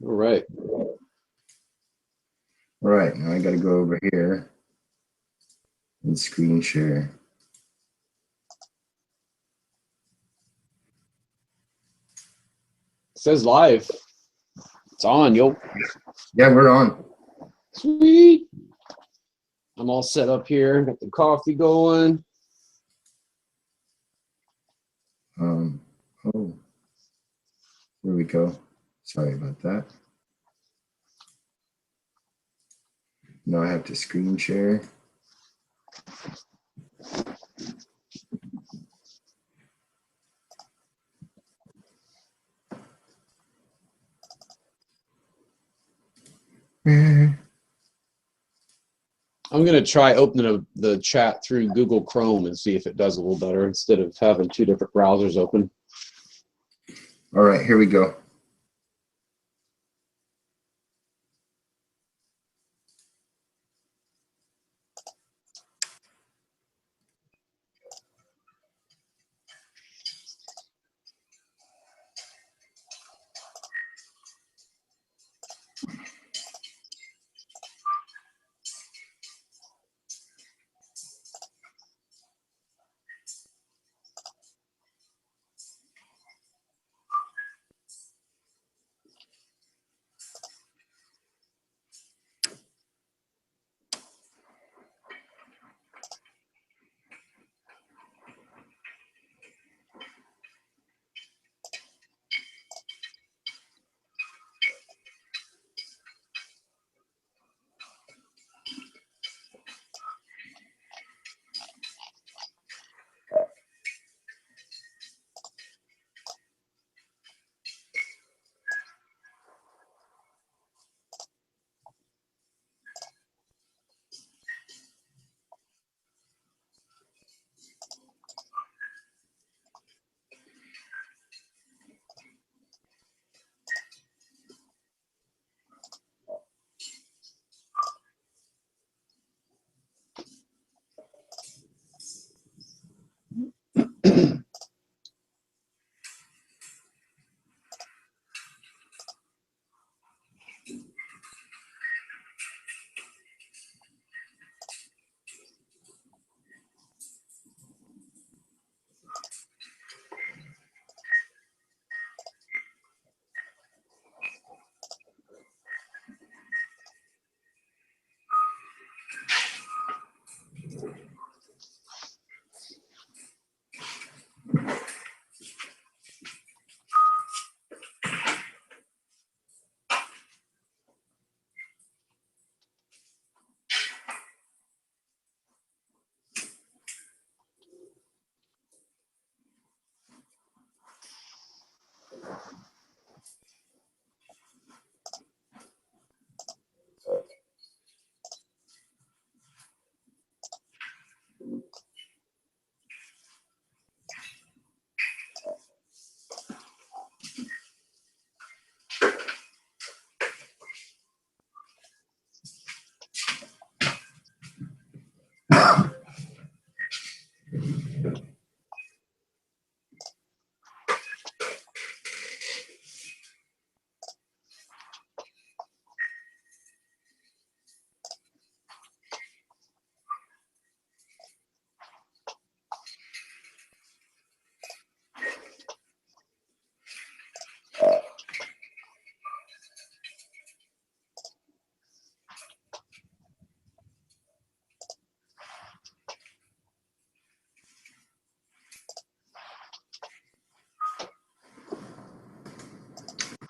All right. All right, now I got to go over here and screen share. It says live. It's on, yo. Yeah, we're on. Sweet. I'm all set up here. Got the coffee going. Oh, there we go. Sorry about that. Now I have to screen share. I'm going to try opening the chat through Google Chrome and see if it does a little better instead of having two different browsers open. All right, here we go.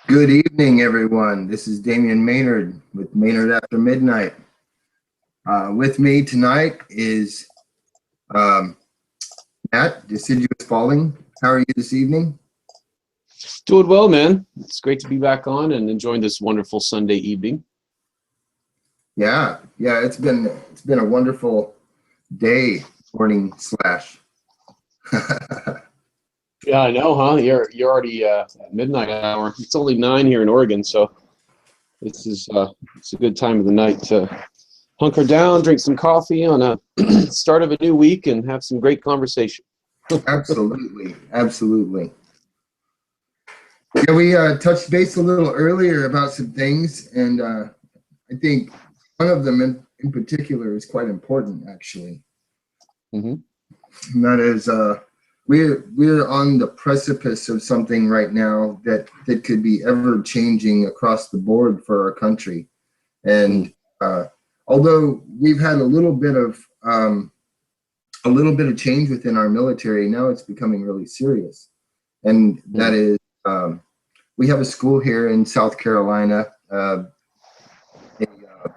Good evening, everyone. This is Damian Maynard with Maynard After Midnight. With me tonight is Matt, Deciduous Falling. How are you this evening? Doing well, man. It's great to be back on and enjoying this wonderful Sunday evening. Yeah, it's been a wonderful day, morning slash. Yeah, I know, huh? You're already at midnight hour. It's only 9 here in Oregon, so this is it's a good time of the night to hunker down, drink some coffee on a start of a new week, and have some great conversation. Absolutely. Yeah, we touched base a little earlier about some things, and I think one of them in particular is quite important, actually. Mm-hmm. And that is, we're on the precipice of something right now that could be ever changing across the board for our country. And although we've had a little bit of change within our military, now it's becoming really serious. And that is, we have a school here in South Carolina, a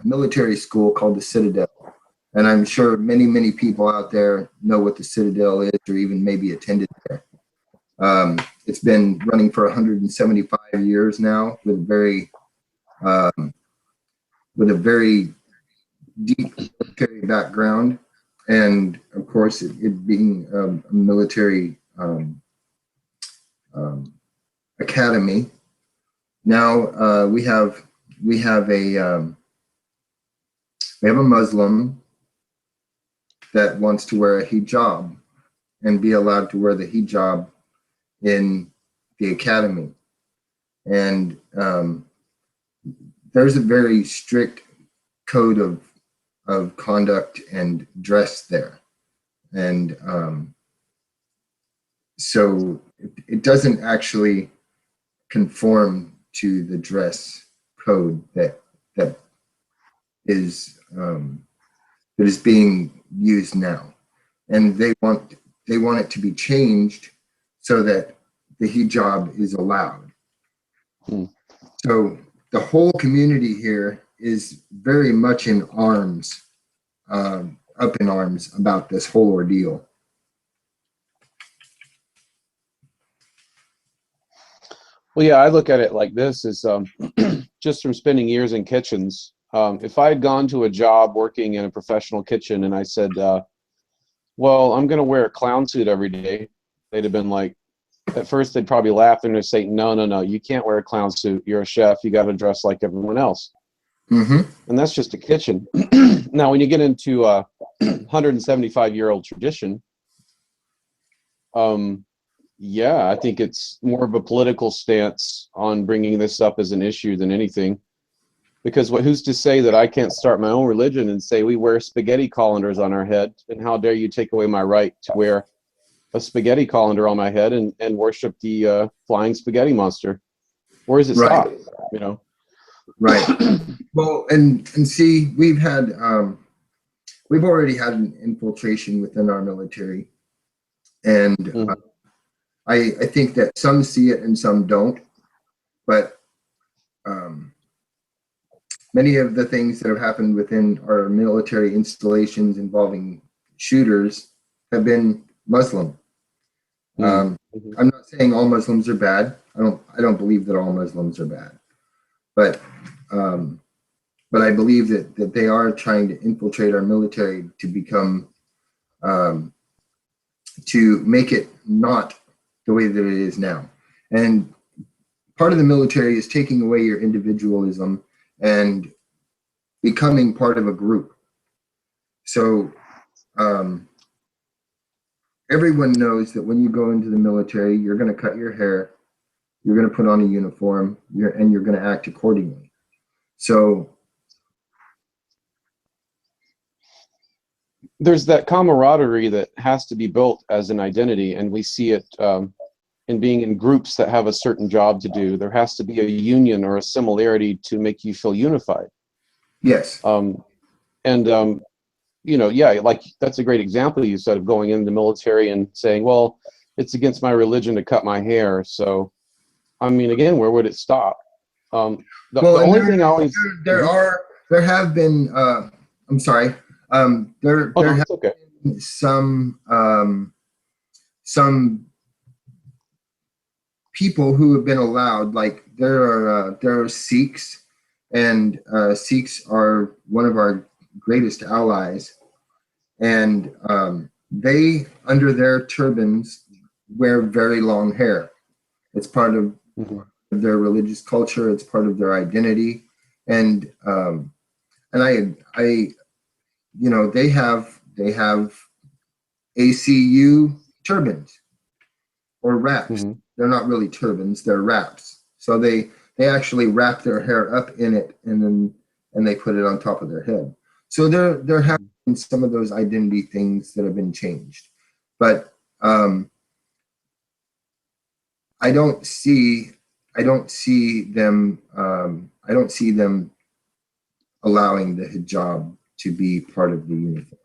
military school called the Citadel. And I'm sure many, many people out there know what the Citadel is, or even maybe attended there. It's been running for 175 years now, with a very deep military background, and of course, it being a military academy. Now we have a Muslim that wants to wear a hijab and be allowed to wear the hijab in the academy. And there's a very strict code of conduct and dress there. And so it doesn't actually conform to the dress code that is being used now, and they want it to be changed so that the hijab is allowed. So the whole community here is very much in arms, up in arms about this whole ordeal. Well, yeah, I look at it like this: is just from spending years in kitchens. If I had gone to a job working in a professional kitchen and I said, well, I'm going to wear a clown suit every day, they'd have been like, at first they'd probably laugh and they'd say, no, you can't wear a clown suit. You're a chef. You got to dress like everyone else. And that's just a kitchen. Now, when you get into a 175-year-old tradition, yeah, I think it's more of a political stance on bringing this up as an issue than anything. Because who's to say that I can't start my own religion and say we wear spaghetti colanders on our head, and how dare you take away my right to wear a spaghetti colander on my head and worship the flying spaghetti monster? Where does it stop? You know? Right. Well, and see, we've already had an infiltration within our military, and I think that some see it and some don't, but many of the things that have happened within our military installations involving shooters have been Muslim. I'm not saying all Muslims are bad. I don't believe that all Muslims are bad, but I believe that they are trying to infiltrate our military to become to make it not the way that it is now. And part of the military is taking away your individualism and becoming part of a group. So everyone knows that when you go into the military, you're going to cut your hair, you're going to put on a uniform, and you're going to act accordingly. So there's that camaraderie that has to be built as an identity, and we see it in being in groups that have a certain job to do. There has to be a union or a similarity to make you feel unified. Yes. You know, yeah, like that's a great example you said of going in the military and saying, well, it's against my religion to cut my hair. So, I mean, again, where would it stop? The only thing I always there have been I'm sorry. There have been some people who have been allowed, like there are Sikhs, and Sikhs are one of our greatest allies, and they, under their turbans, wear very long hair. It's part of their religious culture. It's part of their identity, and I you know, they have ACU turbans or wraps not really turbans, they're wraps. So they actually wrap their hair up in it, and they put it on top of their head. So there have been some of those identity things that have been changed, but I don't see them allowing the hijab to be part of the uniform.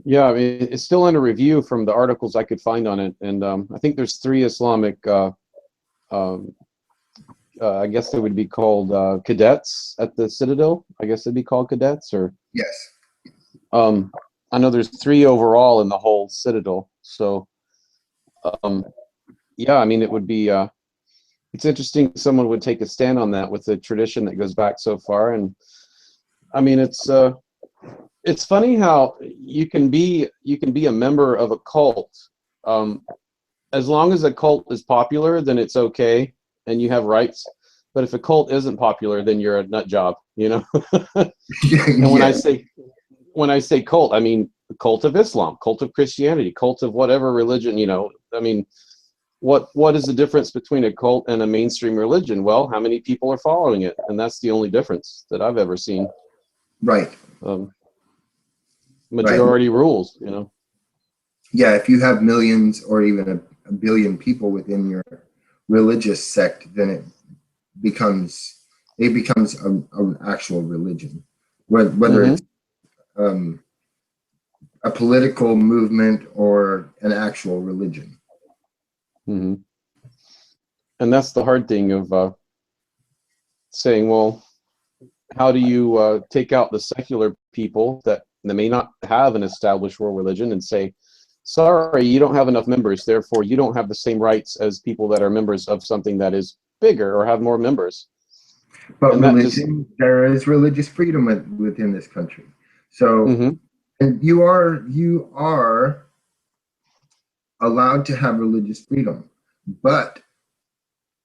Yeah, I mean, it's still under review from the articles I could find on it, and I think there's 3 Islamic, I guess they would be called cadets at the Citadel. I guess they'd be called cadets, or Yes. I know there's 3 overall in the whole Citadel. So, yeah, I mean, it would be. It's interesting someone would take a stand on that with a tradition that goes back so far, and I mean, it's funny how you can be a member of a cult, as long as a cult is popular, then it's okay and you have rights. But if a cult isn't popular, then you're a nut job, you know. And when I say cult, I mean the cult of Islam, cult of Christianity, cult of whatever religion, you know. I mean, what is the difference between a cult and a mainstream religion? Well, how many people are following it, and that's the only difference that I've ever seen. Right. Majority rules, you know. Yeah, if you have millions or even a billion people within your religious sect, then it becomes an actual religion, whether it's a political movement or an actual religion. Mm-hmm. And that's the hard thing of saying, well, how do you take out the secular people that may not have an established world religion and say, sorry, you don't have enough members, therefore you don't have the same rights as people that are members of something that is bigger or have more members. But and religion, there is religious freedom within this country. So and you are allowed to have religious freedom, but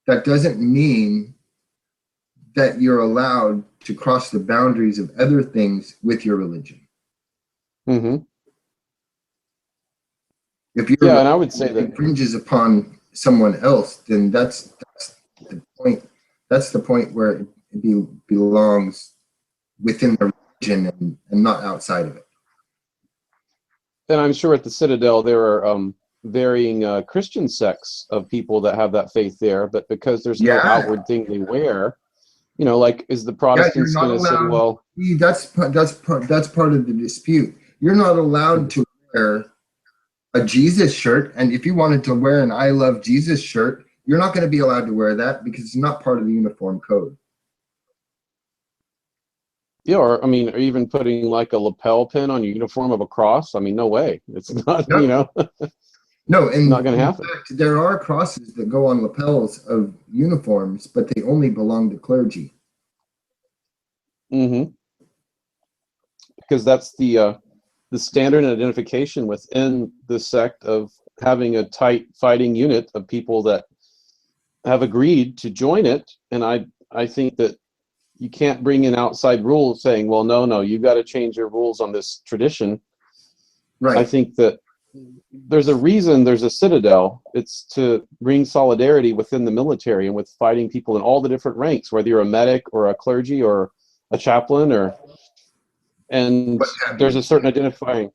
that doesn't mean that you're allowed to cross the boundaries of other things with your religion. If your and I would say that infringes upon someone else, then that's the point. That's the point where it belongs within the religion and not outside of it. And I'm sure at the Citadel there are varying Christian sects of people that have that faith there, but because there's no outward thing they wear, you know, like, is the Protestants going to say, well, that's part of the dispute. You're not allowed to wear a Jesus shirt, and if you wanted to wear an I Love Jesus shirt, you're not going to be allowed to wear that because it's not part of the uniform code. Yeah, or I mean, or even putting like a lapel pin on your uniform of a cross. I mean, no way. It's not, you know. No, and not going to happen. In fact, there are crosses that go on lapels of uniforms, but they only belong to clergy. Because that's the standard identification within the sect of having a tight fighting unit of people that have agreed to join it. And I think that you can't bring in outside rules saying, well, no, you got to change your rules on this tradition. Right. I think that there's a reason there's a Citadel. It's to bring solidarity within the military and with fighting people in all the different ranks, whether you're a medic or a clergy or a chaplain and there's a certain identifying.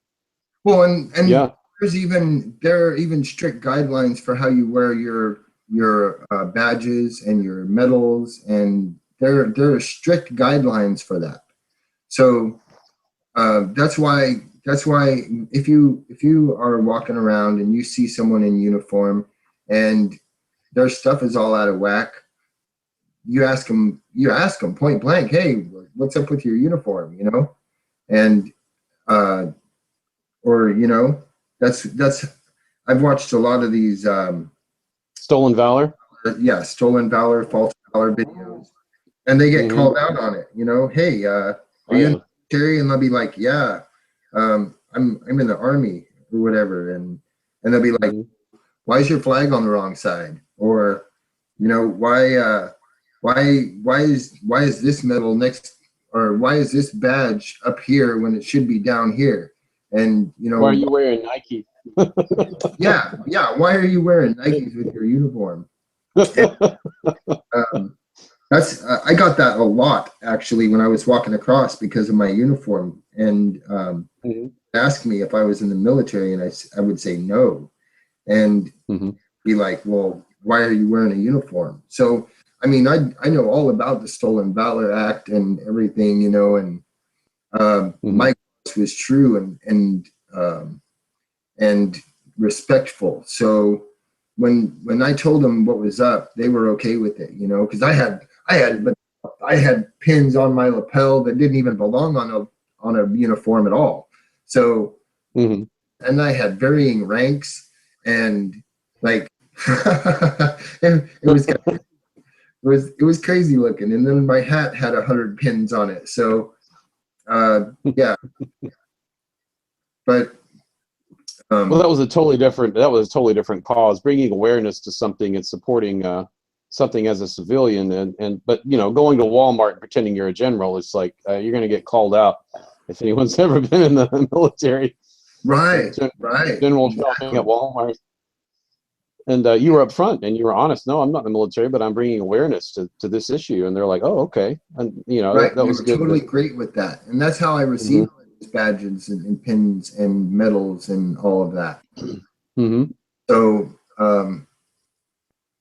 Well, and there are even strict guidelines for how you wear your badges and your medals, and there are strict guidelines for that. So that's why if you are walking around and you see someone in uniform and their stuff is all out of whack, you ask them point blank, hey, what's up with your uniform, you know? And or you know, that's I've watched a lot of these Stolen Valor, stolen valor, false valor videos, and they get called out on it, you know. Hey, are you in the military? And they'll be like, yeah, I'm in the army or whatever, and they'll be like, why is your flag on the wrong side? Or, you know, why is this medal next, or why is this badge up here when it should be down here? And, you know, Why are you wearing Nike? yeah, why are you wearing Nikes with your uniform? And, that's I got that a lot actually when I was walking across because of my uniform, and asked me if I was in the military, and I would say no, and be like, well, why are you wearing a uniform? So I mean, I know all about the Stolen Valor Act and everything, you know, and my cause was true and respectful. So when I told them what was up, they were okay with it, you know, because I had pins on my lapel that didn't even belong on a uniform at all. So and I had varying ranks, and like it was crazy looking. And then my hat had 100 pins on it. So yeah, but well, that was a totally different cause, bringing awareness to something and supporting something as a civilian, and but you know, going to Walmart and pretending you're a general, it's like you're going to get called out if anyone's ever been in the military. Right. General shopping at Walmart. And you were upfront and you were honest. No, I'm not in the military, but I'm bringing awareness to this issue. And they're like, oh, okay. And you know, that was good. Totally great with that. And that's how I received badges and pins and medals and all of that. So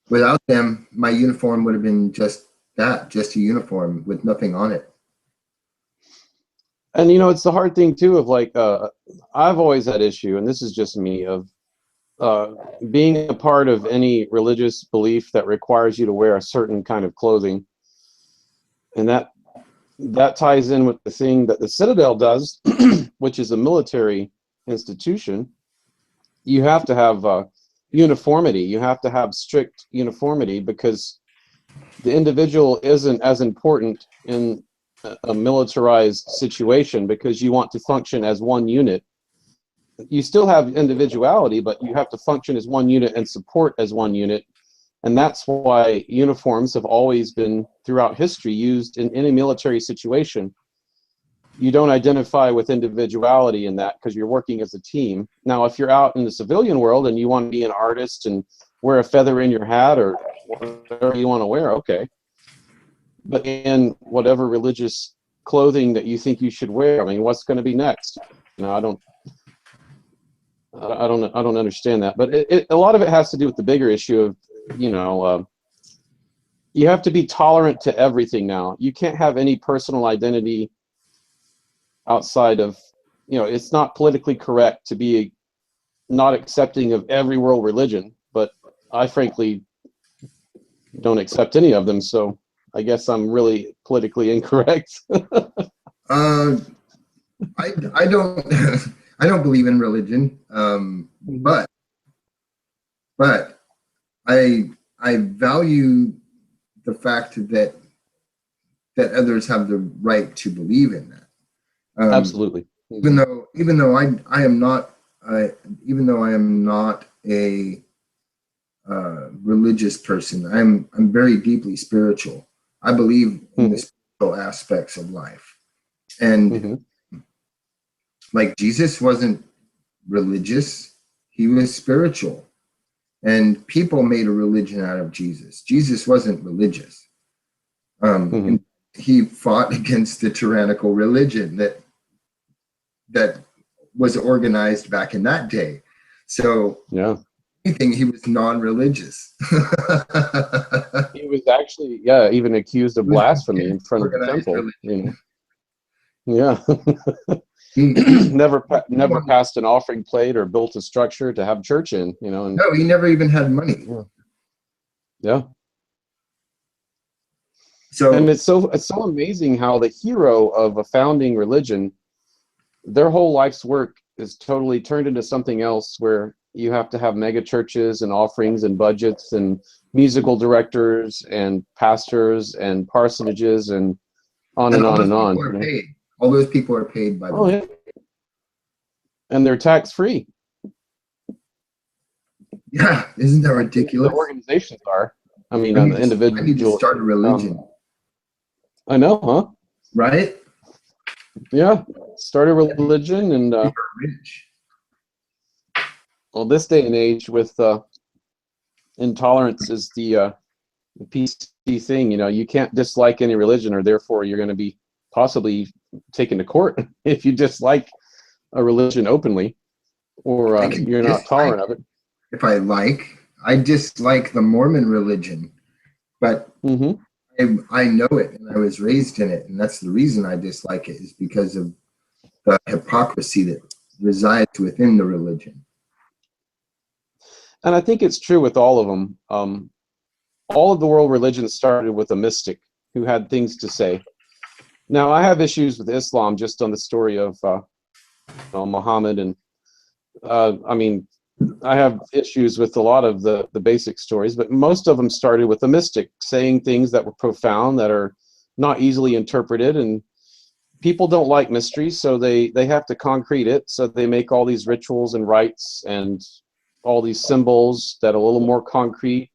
without them, my uniform would have been just a uniform with nothing on it. And you know, it's the hard thing too of like, I've always had issue, and this is just me, of being a part of any religious belief that requires you to wear a certain kind of clothing. And that ties in with the thing that the Citadel does, which is a military institution. You have to have uniformity. You have to have strict uniformity, because the individual isn't as important in a militarized situation, because you want to function as one unit. You still have individuality, but you have to function as one unit and support as one unit. And that's why uniforms have always been, throughout history, used in any military situation. You don't identify with individuality in that, because you're working as a team. Now, if you're out in the civilian world and you want to be an artist and wear a feather in your hat or whatever you want to wear, okay. But in whatever religious clothing that you think you should wear, I mean, what's going to be next? You know, I don't understand that. But a lot of it has to do with the bigger issue of, you know, you have to be tolerant to everything now. You can't have any personal identity outside of, you know, it's not politically correct to be not accepting of every world religion, but I frankly don't accept any of them, so I guess I'm really politically incorrect. I don't I don't believe in religion, but I value the fact that others have the right to believe in that. Absolutely. Even though I am not a religious person, I'm very deeply spiritual. I believe in the spiritual aspects of life, and like Jesus wasn't religious; he was spiritual. And people made a religion out of Jesus. Jesus wasn't religious. And he fought against the tyrannical religion that was organized back in that day. So anything, he was non-religious. He was actually, even accused of blasphemy in front of the temple. You know? Never passed an offering plate or built a structure to have church in. You know. No, he never even had money. Yeah. So, and it's so amazing how the hero of a founding religion, their whole life's work is totally turned into something else, where you have to have mega churches and offerings and budgets and musical directors and pastors and parsonages and on and on and on. All those people are paid by them. Yeah. And they're tax-free. Yeah, isn't that ridiculous? The organizations are. I mean, on the individual. I need to start a religion. I know, huh? Right? Yeah, start a religion, and Rich. well, this day and age with intolerance is the PC thing. You know, you can't dislike any religion, or therefore you're going to be possibly taken to court if you dislike a religion openly, or I can you're not tolerant of it. if I like. I dislike the Mormon religion, but Mm-hmm. I know it and I was raised in it, and that's the reason I dislike it, is because of the hypocrisy that resides within the religion. And I think it's true with all of them. All of the world religions started with a mystic who had things to say. Now, I have issues with Islam just on the story of Muhammad, and I mean, I have issues with a lot of the basic stories, but most of them started with a mystic saying things that were profound, that are not easily interpreted, and people don't like mysteries, so they have to concrete it. So they make all these rituals and rites and all these symbols that are a little more concrete,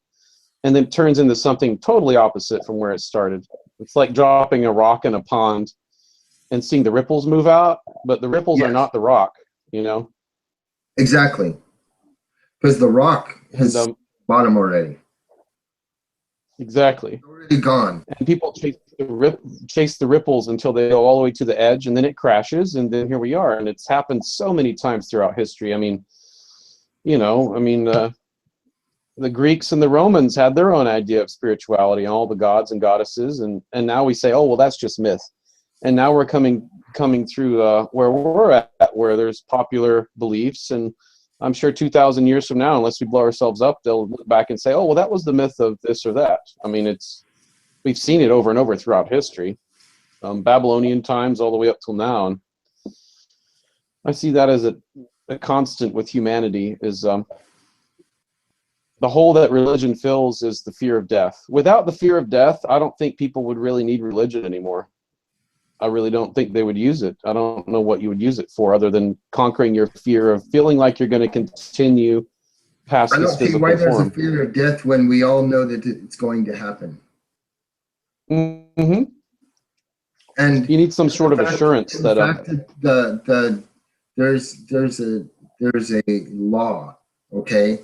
and then turns into something totally opposite from where it started. It's like dropping a rock in a pond and seeing the ripples move out, but the ripples are Yes, not the rock, you know? exactly. Because the rock And has bottom already. exactly. It's already gone. And people chase the ripples until they go all the way to the edge, and then it crashes, and then here we are. And it's happened so many times throughout history. I mean, you know, I mean, the Greeks and the Romans had their own idea of spirituality, and all the gods and goddesses, and now we say, oh, well, that's just myth. And now we're coming through where we're at, where there's popular beliefs, and I'm sure 2,000 years from now, unless we blow ourselves up, they'll look back and say, oh, well, that was the myth of this or that. I mean, we've seen it over and over throughout history, Babylonian times all the way up till now. And I see that as a constant with humanity, is the hole that religion fills is the fear of death. Without the fear of death, I don't think people would really need religion anymore. I really don't think they would use it. I don't know what you would use it for, other than conquering your fear of feeling like you're going to continue past I this don't see why physical there's a form. fear of death when we all know that it's going to happen. Mm-hmm. And You need some sort of assurance the that fact that there's a law, okay,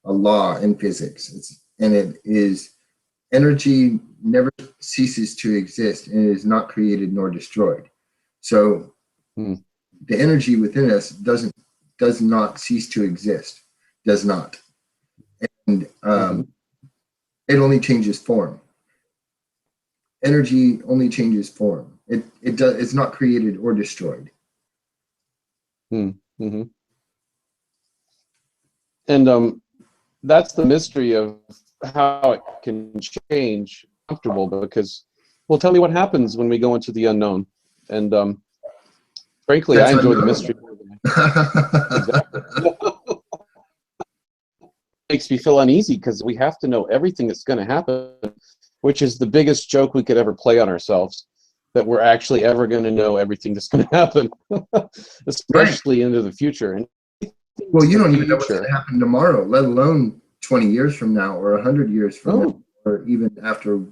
a law in physics, and it is energy never ceases to exist, and it is not created nor destroyed. So the energy within us does not cease to exist, does not, and it only changes form. Energy only changes form. It's not created or destroyed. Mm-hmm. And that's the mystery of how it can change comfortable, because, well, tell me what happens when we go into the unknown. And frankly, That's I enjoy unknown. the mystery. Exactly. Makes me feel uneasy because we have to know everything that's going to happen, which is the biggest joke we could ever play on ourselves, that we're actually ever going to know everything that's going to happen, especially Right. into the future. And Well, you don't even know what's going to happen tomorrow, let alone 20 years from now or 100 years from now, or even after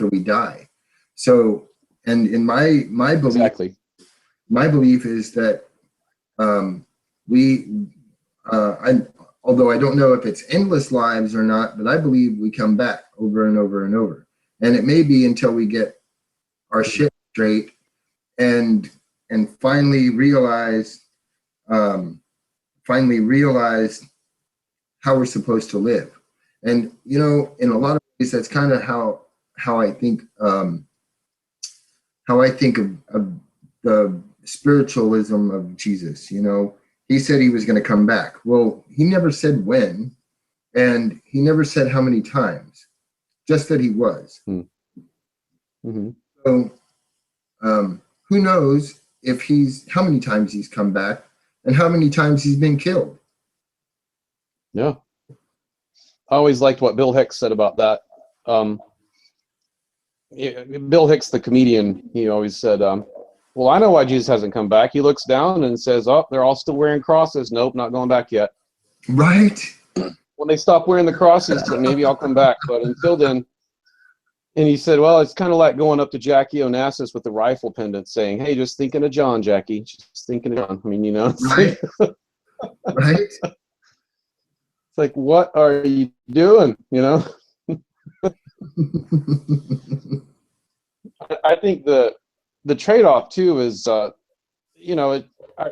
we die. So, and in my belief, exactly. My belief is that although I don't know if it's endless lives or not, but I believe we come back over and over and over. And it may be until we get our shit straight and finally realize how we're supposed to live. And you know, in a lot of ways, that's kind of how I think of the spiritualism of Jesus. You know, he said he was going to come back. Well, he never said when, and he never said how many times, just that he was. Mm-hmm. So who knows how many times he's come back and how many times he's been killed. Yeah. I always liked what Bill Hicks said about that. Bill Hicks, the comedian, he always said, well, I know why Jesus hasn't come back. He looks down and says, oh, they're all still wearing crosses. Nope, not going back yet. Right. When they stop wearing the crosses, then maybe I'll come back. But until then, And he said, well, it's kind of like going up to Jackie Onassis with the rifle pendant saying, hey, just thinking of John, Jackie. Just thinking of John. I mean, you know, it's Right. Right. it's like, what are you doing? You know? I think the trade-off too is, you know,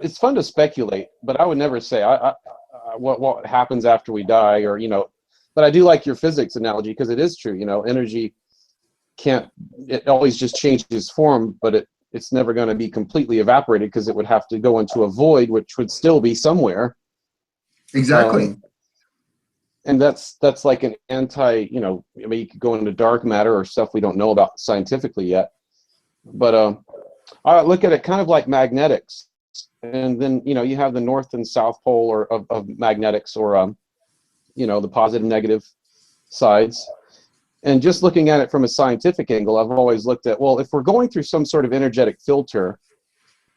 it's fun to speculate, but I would never say what happens after we die, or, you know. But I do like your physics analogy, because it is true. You know, energy it always just changes form, but it's never going to be completely evaporated, because it would have to go into a void, which would still be somewhere. Exactly. And that's like an you know, I mean, you could go into dark matter or stuff we don't know about scientifically yet. But I look at it kind of like magnetics. And then, you know, you have the north and south pole of magnetics, or, you know, the positive, negative sides. And just looking at it from a scientific angle, I've always looked at, well, if we're going through some sort of energetic filter,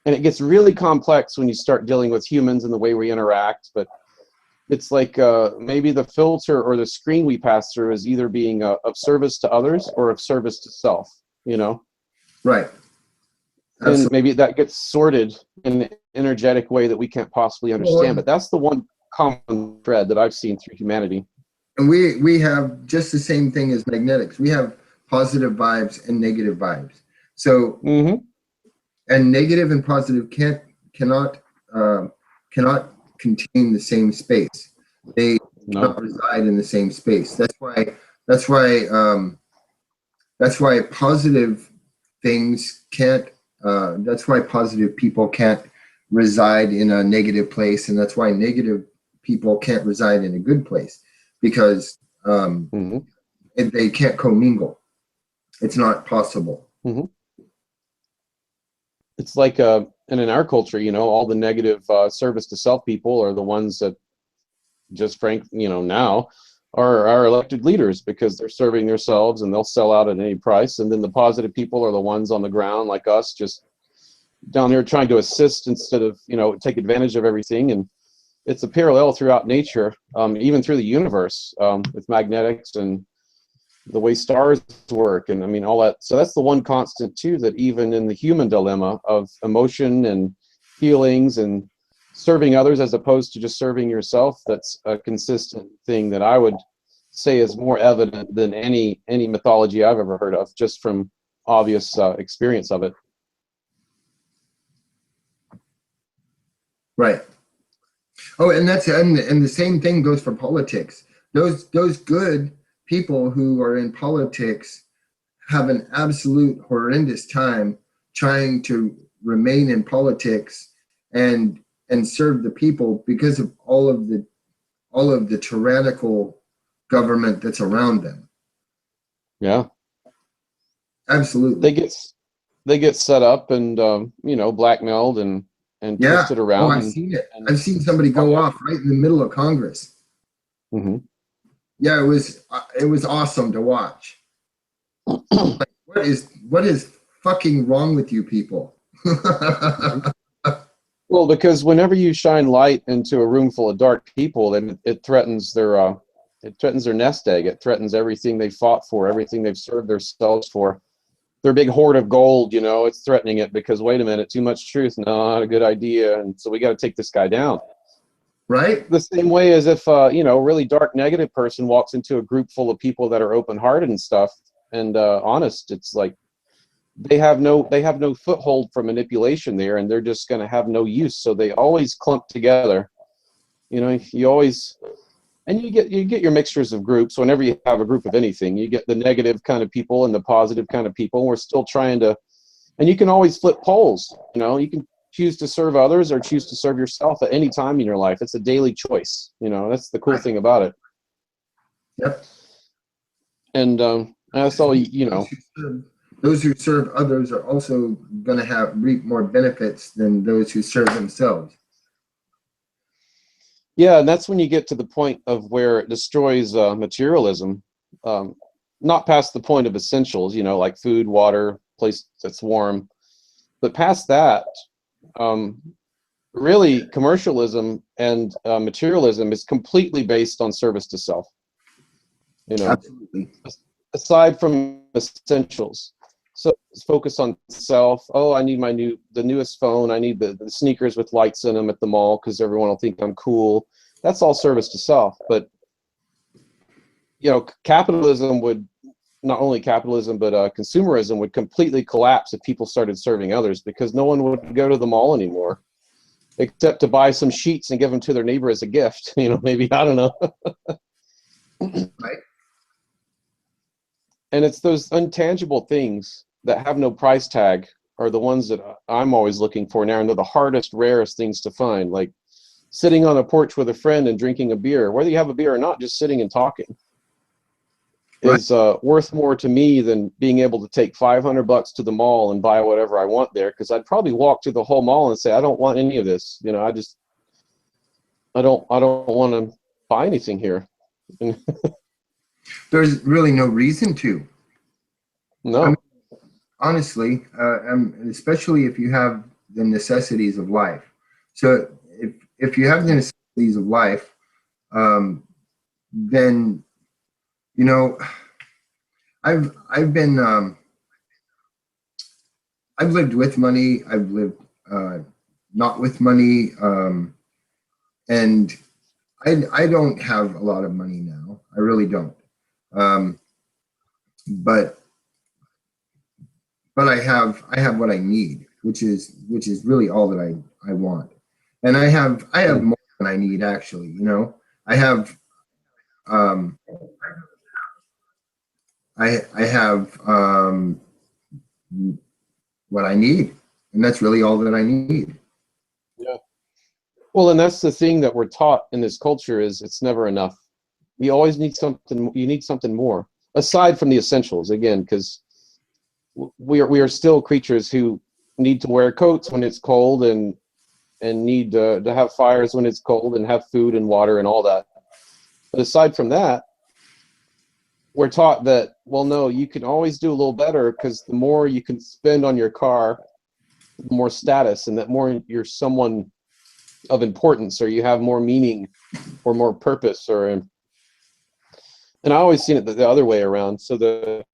and it gets really complex when you start dealing with humans and the way we interact, but it's like maybe the filter or the screen we pass through is either being of service to others or of service to self, you know? Right. And Absolutely. maybe that gets sorted in an energetic way that we can't possibly understand. But that's the one common thread that I've seen through humanity. And we have just the same thing as magnetics. We have positive vibes and negative vibes. So, and negative and positive cannot contain the same space. They cannot reside in the same space. That's why positive things can't. That's why positive people can't reside in a negative place, and that's why negative people can't reside in a good place, because they can't commingle. It's not possible. It's like, and in our culture, you know, all the negative service to self people are the ones that just you know, now are our elected leaders, because they're serving themselves and they'll sell out at any price. And then the positive people are the ones on the ground like us, just down here trying to assist instead of, you know, take advantage of everything. And it's a parallel throughout nature, even through the universe, with magnetics and the way stars work, and I mean all that. So that's the one constant too, that even in the human dilemma of emotion and feelings and serving others as opposed to just serving yourself, that's a consistent thing that I would say is more evident than any mythology I've ever heard of, just from obvious experience of it. Right. Oh, and the same thing goes for politics. Those good people who are in politics have an absolute horrendous time trying to remain in politics and serve the people, because of all of the tyrannical government that's around them. Yeah, absolutely. They get set up and you know, blackmailed and twisted around. Oh, I've seen it. I've seen somebody go off right in the middle of Congress. Yeah, it was awesome to watch. Like, what is fucking wrong with you people? Well, because whenever you shine light into a room full of dark people, then it threatens their nest egg. It threatens everything they fought for, everything they've served themselves for. Their big hoard of gold, you know, it's threatening it, because wait a minute, too much truth, not a good idea, and so we got to take this guy down. Right. The same way as if you know, a really dark negative person walks into a group full of people that are open-hearted and stuff and honest, it's like they have no foothold for manipulation there, and they're just going to have no use. So they always clump together. You know, you always, and you get your mixtures of groups. Whenever you have a group of anything, you get the negative kind of people and the positive kind of people. And we're still trying to, and you can always flip poles. You know, you can choose to serve others or choose to serve yourself at any time in your life. It's a daily choice. You know, that's the cool thing about it. Yep. And that's all, you know. Those who serve others are also going to reap more benefits than those who serve themselves. Yeah, and that's when you get to the point of where it destroys materialism, not past the point of essentials, you know, like food, water, place that's warm, but past that, really commercialism and materialism is completely based on service to self. You know, absolutely. Aside from essentials. So it's focused on self. Oh, I need the newest phone. I need the sneakers with lights in them at the mall because everyone will think I'm cool. That's all service to self. But you know, capitalism would, not only capitalism, but consumerism would completely collapse if people started serving others, because no one would go to the mall anymore, except to buy some sheets and give them to their neighbor as a gift. You know, maybe, I don't know. Right. And it's those intangible things that have no price tag are the ones that I'm always looking for now, and they're the hardest, rarest things to find. Like sitting on a porch with a friend and drinking a beer, whether you have a beer or not, just sitting and talking is worth more to me than being able to take $500 to the mall and buy whatever I want there, because I'd probably walk through the whole mall and say, I don't want any of this. You know, I don't want to buy anything here. There's really no reason to. No. I mean, honestly, especially if you have the necessities of life. So if you have the necessities of life, then, you know, I've lived with money. I've lived not with money, and I don't have a lot of money now. I really don't. But I have what I need, which is really all that I want. And I have more than I need, actually. You know, I have what I need, and that's really all that I need. Yeah. Well, and that's the thing that we're taught in this culture, is it's never enough. You always need something. You need something more aside from the essentials, again, because we are still creatures who need to wear coats when it's cold, and need to have fires when it's cold, and have food and water and all that. But aside from that, we're taught that, well, no, you can always do a little better, because the more you can spend on your car, the more status, and that more you're someone of importance, or you have more meaning or more purpose, and I always seen it the other way around. So the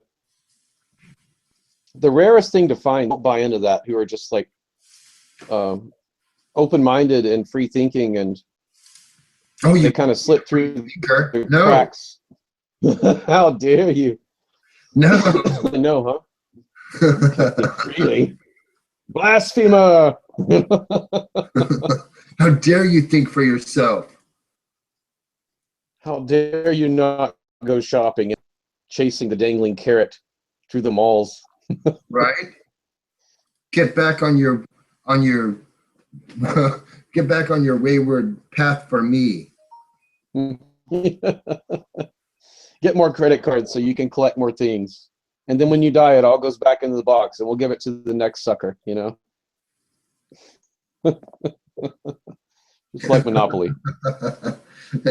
rarest thing to find, don't buy into that, who are just like open-minded and free thinking, and they kind of slip through the cracks. How dare you? No. No, huh? Really? Blasphemer! How dare you think for yourself? How dare you not go shopping and chasing the dangling carrot through the malls? Right? Get back on your get back on your wayward path for me. Get more credit cards so you can collect more things. And then when you die, it all goes back into the box, and we'll give it to the next sucker, you know? Just like Monopoly.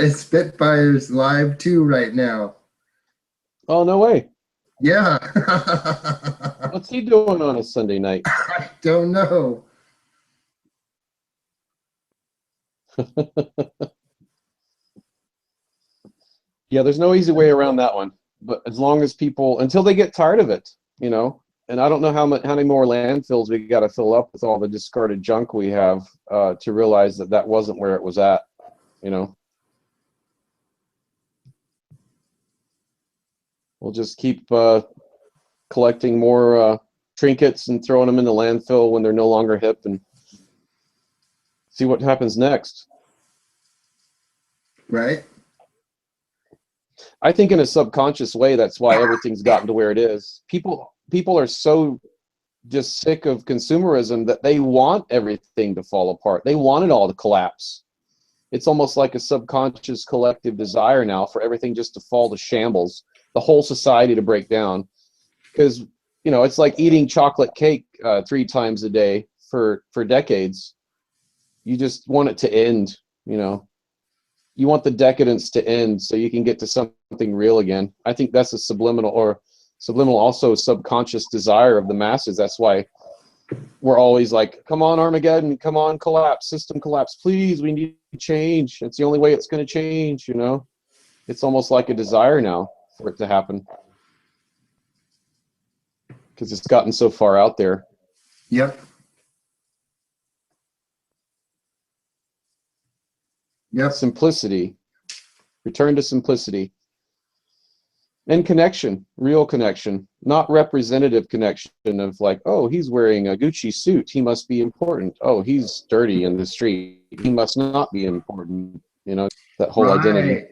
Spitfire's live too right now. Oh, no way. Yeah. What's he doing on a Sunday night? I don't know. Yeah, there's no easy way around that one. But as long as people, until they get tired of it, you know, and I don't know how many more landfills we got to fill up with all the discarded junk we have to realize that that wasn't where it was at, you know. We'll just keep collecting more trinkets and throwing them in the landfill when they're no longer hip, and see what happens next. Right? I think in a subconscious way, that's why everything's gotten to where it is. People are so just sick of consumerism that they want everything to fall apart. They want it all to collapse. It's almost like a subconscious collective desire now for everything just to fall to shambles, the whole society to break down. Because, you know, it's like eating chocolate cake 3 times a day for decades. You just want it to end, you know. You want the decadence to end so you can get to something real again. I think that's a subliminal also subconscious desire of the masses. That's why we're always like, come on, Armageddon, come on, collapse, system collapse, please, we need change. It's the only way it's going to change, you know. It's almost like a desire now for it to happen. because it's gotten so far out there. Yep. Yep. Simplicity. Return to simplicity. And connection, real connection, not representative connection of like, oh, he's wearing a Gucci suit, he must be important. Oh, he's dirty in the street, he must not be important. You know, that whole identity.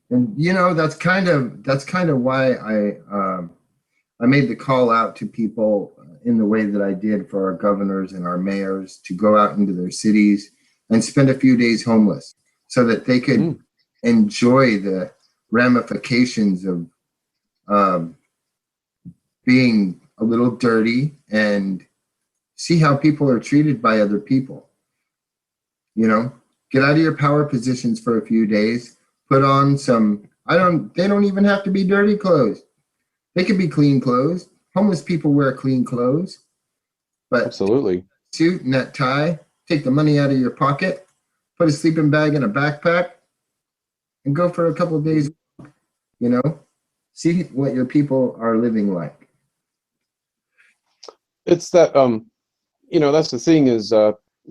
And you know, that's kind of why I made the call out to people in the way that I did for our governors and our mayors to go out into their cities and spend a few days homeless so that they could enjoy the ramifications of being a little dirty and see how people are treated by other people. You know, get out of your power positions for a few days, put on some, they don't even have to be dirty clothes. They could be clean clothes. Homeless people wear clean clothes, but absolutely, suit and that tie, take the money out of your pocket, put a sleeping bag in a backpack and go for a couple of days, you know, see what your people are living like. It's that, you know, that's the thing is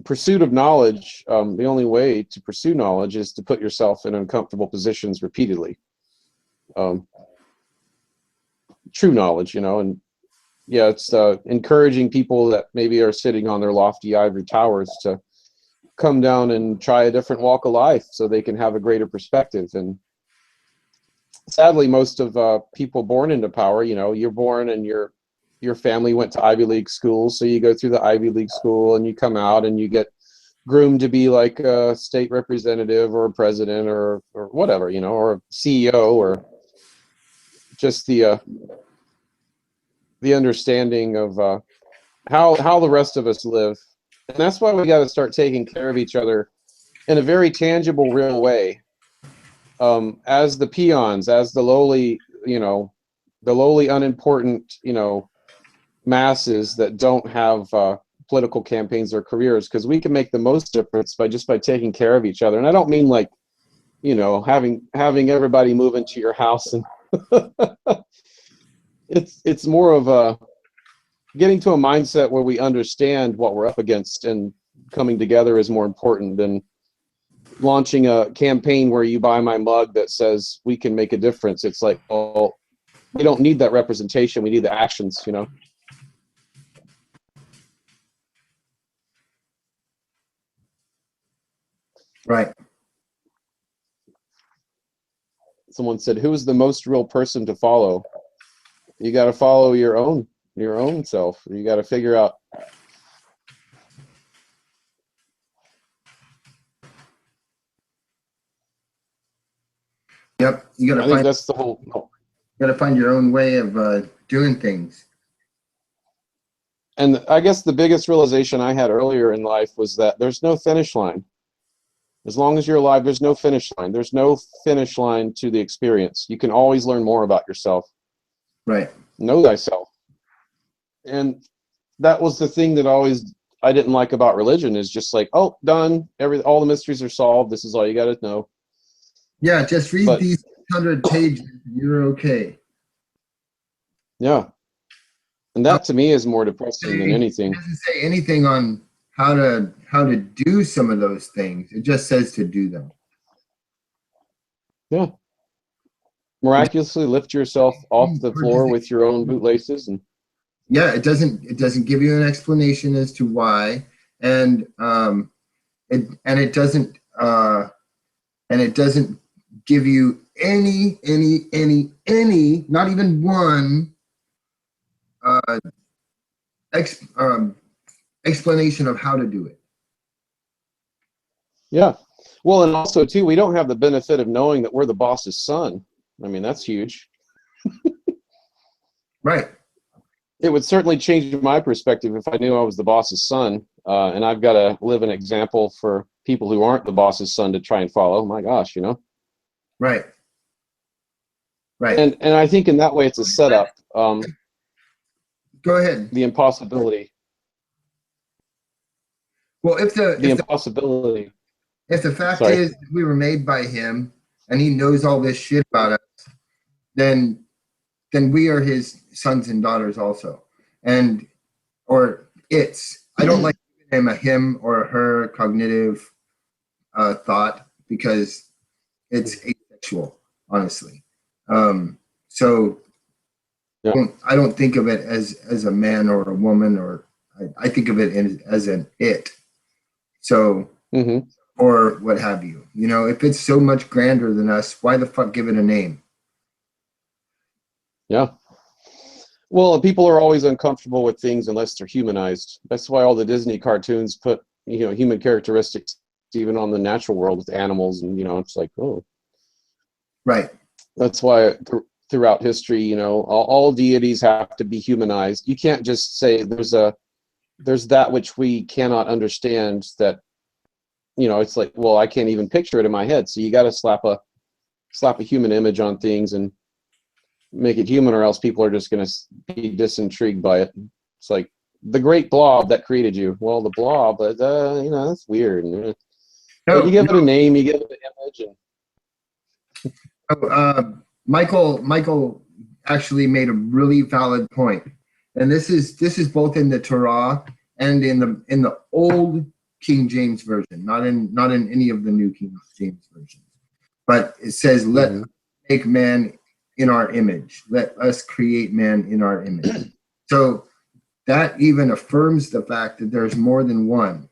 pursuit of knowledge. The only way to pursue knowledge is to put yourself in uncomfortable positions repeatedly. True knowledge, you know, and yeah, it's encouraging people that maybe are sitting on their lofty ivory towers to come down and try a different walk of life so they can have a greater perspective. And sadly, most of people born into power, you know, you're born and your family went to Ivy League schools, so you go through the Ivy League school and you come out and you get groomed to be like a state representative or a president or whatever, you know, or a CEO, or just the understanding of how the rest of us live. And that's why we got to start taking care of each other in a very tangible, real way. As the peons, as the lowly, you know, the lowly, unimportant, you know, masses that don't have political campaigns or careers, because we can make the most difference by taking care of each other. And I don't mean like, you know, having everybody move into your house and it's more of a getting to a mindset where we understand what we're up against, and coming together is more important than launching a campaign where you buy my mug that says we can make a difference. It's like, well, we don't need that representation, we need the actions, you know. Right. Someone said, who is the most real person to follow? You got to follow your own self. You got to figure out. Yep. You got to I think that's the whole. You got to find your own way of doing things. And I guess the biggest realization I had earlier in life was that there's no finish line. As long as you're alive, there's no finish line. There's no finish line to the experience. You can always learn more about yourself. Right. Know thyself. And that was the thing that I didn't like about religion, is just like, oh, done. All the mysteries are solved. This is all you got to know. Yeah, just read these 100 pages and you're okay. Yeah. And that to me is more depressing than anything. It doesn't say anything on how to do some of those things. It just says to do them. Yeah. Miraculously lift yourself off the floor with your own bootlaces, and yeah, it doesn't give you an explanation as to why, and it doesn't give you any not even one explanation of how to do it. Yeah. Well, and also too, we don't have the benefit of knowing that we're the boss's son. I mean, that's huge. Right. It would certainly change my perspective if I knew I was the boss's son, and I've got to live an example for people who aren't the boss's son to try and follow. My gosh, you know. Right. Right. And I think in that way it's a setup. Go ahead. The impossibility. Well, if the fact is we were made by him and he knows all this shit about us, then we are his sons and daughters also. and or it's. I don't like giving him a him or a her cognitive thought because it's asexual, honestly. So Yeah. I don't think of it as a man or a woman, or I think of it as an it. So, or what have you. You know, if it's so much grander than us, why the fuck give it a name? Yeah. Well, people are always uncomfortable with things unless they're humanized. That's why all the Disney cartoons put, human characteristics even on the natural world with animals, and it's like, oh. Right. That's why throughout history, all deities have to be humanized. You can't just say there's that which we cannot understand that, it's like, well, I can't even picture it in my head. So you got to slap a human image on things and make it human, or else people are just going to be disintrigued by it. It's like the great blob that created you. Well, the blob, but that's weird. But you give it a name, you give it an image, and Michael actually made a really valid point, and this is both in the Torah and in the old King James version, not in any of the new King James versions. But it says, "Let us make man in our image. Let us create man in our image." So that even affirms the fact that there's more than one.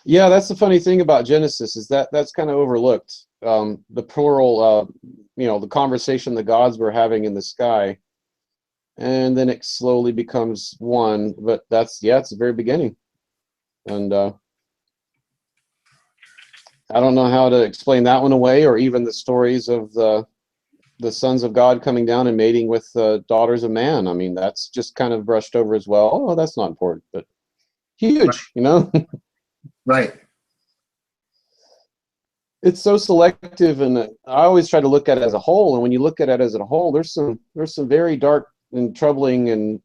Yeah, that's the funny thing about Genesis, is that's kind of overlooked. The plural, the conversation the gods were having in the sky, and then it slowly becomes one. But it's the very beginning, and I don't know how to explain that one away, or even the stories of the sons of God coming down and mating with daughters of man. I mean, that's just kind of brushed over as well. Oh, that's not important, but huge, Right. It's so selective, and I always try to look at it as a whole. And when you look at it as a whole, there's some very dark and troubling and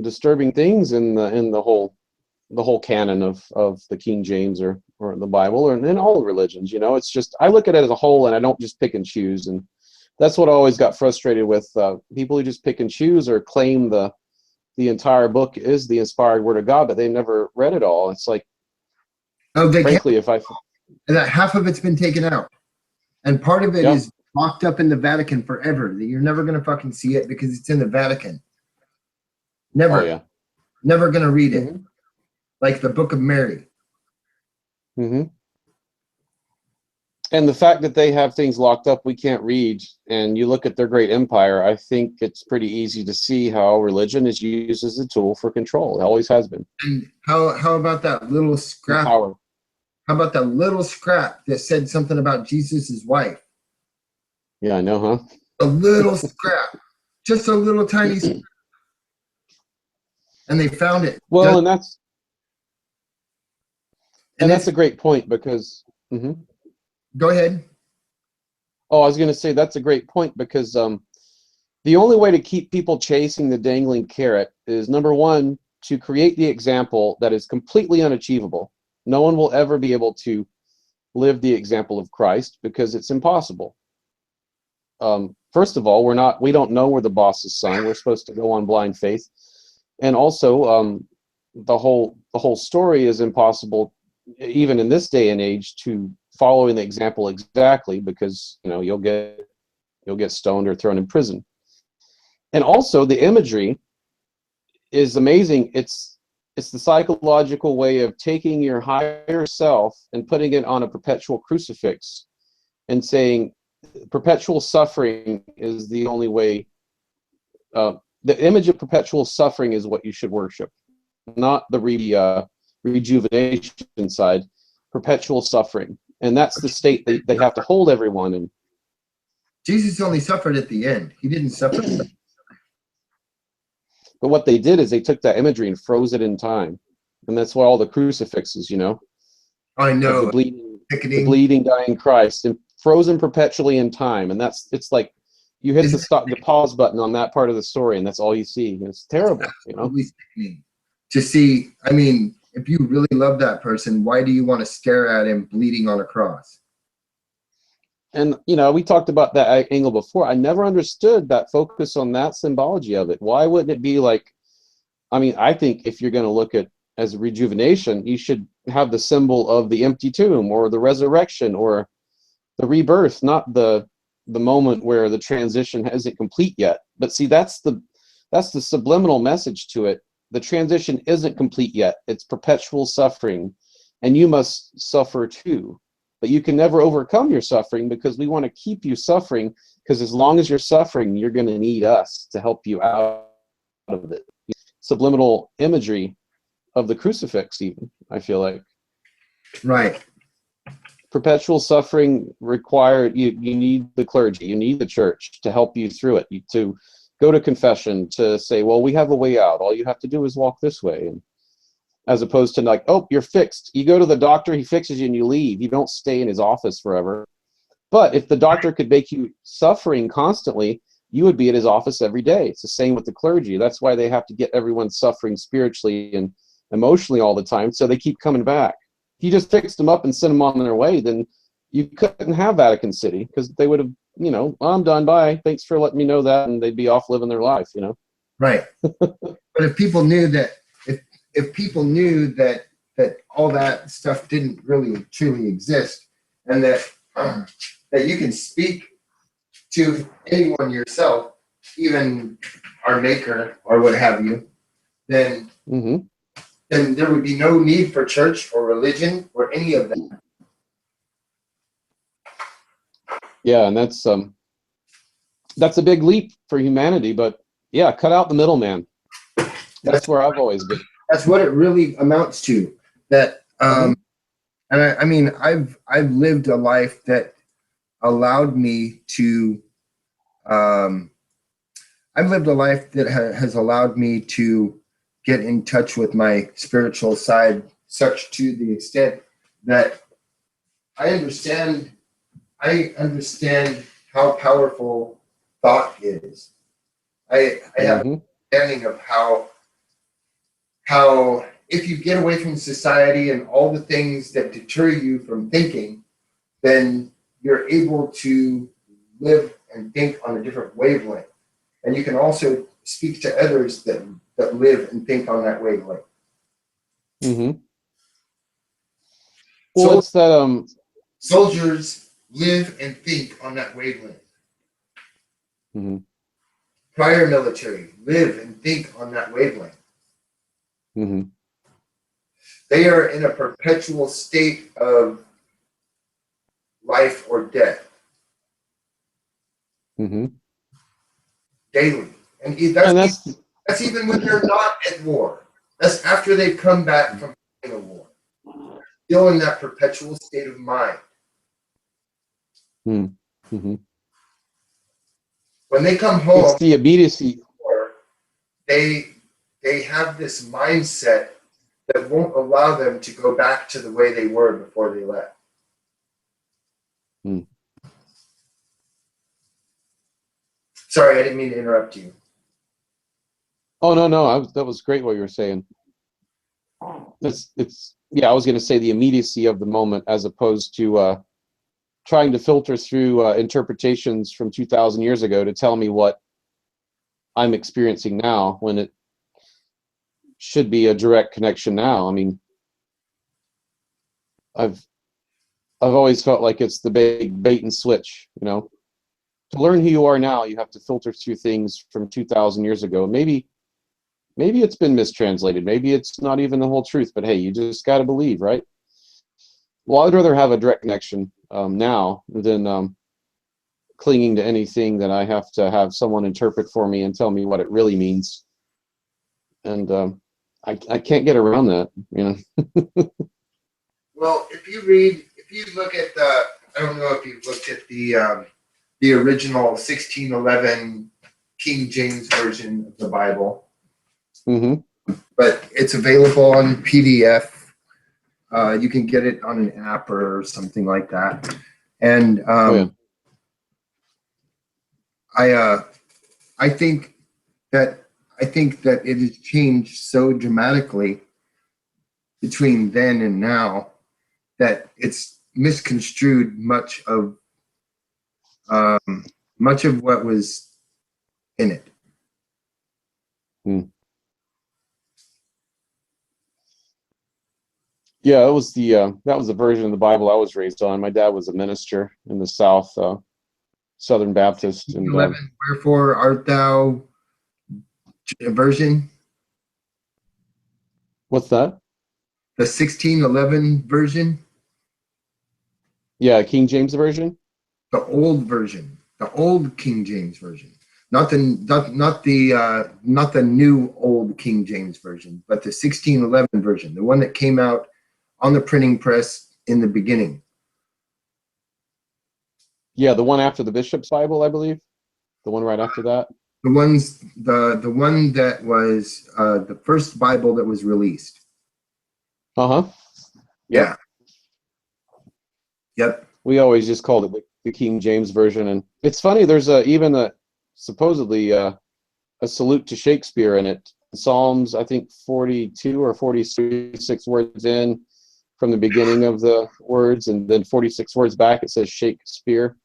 disturbing things in the whole canon of the King James or the Bible, or in all religions. It's just, I look at it as a whole, and I don't just pick and choose. And that's what I always got frustrated with people who just pick and choose or claim the entire book is the inspired word of God, but they've never read it all. It's like, frankly, that half of it's been taken out, and part of it is locked up in the Vatican forever. That you're never gonna fucking see it because it's in the Vatican. Never. Oh, yeah. Never gonna read it. Like the Book of Mary. And the fact that they have things locked up we can't read, and you look at their great empire, I think it's pretty easy to see how religion is used as a tool for control. It always has been. And how about that little scrap? Power. How about that little scrap that said something about Jesus's wife? Yeah, I know, huh? A little scrap. Just a little tiny scrap. And they found it. Well, and that's a great point, because Go ahead. Oh, I was going to say that's a great point, because the only way to keep people chasing the dangling carrot is, number one, to create the example that is completely unachievable. No one will ever be able to live the example of Christ, because it's impossible. First of all, we don't know we're the boss's son. We're supposed to go on blind faith. And also, the whole story is impossible, even in this day and age, to following the example exactly, because you'll get stoned or thrown in prison. And also, the imagery is amazing. It's the psychological way of taking your higher self and putting it on a perpetual crucifix and saying perpetual suffering is the only way. The image of perpetual suffering is what you should worship, not the rejuvenation side. Perpetual suffering. And that's the state they have to hold everyone in. Jesus only suffered at the end. He didn't suffer. But what they did is they took that imagery and froze it in time. And that's why all the crucifixes, I know. The bleeding, dying Christ, and frozen perpetually in time. And it's like you hit the pause button on that part of the story, and that's all you see. And it's terrible, To see, I mean, if you really love that person, why do you want to stare at him bleeding on a cross? And, you know, we talked about that angle before. I never understood that focus on that symbology of it. Why wouldn't it be like, I mean, I think if you're going to look at as rejuvenation, you should have the symbol of the empty tomb or the resurrection or the rebirth, not the moment where the transition isn't complete yet. But see, that's the subliminal message to it. The transition isn't complete yet. It's perpetual suffering, and you must suffer too. But you can never overcome your suffering because we want to keep you suffering, because as long as you're suffering, you're going to need us to help you out of it. Subliminal imagery of the crucifix, even, I feel like. Right. Perpetual suffering required, you need the clergy, you need the church to help you through it, to go to confession, to say, well, we have a way out. All you have to do is walk this way. And as opposed to like, oh, you're fixed. You go to the doctor, he fixes you and you leave. You don't stay in his office forever. But if the doctor could make you suffering constantly, you would be at his office every day. It's the same with the clergy. That's why they have to get everyone suffering spiritually and emotionally all the time, so they keep coming back. If you just fixed them up and sent them on their way, then you couldn't have Vatican City, because they would have, you know, I'm done, bye, thanks for letting me know that, and they'd be off living their life, you know. Right. But if people knew that, if people knew that all that stuff didn't really truly exist, and that that you can speak to anyone yourself, even our maker or what have you, then then there would be no need for church or religion or any of that. Yeah, and that's a big leap for humanity, but yeah, cut out the middleman. That's where I've always been. That's what it really amounts to. That and I mean, I've lived a life that allowed me to I've lived a life that has allowed me to get in touch with my spiritual side, such to the extent that I understand how powerful thought is. I have an understanding of how if you get away from society and all the things that deter you from thinking, then you're able to live and think on a different wavelength. And you can also speak to others that live and think on that wavelength. Well, so it's that soldiers live and think on that wavelength. Prior military live and think on that wavelength. They are in a perpetual state of life or death. Daily. And that's even when they're not at war. That's after they've come back from a war. Still in that perpetual state of mind. When they come home, it's the immediacy. They have this mindset that won't allow them to go back to the way they were before they left. Sorry, I didn't mean to interrupt you. Oh, no, that was great what you were saying. Yeah, I was going to say the immediacy of the moment, as opposed to trying to filter through interpretations from 2,000 years ago to tell me what I'm experiencing now, when it should be a direct connection now. I mean, I've always felt like it's the big bait and switch, you know. To learn who you are now, you have to filter through things from 2,000 years ago. Maybe it's been mistranslated. Maybe it's not even the whole truth, but hey, you just got to believe, right? Well, I'd rather have a direct connection now than clinging to anything that I have to have someone interpret for me and tell me what it really means. And I can't get around that, you know. Well, if you look at I don't know if you've looked at the original 1611 King James version of the Bible. But it's available on PDF. You can get it on an app or something like that. And I think that it has changed so dramatically between then and now that it's misconstrued much of much of what was in it. Hmm. Yeah, that was the version of the Bible I was raised on. My dad was a minister in the South, Southern Baptist, and 11, wherefore art thou version? what's that? The 1611 version? Yeah, King James version. The old version, the old King James version, not the new old King James version, but the 1611 version, the one that came out on the printing press in the beginning. Yeah, the one after the Bishop's Bible, I believe. The one right after that. The one that was the first Bible that was released. Uh-huh. Yep. Yeah. Yep. We always just called it the King James version, and it's funny. There's supposedly a salute to Shakespeare in it. Psalms, I think 42 or 46 words in from the beginning of the words, and then 46 words back it says Shakespeare.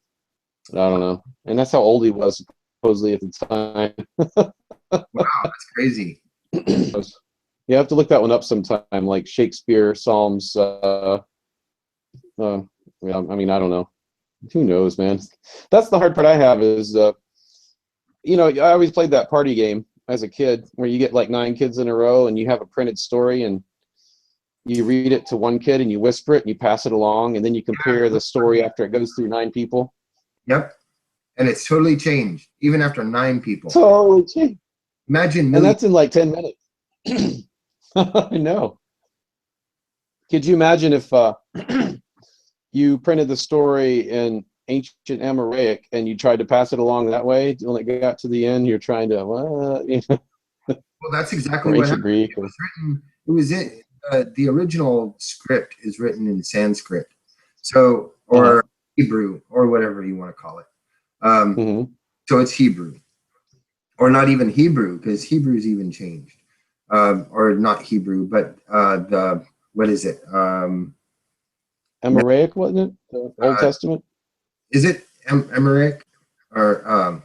I don't know, and that's how old he was supposedly at the time. Wow, that's crazy. You have to look that one up sometime, like Shakespeare, Psalms. Yeah, I mean, I don't know. Who knows, man? That's the hard part I have is, I always played that party game as a kid where you get like 9 kids in a row and you have a printed story and you read it to one kid and you whisper it and you pass it along and then you compare the story after it goes through 9 people. Yep. And it's totally changed, even after 9 people. Totally changed. Imagine. And that's in like 10 minutes. I know. Could you imagine if you printed the story in ancient Aramaic and you tried to pass it along that way? When it got to the end, you're trying to, Well, that's exactly or what ancient happened. Greek. It was in the original script is written in Sanskrit, so or Hebrew or whatever you want to call it. So it's Hebrew, or not even Hebrew because Hebrew's even changed, or not Hebrew, but what is it? Aramaic, wasn't it? The Old Testament? Is it Aramaic or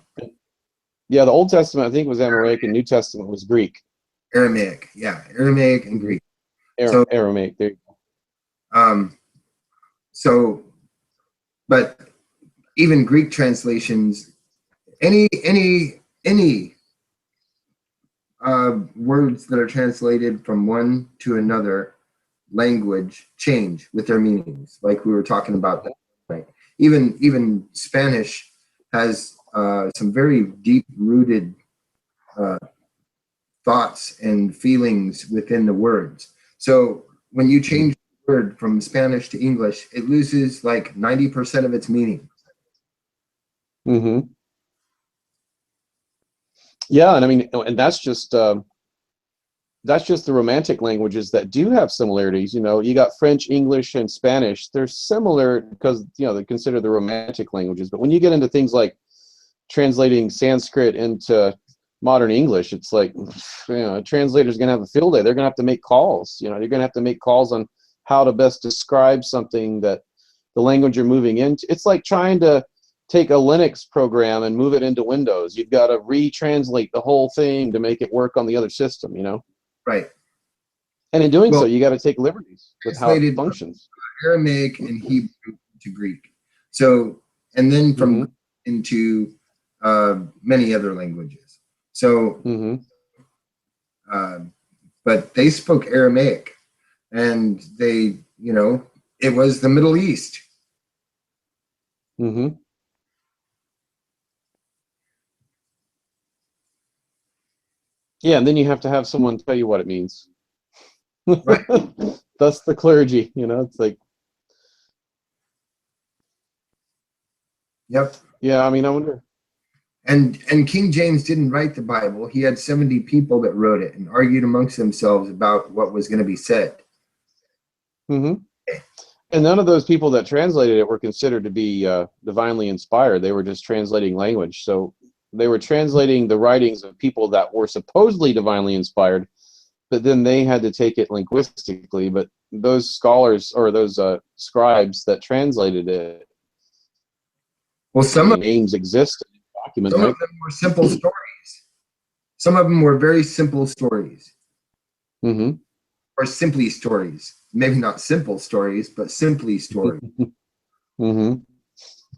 yeah, the Old Testament I think was Aramaic and New Testament was Greek. Aramaic, yeah, Aramaic and Greek. Aramaic, there you go. But even Greek translations, any words that are translated from one to another language change with their meanings, like we were talking about that, right? Even Spanish has some very deep-rooted thoughts and feelings within the words. So when you change the word from Spanish to English, it loses like 90% of its meaning. Yeah, and I mean, and that's just the Romantic languages that do have similarities. You got French, English, and Spanish. They're similar because they're considered the Romantic languages. But when you get into things like translating Sanskrit into modern English, it's like, a translator's going to have a field day. They're going to have to make calls. You're going to have to make calls on how to best describe something that the language you're moving into. It's like trying to take a Linux program and move it into Windows. You've got to retranslate the whole thing to make it work on the other system, Right. And in doing so, you got to take liberties with how it functions. Aramaic and Hebrew to Greek. So, and then from into many other languages. So, but they spoke Aramaic, and they, it was the Middle East. Yeah, and then you have to have someone tell you what it means. Right. That's the clergy, it's like. Yep. Yeah, I mean, I wonder. And King James didn't write the Bible. He had 70 people that wrote it and argued amongst themselves about what was going to be said. And none of those people that translated it were considered to be divinely inspired. They were just translating language. So they were translating the writings of people that were supposedly divinely inspired, but then they had to take it linguistically. But those scholars or those scribes that translated it Well, some of names exist in the document, some right? of them were simple stories. Some of them were very simple stories, Mm-hmm. or simply stories. Maybe not simple stories, but simply stories. Mm-hmm.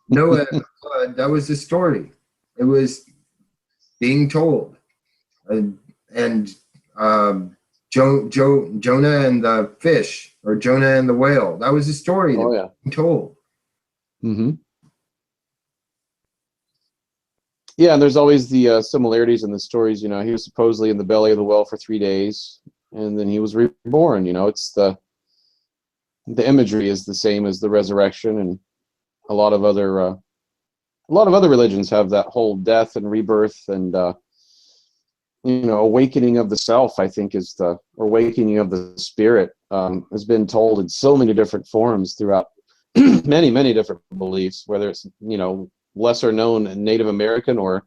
Noah and the flood, that was a story. It was being told. And Jonah and the fish, or Jonah and the whale, that was a story that Oh was yeah. being told. Mm-hmm. Yeah, and there's always the similarities in the stories. You know, he was supposedly in the belly of the whale for 3 days, and then he was reborn. You know, it's the imagery is the same as the resurrection, and a lot of other religions have that whole death and rebirth and awakening of the self. I think is the or awakening of the spirit has been told in so many different forms throughout many different beliefs, whether it's lesser known Native American or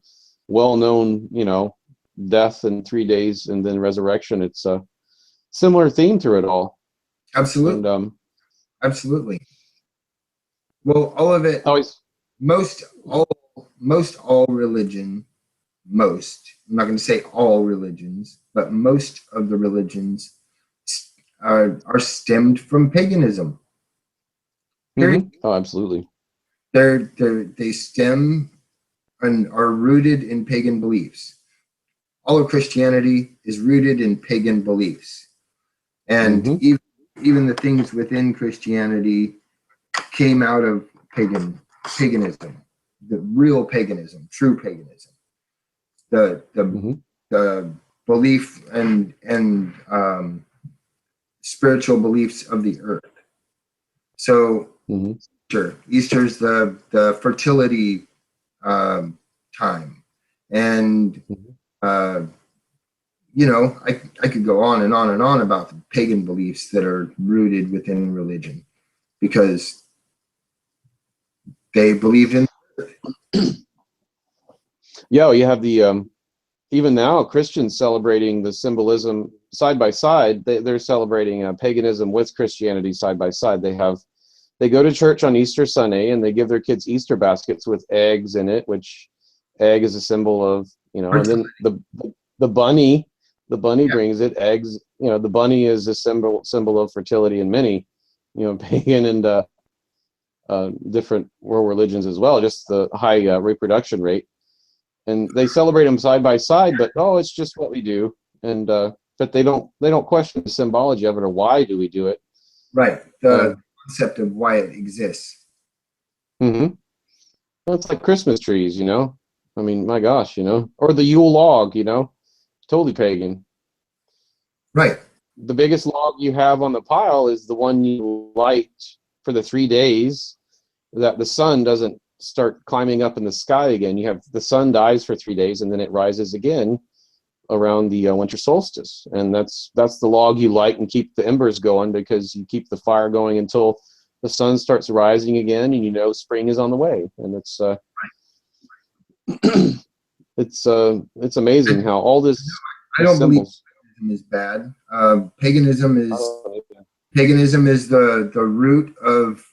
well known death in 3 days and then resurrection. It's a similar theme through it all. Absolutely. And Absolutely. Well, all of it, always most all religion, I'm not going to say all religions, but most of the religions are stemmed from paganism. Period. Oh, absolutely. They stem and are rooted in pagan beliefs. All of Christianity is rooted in pagan beliefs. And even the things within Christianity came out of paganism, the real paganism, true paganism, the belief and spiritual beliefs of the earth. So Easter's the fertility time, and I could go on and on and on about the pagan beliefs that are rooted within religion because they believed in. Yeah, you have the even now Christians celebrating the symbolism side by side. They're celebrating paganism with Christianity side by side. They go to church on Easter Sunday and they give their kids Easter baskets with eggs in it, which egg is a symbol of, and then the bunny brings it eggs. The bunny is a symbol of fertility in many, pagan and different world religions as well, just the high reproduction rate. And they celebrate them side by side, but it's just what we do. And but they don't question the symbology of it or why do we do it. Right. The concept of why it exists. Well, it's like Christmas trees, I mean, my gosh, or the Yule log, totally pagan. Right. The biggest log you have on the pile is the one you light for the 3 days that the sun doesn't start climbing up in the sky again. You have the sun dies for 3 days and then it rises again around the winter solstice, and that's the log you light and keep the embers going, because you keep the fire going until the sun starts rising again, and spring is on the way. And it's it's amazing how all this I don't believe symbols paganism is bad. Paganism is the root of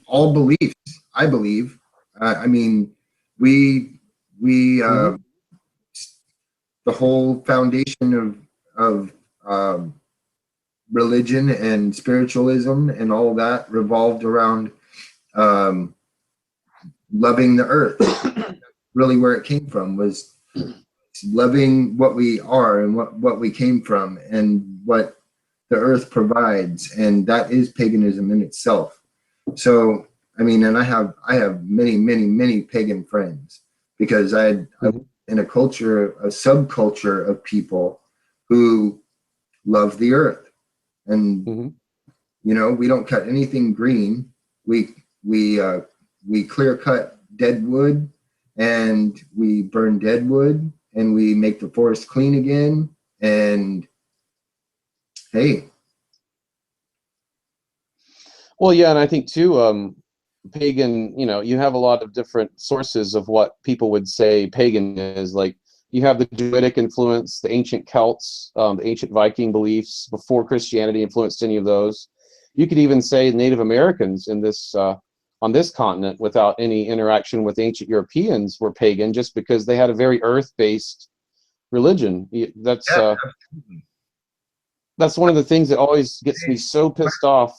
all beliefs. I believe. I mean, we the whole foundation of religion and spiritualism and all that revolved around loving the earth. Really, where it came from was loving what we are and what we came from and what the earth provides, and that is paganism in itself. So I mean, and I have many pagan friends because I'm in a subculture of people who love the earth, and we don't cut anything green. We clear cut dead wood, and we burn dead wood, and we make the forest clean again. And hey, well, yeah, and I think too, pagan, you have a lot of different sources of what people would say pagan is. Like, you have the Druidic influence, the ancient Celts, the ancient Viking beliefs before Christianity influenced any of those. You could even say Native Americans in this on this continent without any interaction with ancient Europeans were pagan, just because they had a very earth-based religion. That's that's one of the things that always gets me so pissed off.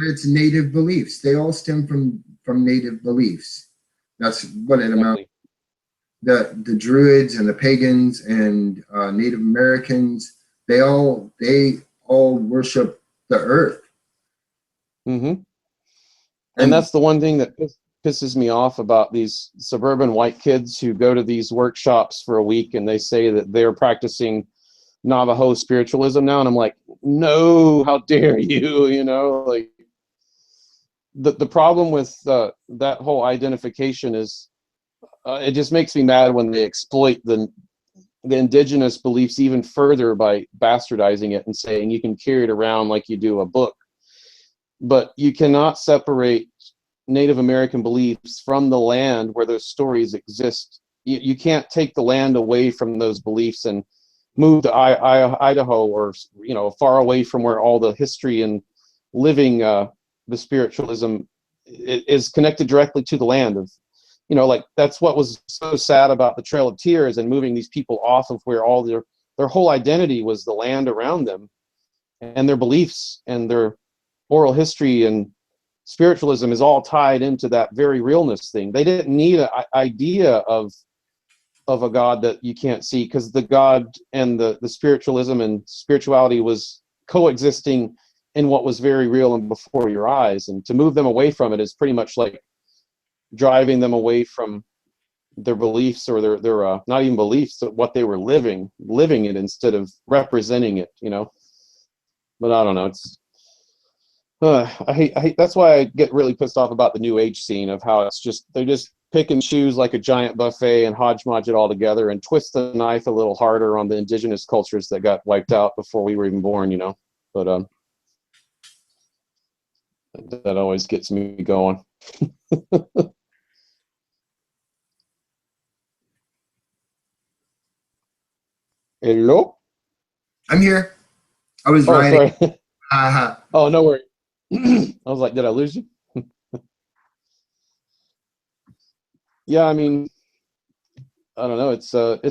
It's native beliefs. They all stem from native beliefs. That's what it amounts. The Druids and the pagans and Native Americans, they all worship the earth. Mm-hmm. And that's the one thing that pisses me off about these suburban white kids who go to these workshops for a week and they say that they're practicing Navajo spiritualism now, and I'm like, no, how dare you? You know, like the problem with that whole identification is it just makes me mad when they exploit the indigenous beliefs even further by bastardizing it and saying you can carry it around like you do a book. But you cannot separate Native American beliefs from the land where those stories exist. You can't take the land away from those beliefs and move to Idaho, or far away from where all the history and living the spiritualism is connected directly to the land of, like that's what was so sad about the Trail of Tears and moving these people off of where all their whole identity was the land around them, and their beliefs and their oral history and spiritualism is all tied into that very realness thing. They didn't need an idea of a God that you can't see, because the God and the spiritualism and spirituality was coexisting in what was very real and before your eyes. And to move them away from it is pretty much like driving them away from their beliefs, or their not even beliefs, but what they were living it instead of representing it, But I don't know. It's I hate. That's why I get really pissed off about the New Age scene, of how they just pick and choose like a giant buffet and hodgepodge it all together and twist the knife a little harder on the indigenous cultures that got wiped out before we were even born, But that always gets me going. Hello? I'm here. I was writing. Sorry. Oh, no worries. I was like, did I lose you? Yeah, I mean, I don't know. It's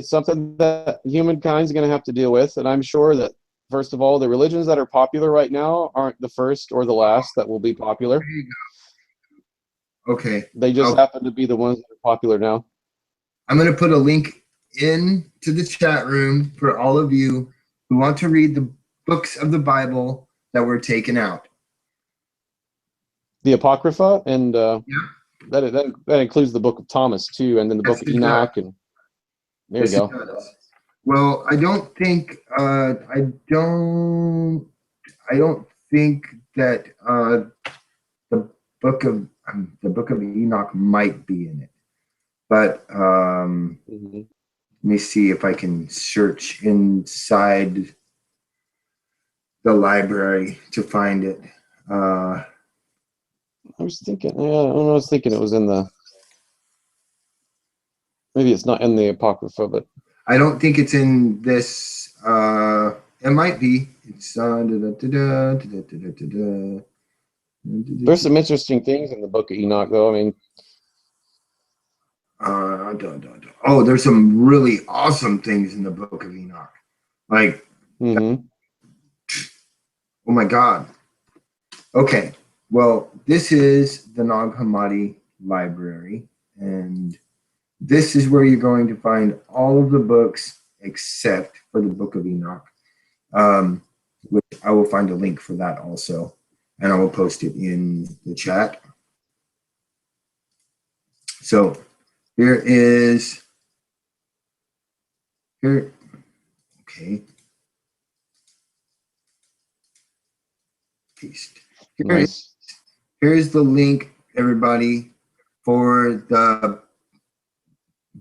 something that humankind's going to have to deal with, and I'm sure that, first of all, the religions that are popular right now aren't the first or the last that will be popular. There you go. Okay. They just happen to be the ones that are popular now. I'm going to put a link into the chat room for all of you who want to read the books of the Bible that were taken out. The Apocrypha, and that includes the Book of Thomas too, and then the Book of Enoch, and there you go. Well, I don't think that the Book of Enoch might be in it, but let me see if I can search inside the library to find it. I was thinking, it was in maybe it's not in the Apocrypha, but I don't think it's in this. It might be. It's there's some interesting things in the Book of Enoch, though. I mean, oh, there's some really awesome things in the Book of Enoch. Like, oh my God. Okay. Well, this is the Nag Hammadi Library, and this is where you're going to find all of the books except for the Book of Enoch, which I will find a link for that also, and I will post it in the chat. So here. Okay. Paste. nice. Here's the link, everybody, for the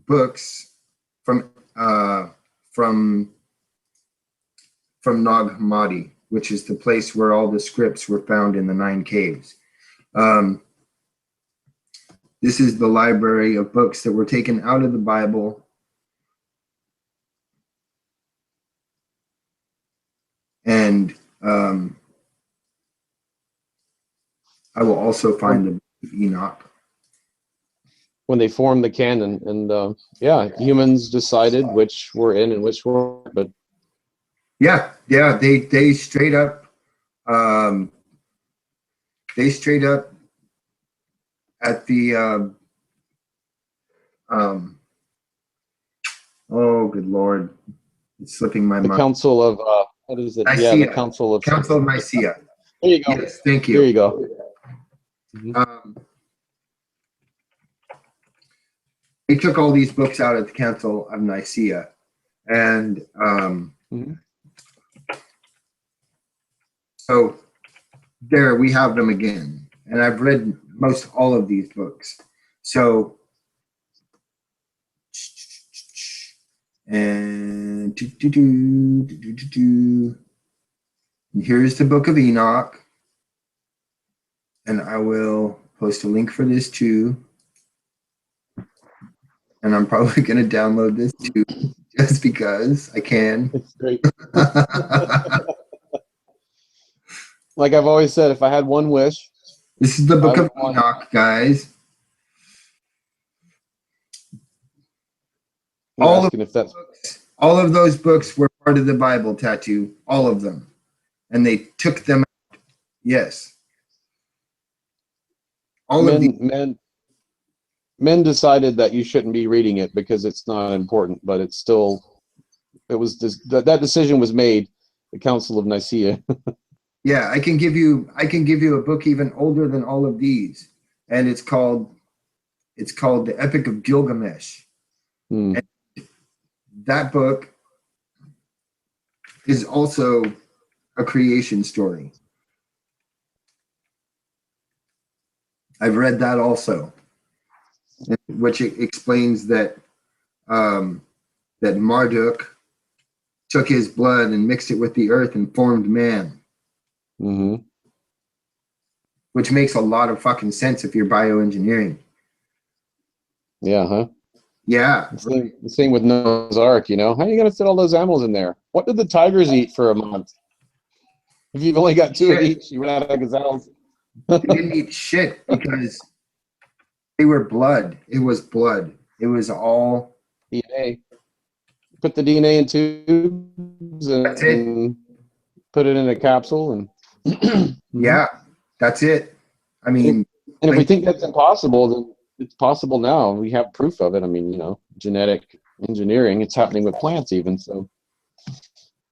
books from Nag Hammadi, which is the place where all the scripts were found in the 9 caves. This is the library of books that were taken out of the Bible and I will also find the Enoch. when they formed the canon, and yeah, humans decided which were in and which weren't. But yeah, they straight up, they straight up at the oh good Lord, it's slipping my the mind. Council of what is it? Nicaea. Yeah, the Council of Nicaea. There you go. Yes, thank you. There you go. Mm-hmm. They took all these books out at the Council of Nicaea, and Mm-hmm. so there we have them again. And I've read most all of these books. So, and here's the Book of Enoch, and I will post a link for this too. And I'm probably going to download this too, just because I can. It's great. Like I've always said, if I had one wish, This is the Book of Enoch, guys. All of those books were part of the Bible, Tattoo. All of them. And they took them out. Yes. Men decided that you shouldn't be reading it because it's not important, but it's still, that decision was made, the Council of Nicaea. Yeah, I can give you a book even older than all of these, and it's called The Epic of Gilgamesh. And that book is also a creation story. I've read that also, which explains that that Marduk took his blood and mixed it with the earth and formed man. Mm-hmm. Which makes a lot of fucking sense if you're bioengineering. Yeah, huh? Yeah. The same with Noah's Ark, you know? How are you going to fit all those animals in there? What did the tigers eat for a month? If you've only got two of each, you run out of gazelles. They didn't eat shit because they were blood. It was blood. It was all DNA. Put the DNA in tubes and put it in a capsule and yeah, that's it. I mean, and if we think that's impossible, then it's possible now. We have proof of it. I mean, you know, genetic engineering, it's happening with plants even. So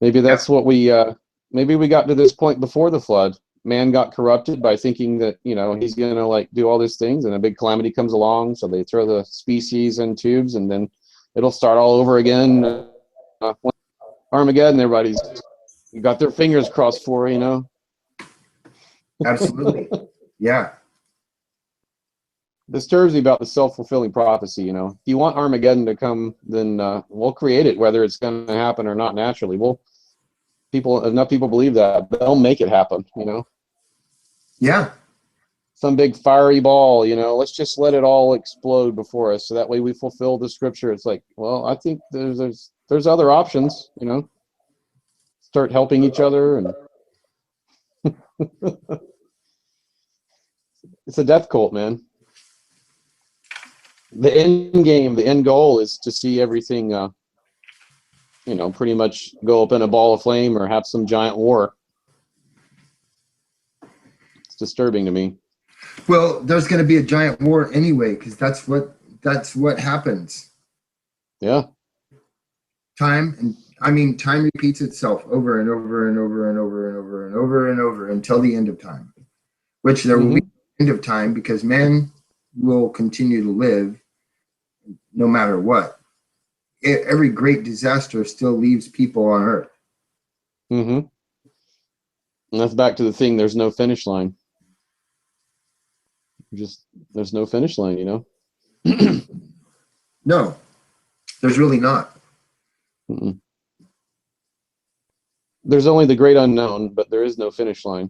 maybe that's what maybe we got to this point before the flood. Man got corrupted by thinking that, you know, he's going to like do all these things and a big calamity comes along. So they throw the species in tubes and then it'll start all over again. Armageddon, everybody's got their fingers crossed for, you know. Absolutely. Yeah. Disturbs me about the self-fulfilling prophecy, you know. If you want Armageddon to come, then we'll create it, whether it's going to happen or not naturally. Enough people believe that, they'll make it happen, you know. Yeah. Some big fiery ball, you know, let's just let it all explode before us so that way we fulfill the scripture. It's like, well, I think there's other options, you know. Start helping each other and it's a death cult, man. The end game, the end goal is to see everything, you know, pretty much go up in a ball of flame or have some giant war. It's disturbing to me. Well, there's going to be a giant war anyway, because that's what happens. Yeah. Time repeats itself over and over and over and over and over and over and over until the end of time, which there will be an end of time because man will continue to live no matter what. Every great disaster still leaves people on earth. Mm-hmm. And that's back to the thing, there's no finish line. There's no finish line, you know? No, there's really not. Mm-mm. There's only the great unknown, but there is no finish line.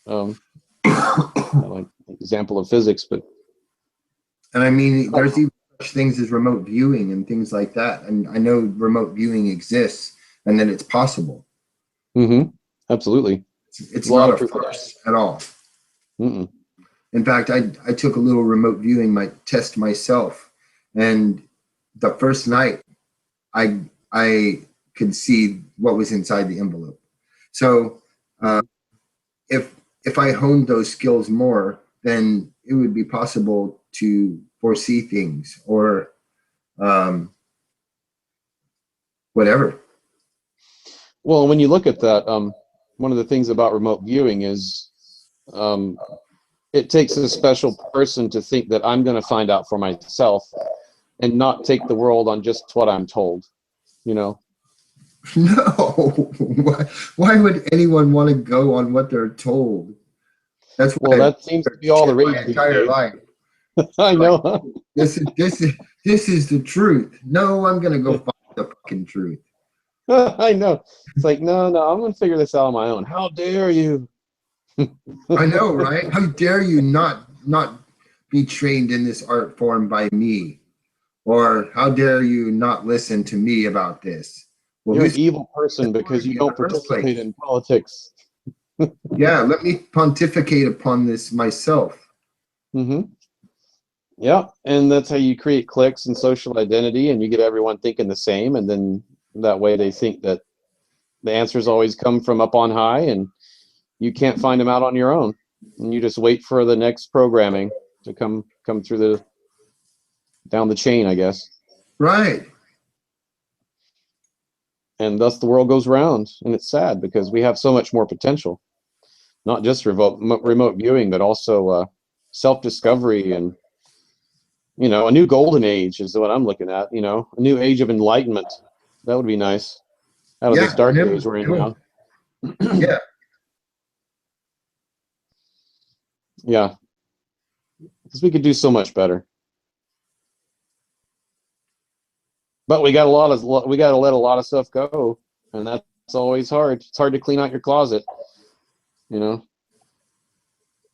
Like example of physics, but. And I mean, there's even such things as remote viewing and things like that. And I know remote viewing exists and that it's possible. Mm-hmm. Absolutely. It's not a farce at all. Mm-mm. In fact, I took a little remote viewing test myself And the first night, I could see what was inside the envelope. So if I honed those skills more, then it would be possible to foresee things or whatever. Well, when you look at that, one of the things about remote viewing is it takes a special person to think that I'm going to find out for myself and not take the world on just what I'm told, you know? No. Why would anyone want to go on what they're told? That's why that seems to be all the rage my entire life. I know. Like, this is the truth. No, I'm gonna go find the fucking truth. I know. It's like, no, I'm going to figure this out on my own. How dare you? I know, right? How dare you not be trained in this art form by me? Or how dare you not listen to me about this? Well, you're an evil person because you don't participate in politics. Yeah, let me pontificate upon this myself. Mm-hmm. Yeah, and that's how you create cliques and social identity, and you get everyone thinking the same, and then that way they think that the answers always come from up on high, and you can't find them out on your own, and you just wait for the next programming to come through down the chain, I guess. Right. And thus the world goes round, and it's sad because we have so much more potential, not just remote viewing, but also self-discovery and, you know, a new golden age is what I'm looking at, you know, a new age of enlightenment. That would be nice out of this dark age we're in now. Yeah. Yeah, because we could do so much better. But we got to let a lot of stuff go, and that's always hard. It's hard to clean out your closet, you know.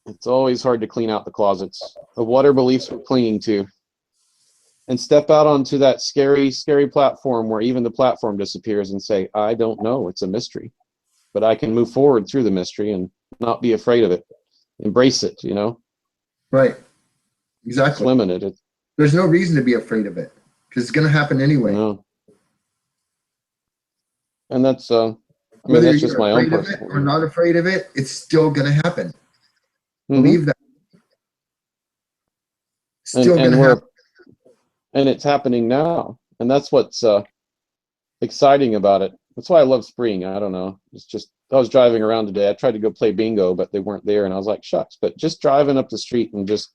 It's always hard to clean out the closets of what our beliefs we're clinging to, and step out onto that scary platform where even the platform disappears and say, I don't know, it's a mystery, but I can move forward through the mystery and not be afraid of it. Embrace it, you know. Right. Exactly. Swim in it. There's no reason to be afraid of it because it's going to happen anyway. No. And that's I mean, that's just my own personal. Or not afraid of it, it's still going to happen. Mm-hmm. Believe that. Still going to happen. And it's happening now, and that's what's exciting about it. That's why I love spring. I don't know. It's just, I was driving around today. I tried to go play bingo, but they weren't there, and I was like, shucks. But just driving up the street and just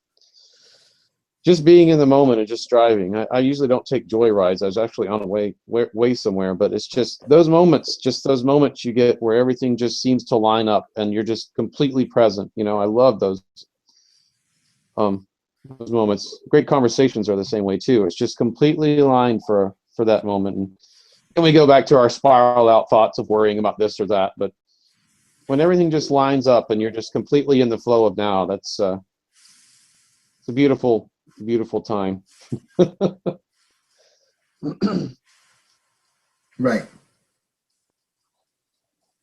being in the moment and just driving. I usually don't take joy rides. I was actually on a way somewhere, but it's just those moments you get where everything just seems to line up and you're just completely present. You know, I love those moments. Great conversations are the same way too. It's just completely aligned for that moment. And then we go back to our spiral out thoughts of worrying about this or that. But when everything just lines up and you're just completely in the flow of now, that's it's a beautiful time. Right.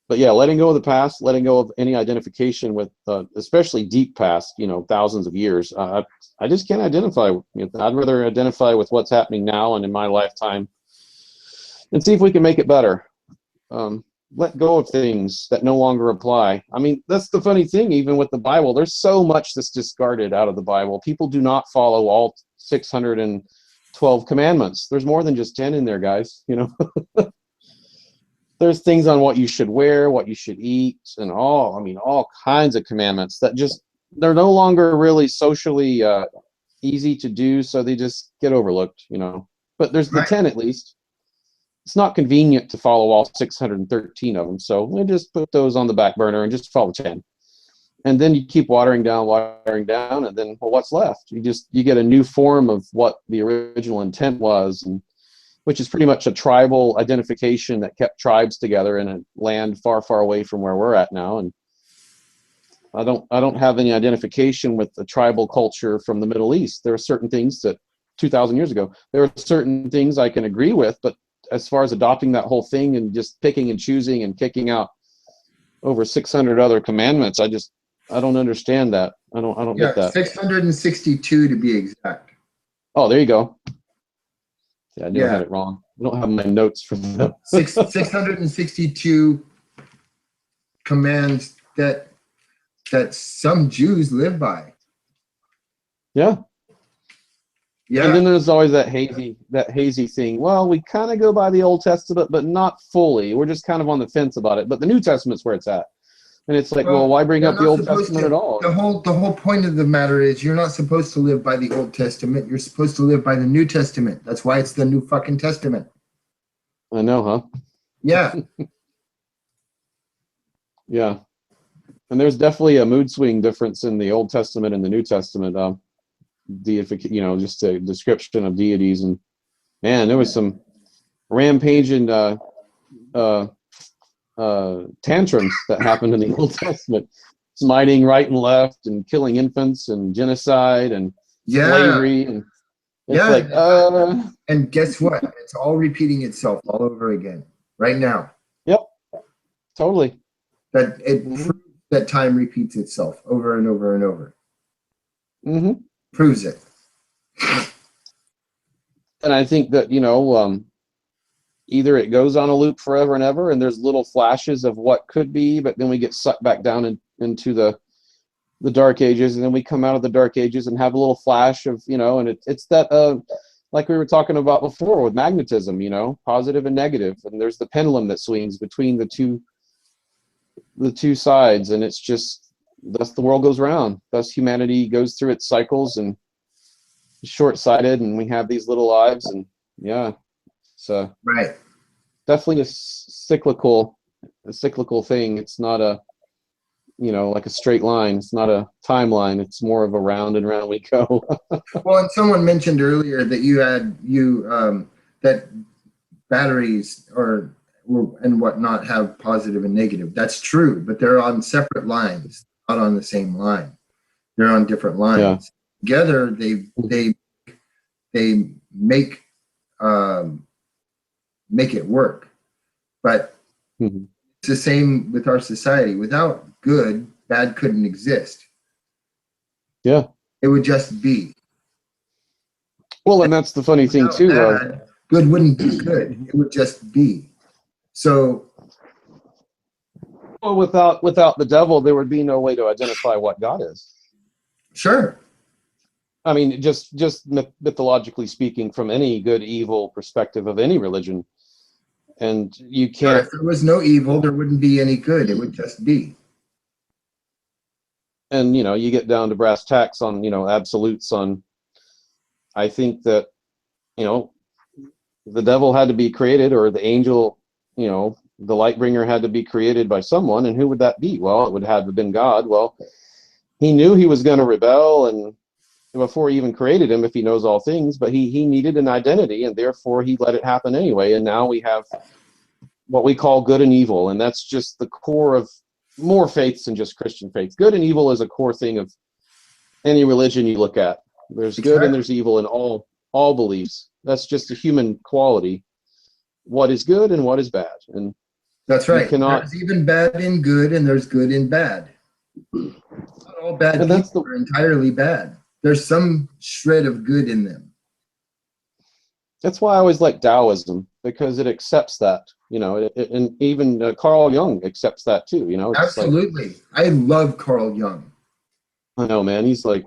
But yeah, letting go of the past, letting go of any identification with, especially deep past, you know, thousands of years. I just can't identify. You know, I'd rather identify with what's happening now and in my lifetime, and see if we can make it better. Let go of things that no longer apply. I mean, that's the funny thing. Even with the Bible, there's so much that's discarded out of the Bible. People do not follow all 612 commandments. There's more than just 10 in there, guys. You know. There's things on what you should wear, what you should eat, and all kinds of commandments that just, they're no longer really socially easy to do, so they just get overlooked, you know. But there's the 10 at least. It's not convenient to follow all 613 of them, so we just put those on the back burner and just follow 10. And then you keep watering down, and then, well, what's left? You get a new form of what the original intent was, and which is pretty much a tribal identification that kept tribes together in a land far, far away from where we're at now. And I don't have any identification with the tribal culture from the Middle East. There are certain things that 2,000 years ago, there are certain things I can agree with, but as far as adopting that whole thing and just picking and choosing and kicking out over 600 other commandments, I don't understand that. I don't get that. 662 to be exact. Oh, there you go. See, I knew I had it wrong. I don't have my notes for them. 662 commands that some Jews live by. Yeah. Yeah. And then there's always that hazy thing. Well, we kind of go by the Old Testament, but not fully. We're just kind of on the fence about it. But the New Testament's where it's at. And it's like, well, why bring up the Old Testament at all? The whole point of the matter is you're not supposed to live by the Old Testament. You're supposed to live by the New Testament. That's why it's the New fucking Testament. I know, huh? Yeah. Yeah. And there's definitely a mood swing difference in the Old Testament and the New Testament. Just a description of deities, and man, there was some rampaging tantrums that happened in the Old Testament, smiting right and left and killing infants and genocide and slavery, and it's and guess what? It's all repeating itself all over again right now. Yep, totally. That time repeats itself over and over and over. Mm-hmm. Proves it. And I think that either it goes on a loop forever and ever, and there's little flashes of what could be, but then we get sucked back down into the dark ages, and then we come out of the dark ages and have a little flash of, and it's that like we were talking about before with magnetism, positive and negative, and there's the pendulum that swings between the two sides, and it's just, thus the world goes round, thus humanity goes through its cycles and short-sighted, and we have these little lives, and so right, definitely a cyclical thing. It's not a like a straight line. It's not a timeline. It's more of a round and round we go. Well, and someone mentioned earlier that that batteries and whatnot have positive and negative. That's true, but they're on separate lines, not on the same line. They're on different lines. Yeah. Together, they make it work. But it's the same with our society. Without good, bad couldn't exist. Yeah, it would just be. Well, and that's the funny thing too. Bad, good wouldn't be good. It would just be. So. Well, without the devil, there would be no way to identify what God is. Sure. I mean, just mythologically speaking, from any good evil perspective of any religion, and you can't. Sure, if there was no evil, there wouldn't be any good. It would just be. And you get down to brass tacks on absolutes on. I think that the devil had to be created, or the angel, the light bringer had to be created by someone, and who would that be? Well, it would have been God. Well, he knew he was going to rebel, and before he even created him, if he knows all things, but he needed an identity, and therefore he let it happen anyway. And now we have what we call good and evil, and that's just the core of more faiths than just Christian faith. Good and evil is a core thing of any religion you look at. There's good and there's evil in all beliefs. That's just a human quality. What is good and what is bad, and that's right. There's even bad in good, and there's good in bad. Not all bad people are entirely bad. There's some shred of good in them. That's why I always like Taoism, because it accepts that, and even Carl Jung accepts that too, Absolutely. I love Carl Jung. I know, man. He's like.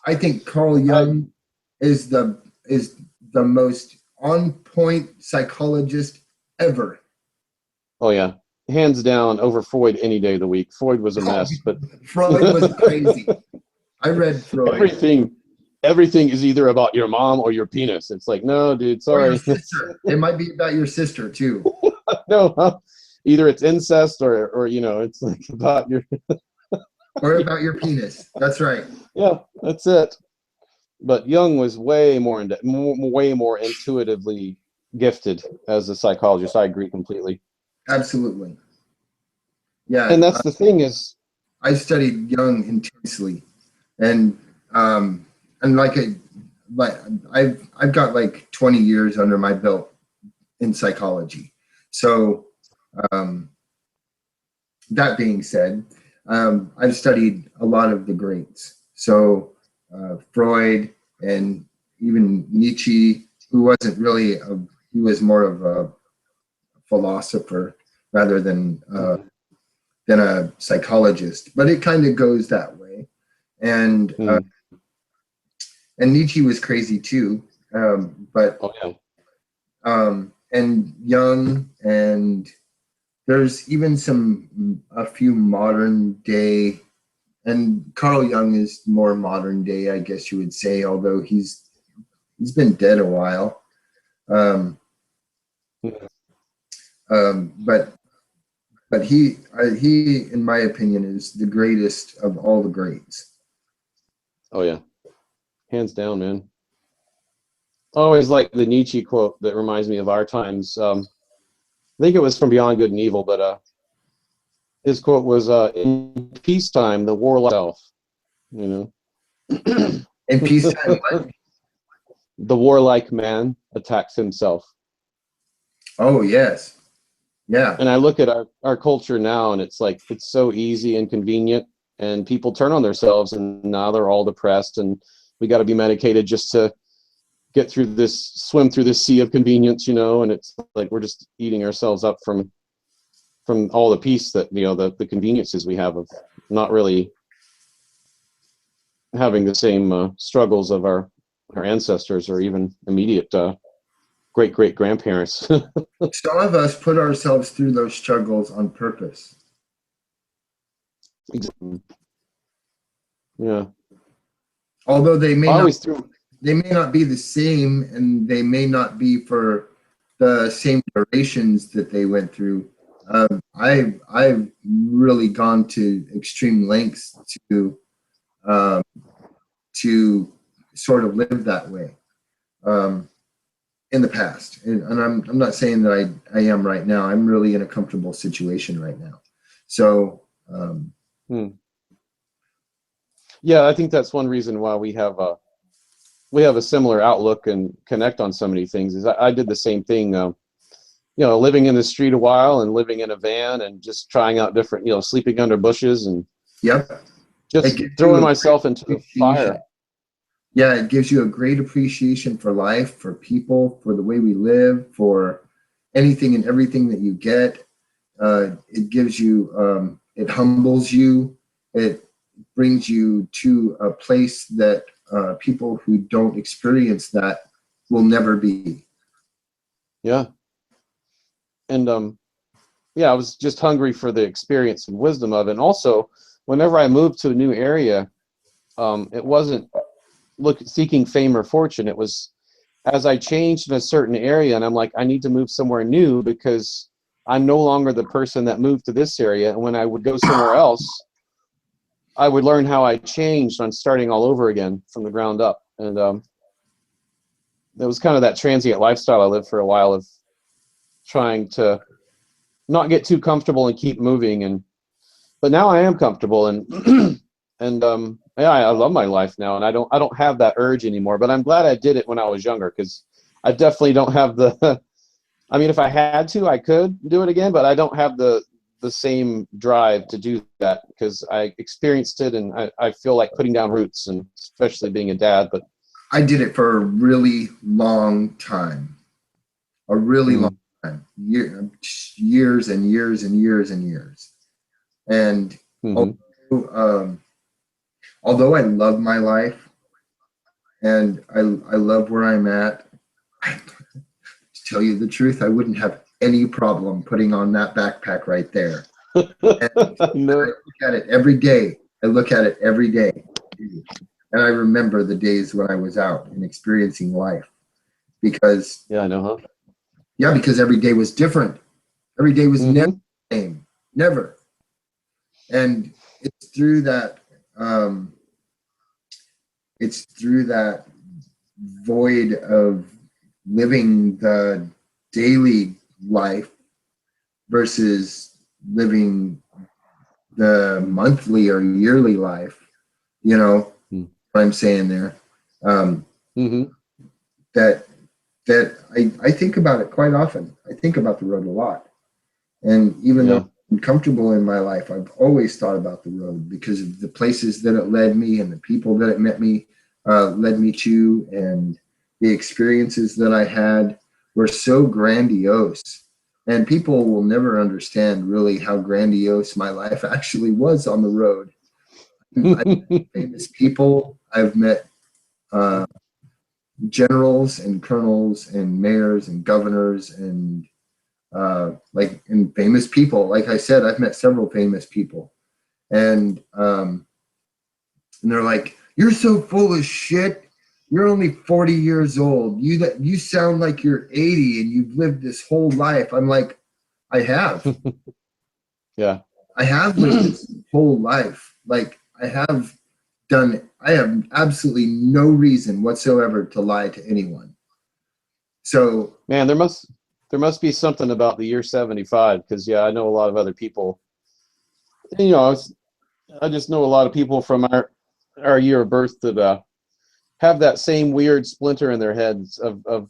I think Carl Jung is the most on point psychologist ever. Oh yeah, hands down over Freud any day of the week. Freud was a mess, but Freud was crazy. I read Freud. Everything is either about your mom or your penis. It's like, no, dude, sorry. Or your sister. It might be about your sister too. No, either it's incest or it's like about your. Or about your penis. That's right. Yeah, that's it. But Jung was way more intuitively gifted as a psychologist. I agree completely. Absolutely. Yeah. And that's the thing is, I studied Jung intensely, and I've got like 20 years under my belt in psychology. So that being said, I've studied a lot of the greats. So Freud and even Nietzsche who wasn't really he was more of a philosopher rather than a psychologist, but it kind of goes that way. And and Nietzsche was crazy too, but Oh yeah. And Jung, and there's even a few modern day, and Carl Jung is more modern day, I guess you would say, although he's been dead a while. But he, in my opinion, is the greatest of all the greats. Oh yeah. Hands down, man. I always like the Nietzsche quote that reminds me of our times. I think it was from Beyond Good and Evil, but his quote was, "In peacetime, the warlike self." You know, In peacetime, what? the warlike man attacks himself. Oh yes, yeah. And I look at our culture now, and it's like it's so easy and convenient, and people turn on themselves, and now they're all depressed, and we got to be medicated just to get through this, swim through this sea of convenience, you know. And it's like we're just eating ourselves up from all the peace that, you know, the conveniences we have of not really having the same struggles of our ancestors or even immediate great grandparents. Some of us put ourselves through those struggles on purpose. Exactly. Yeah. Although they may not be the same, and they may not be for the same durations that they went through. I've really gone to extreme lengths to sort of live that way in the past, and I'm not saying that I am right now. I'm really in a comfortable situation right now, so. Yeah, I think that's one reason why we have a similar outlook and connect on so many things. Is I did the same thing. You know, living in the street a while and living in a van and just trying out different, you know, sleeping under bushes and just throwing myself into the fire. Yeah, it gives you a great appreciation for life, for people, for the way we live, for anything and everything that you get. It gives you, it humbles you. It brings you to a place that people who don't experience that will never be. Yeah. And yeah, I was just hungry for the experience and wisdom of it. And also, whenever I moved to a new area, it wasn't seeking fame or fortune. It was as I changed in a certain area, and I'm like, I need to move somewhere new because I'm no longer the person that moved to this area. And when I would go somewhere else, I would learn how I changed on starting all over again from the ground up. And it was kind of that transient lifestyle I lived for a while of trying to not get too comfortable and keep moving. But now I am comfortable, and yeah, I love my life now, and I don't have that urge anymore. But I'm glad I did it when I was younger, because I definitely don't have the I mean, if I had to, I could do it again, but I don't have the same drive to do that because I experienced it, and I feel like putting down roots, and especially being a dad. But I did it for a really long time, a really long time, years and years and years and years. And although I love my life and I love where I'm at, to tell you the truth, I wouldn't have any problem putting on that backpack right there. No. I look at it every day. And I remember the days when I was out and experiencing life, because yeah, I know, huh? Yeah, because every day was different. Every day was never the same, never. And it's through that void of living the daily life versus living the monthly or yearly life, you know what I'm saying there, that I think about it quite often. I think about the road a lot. And even though I'm comfortable in my life, I've always thought about the road because of the places that it led me and the people that it led me to, and the experiences that I had were so grandiose. And people will never understand really how grandiose my life actually was on the road. I've met famous people. I've met generals and colonels and mayors and governors and and famous people. Like I said, I've met several famous people, and they're like, "You're so full of shit. You're only 40 years old. You sound like you're 80 and you've lived this whole life." I'm like, I have. Yeah. I have lived this whole life. Like I have absolutely no reason whatsoever to lie to anyone. So Man, there must be something about the year 75, because yeah, I know a lot of other people. You know, I just know a lot of people from our year of birth that have that same weird splinter in their heads of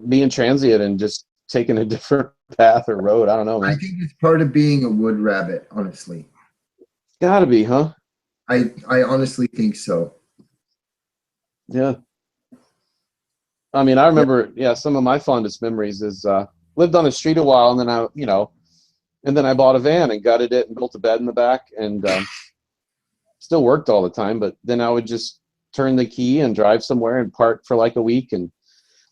being transient and just taking a different path or road. I don't know, I man. think it's part of being a wood rabbit, honestly. Gotta be, huh? I honestly think so. Yeah. I mean, I remember, yeah, some of my fondest memories is lived on the street a while, and then I bought a van and gutted it and built a bed in the back, and still worked all the time. But then I would just turn the key and drive somewhere and park for like a week and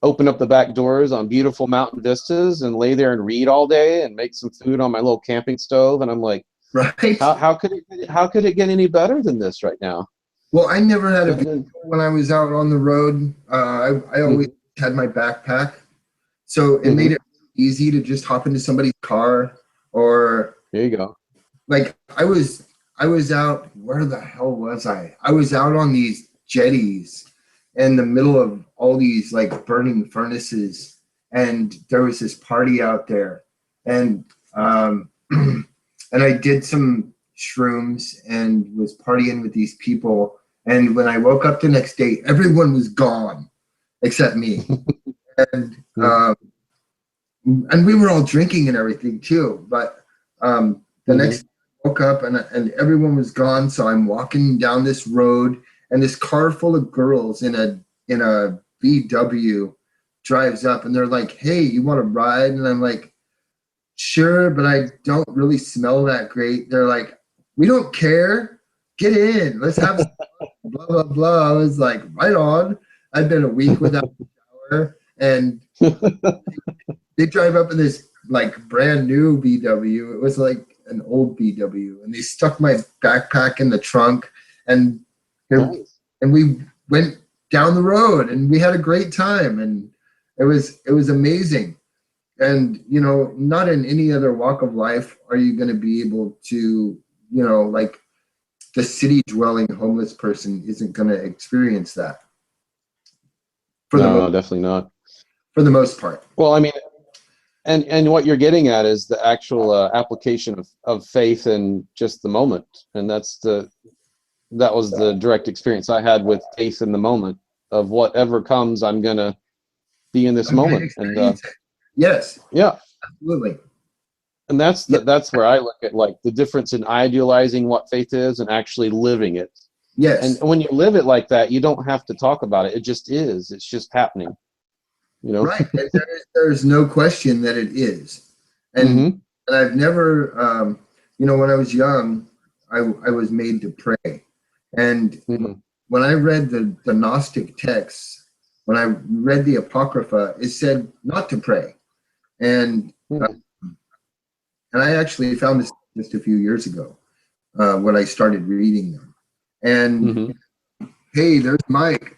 open up the back doors on beautiful mountain vistas and lay there and read all day and make some food on my little camping stove. And I'm like, Right. how could it get any better than this right now? Well, I never had a vehicle when I was out on the road. I always had my backpack. So it made it easy to just hop into somebody's car, or there you go. like I was out, where the hell was I? I was out on these jetties in the middle of all these like burning furnaces, and there was this party out there, and and I did some shrooms and was partying with these people, and when I woke up the next day, everyone was gone except me. And and we were all drinking and everything too, but the next day I woke up and everyone was gone. So I'm walking down this road, and this car full of girls in a VW drives up, and they're like, "Hey, you want to ride?" And I'm like, "Sure, but I don't really smell that great." They're like, "We don't care. Get in. Let's have some fun," blah blah blah. I was like, "Right on." I've been a week without a shower, and they drive up in this like brand new VW. It was like an old VW, and they stuck my backpack in the trunk, and we went down the road, and we had a great time, and it was amazing. And not in any other walk of life are you going to be able to, like the city dwelling homeless person isn't going to experience that. No, definitely not. For the most part. Well, I mean, and what you're getting at is the actual application of faith in just the moment, and that was the direct experience I had with faith in the moment of whatever comes, I'm gonna be in this moment, and yes, yeah, absolutely. And that's where I look at like the difference in idealizing what faith is and actually living it. Yes. And when you live it like that, you don't have to talk about it. It just is. It's just happening. Right. There's no question that it is. And and I've never, when I was young, I was made to pray. And when I read the Gnostic texts, when I read the Apocrypha, it said not to pray. And I actually found this just a few years ago when I started reading them. And hey, there's Mike.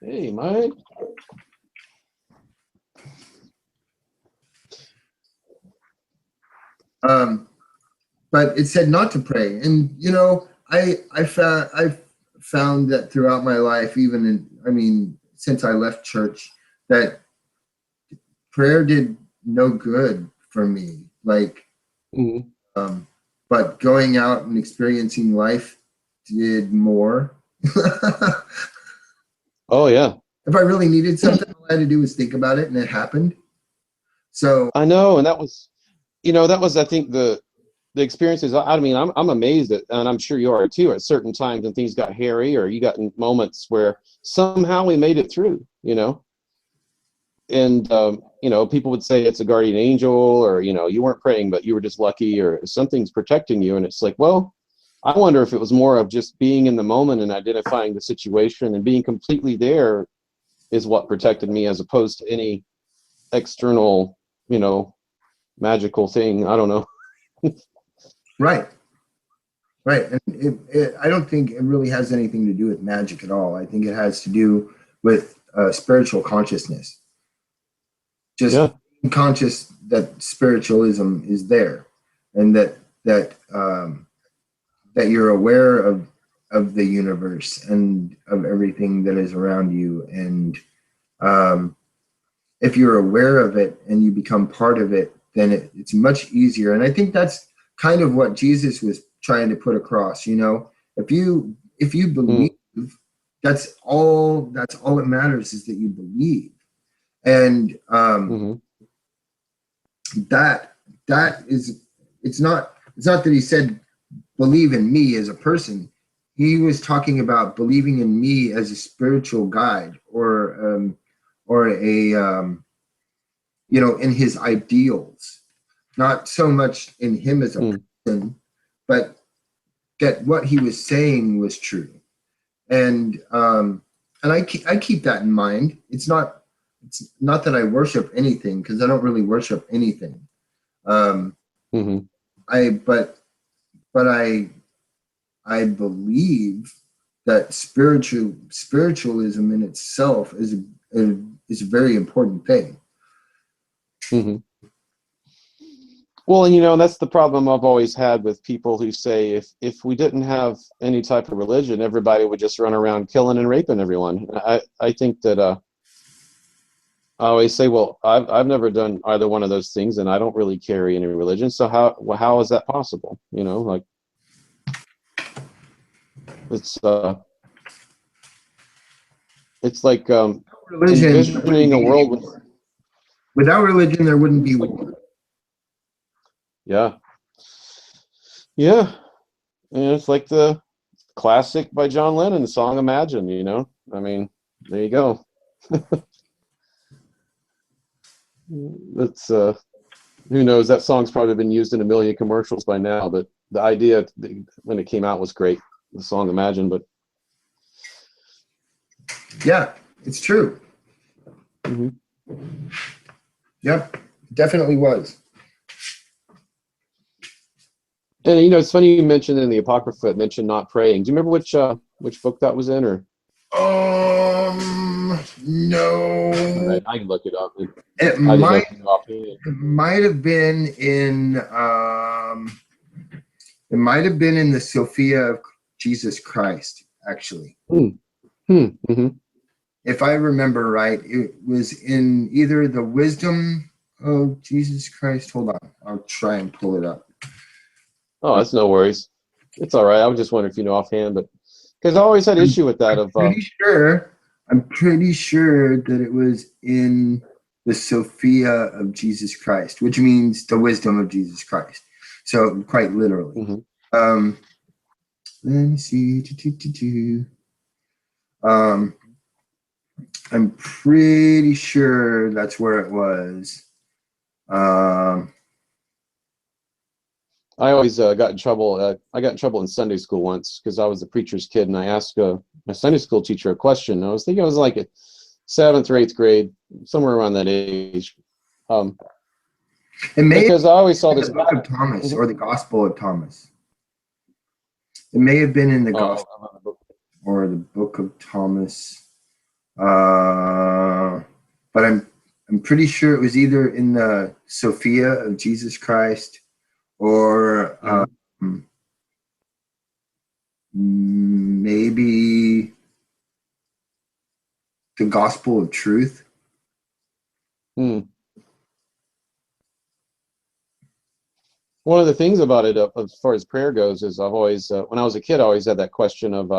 Hey, Mike. But it said not to pray, and I found that throughout my life, since I left church, that prayer did no good for me. Like, but going out and experiencing life did more. Oh yeah. If I really needed something, all I had to do was think about it, and it happened. So I know, and that was I think the experiences, I mean, I'm amazed at, and I'm sure you are too, at certain times when things got hairy, or you got in moments where somehow we made it through, you know. And you know, people would say it's a guardian angel, or, you know, you weren't praying but you were just lucky, or something's protecting you. And it's like, well, I wonder if it was more of just being in the moment and identifying the situation and being completely there is what protected me, as opposed to any external, you know, magical thing. I don't know. Right. Right. And I don't think it really has anything to do with magic at all. I think it has to do with spiritual consciousness. Just Yeah. being conscious that spiritualism is there, and that you're aware of the universe and of everything that is around you. And if you're aware of it and you become part of it, then it's much easier. And I think that's kind of what Jesus was trying to put across. You know, if you believe, that's all that matters, is that you believe. And that is, it's not that he said believe in me as a person. He was talking about believing in me as a spiritual guide, or a you know, in his ideals, not so much in him as a person, but that what he was saying was true. And I keep that in mind. It's not that I worship anything, because I don't really worship anything. I believe that spiritualism in itself is a very important thing. Well, and you know, that's the problem I've always had with people who say if we didn't have any type of religion, everybody would just run around killing and raping everyone. I think that I always say, well, I've never done either one of those things, and I don't really carry any religion. So how is that possible? You know, like, it's like Religion, envisioning a world with, without religion, there wouldn't be war. Yeah. And it's like the classic by John Lennon, the song Imagine, you know. I mean, there you go. That's who knows, that song's probably been used in a million commercials by now, but the idea when it came out was great, the song Imagine. But yeah, it's true. Yep, definitely was. And you know, it's funny you mentioned in the Apocrypha, it mentioned not praying. Do you remember which book that was in, or? No. Right, I can look it up. It might have been in the Sophia of Jesus Christ, actually. If I remember right, it was in either the Wisdom of Jesus Christ. Hold on, I'll try and pull it up. Oh, that's no worries. It's all right. I was just wondering if you know offhand, but because I always had issue with that. I'm pretty sure that it was in the Sophia of Jesus Christ, which means the wisdom of Jesus Christ. So quite literally. Let me see. I'm pretty sure that's where it was. I always got in trouble. I got in trouble in Sunday school once because I was a preacher's kid, and I asked my Sunday school teacher a question. I was thinking I was like a 7th or 8th grade, somewhere around that age. Because I always saw this book of Thomas or the Gospel of Thomas. It may have been in the Gospel or the Book of Thomas, but I'm pretty sure it was either in the Sophia of Jesus Christ or maybe the Gospel of Truth. One of the things about it, as far as prayer goes, is I've always, when I was a kid, I always had that question of,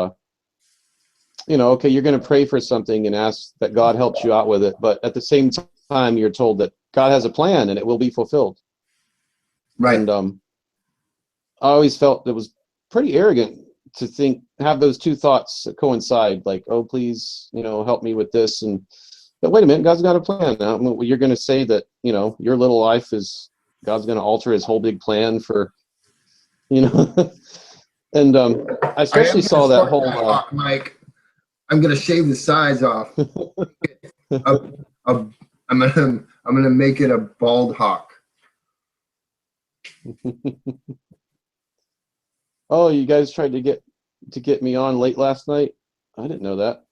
okay, you're going to pray for something and ask that God helps you out with it, but at the same time, you're told that God has a plan and it will be fulfilled. Right. And I always felt it was pretty arrogant to have those two thoughts coincide, like, oh, please, help me with this. But wait a minute, God's got a plan. You're going to say that, your little life is, God's going to alter his whole big plan for, and I especially saw that whole, hawk, Mike. I'm going to shave the sides off. I'm gonna make it a bald hawk. Oh, you guys tried to get me on late last night? I didn't know that.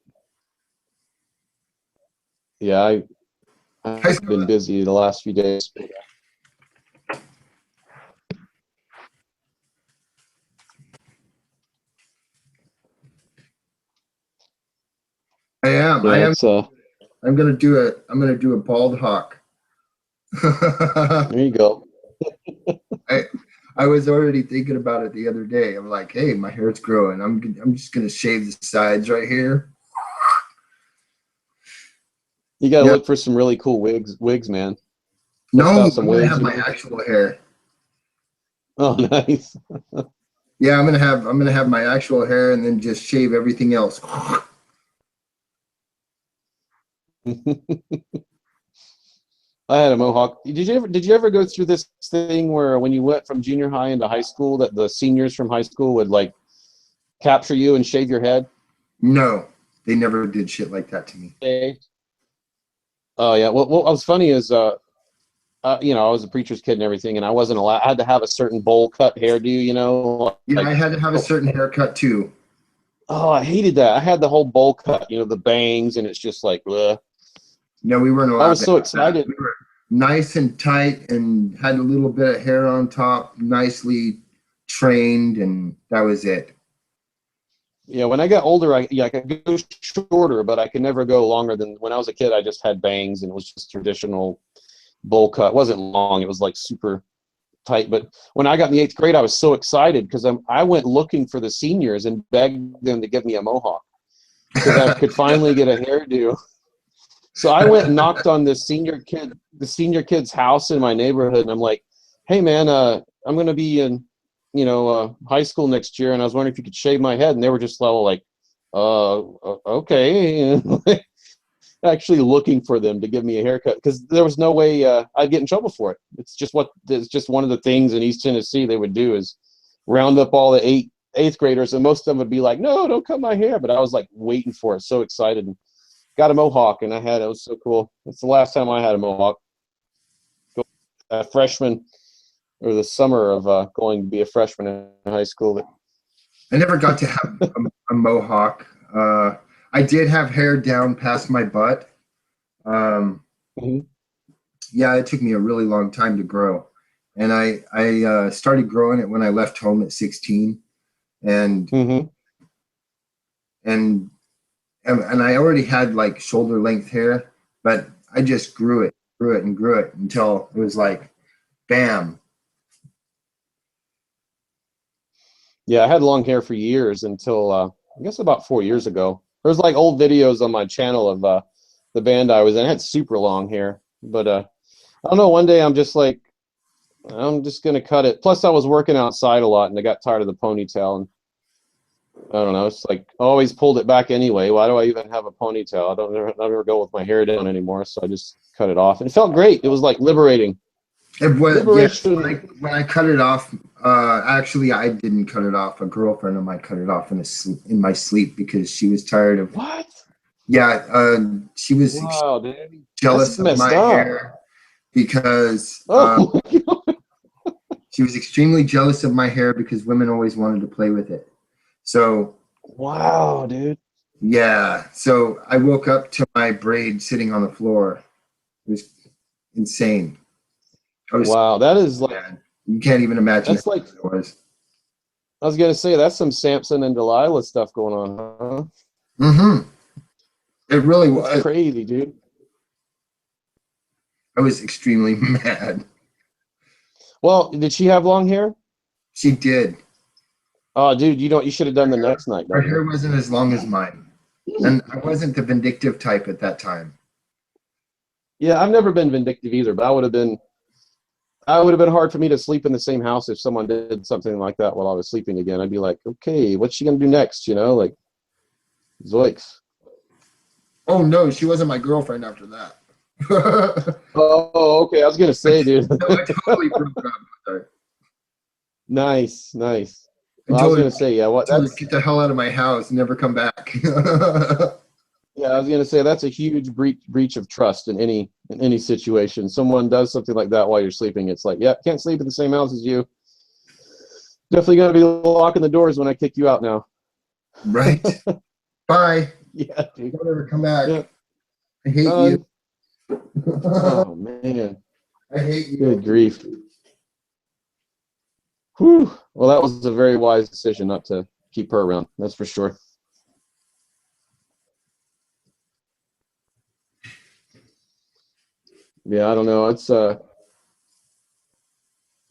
Yeah, I've been busy the last few days. I am. I'm gonna do a bald hawk. There you go. I was already thinking about it the other day. I'm like, hey, my hair's growing. I'm just gonna shave the sides right here. You gotta look for some really cool wigs, man. No, I'm gonna have my actual hair. Oh, nice. Yeah, I'm gonna have my actual hair and then just shave everything else. I had a mohawk. Did you ever go through this thing where when you went from junior high into high school that the seniors from high school would like capture you and shave your head? No, they never did shit like that to me. Oh yeah. What was funny is I was a preacher's kid and everything, and I wasn't allowed. I had to have a certain bowl cut hairdo. Yeah, I had to have a certain haircut too. Oh, I hated that. I had the whole bowl cut, the bangs, and it's just like, ugh. No, we weren't allowed. I was so excited. We were nice and tight and had a little bit of hair on top, nicely trained, and that was it. Yeah, when I got older, I could go shorter, but I could never go longer than when I was a kid. I just had bangs, and it was just traditional bowl cut. It wasn't long. It was like super tight. But when I got in the 8th grade, I was so excited because I went looking for the seniors and begged them to give me a mohawk because I could finally get a hairdo. So I went and knocked on the senior kid's house in my neighborhood, and I'm like, "Hey, man, I'm going to be in, high school next year, and I was wondering if you could shave my head." And they were just like, okay. Actually looking for them to give me a haircut because there was no way I'd get in trouble for it. It's just one of the things in East Tennessee they would do is round up all the eighth graders, and most of them would be like, "No, don't cut my hair." But I was like waiting for it, so excited. And got a mohawk, and it was so cool. It's the last time I had a mohawk. A freshman, or the summer of going to be a freshman in high school. I never got to have a mohawk. I did have hair down past my butt. Yeah, it took me a really long time to grow, and I started growing it when I left home at 16, and I already had like shoulder length hair, but I just grew it until it was like, bam. Yeah, I had long hair for years until I guess about 4 years ago. There's like old videos on my channel of the band I was in. I had super long hair, but I don't know. One day I'm just like, I'm just gonna cut it. Plus, I was working outside a lot, and I got tired of the ponytail, and I don't know. It's like I always pulled it back anyway. Why do I even have a ponytail? I never go with my hair down anymore, so I just cut it off, and it felt great. It was like liberating. Liberation. Yeah, when I cut it off, actually, I didn't cut it off. A girlfriend of mine cut it off in my sleep because she was tired of. What? Yeah, she was jealous of my hair because she was extremely jealous of my hair because women always wanted to play with it. So. Wow, dude. Yeah, so I woke up to my braid sitting on the floor. It was insane. Wow, that is like, you can't even imagine. That's like, I was gonna say that's some Samson and Delilah stuff going on, huh? It really was. That's crazy, dude. I was extremely mad. Well, did she have long hair? She did. Oh, dude, you should have done the next night. Her hair wasn't as long as mine, and I wasn't the vindictive type at that time. Yeah, I've never been vindictive either, but I would have been. I would have been hard for me to sleep in the same house if someone did something like that while I was sleeping again. I'd be like, okay, what's she gonna do next? You know, like, zoinks. Oh no, she wasn't my girlfriend after that. No, Oh, okay. I was gonna say, dude. I totally broke up with her. Nice, nice. I Well, I was told her, gonna say, yeah. What? That's get the hell out of my house, never come back. yeah. I was gonna say that's a huge breach of trust in any situation. Someone does something like that while you're sleeping. It's like, yeah, can't sleep in the same house as you. Definitely gonna be locking the doors when I kick you out now. Right. Bye. Yeah, dude. Don't ever come back. Yeah. I hate Done. you. Oh man. I hate you. Good grief. Whew. Well, that was a very wise decision not to keep her around. That's for sure. Yeah, I don't know. It's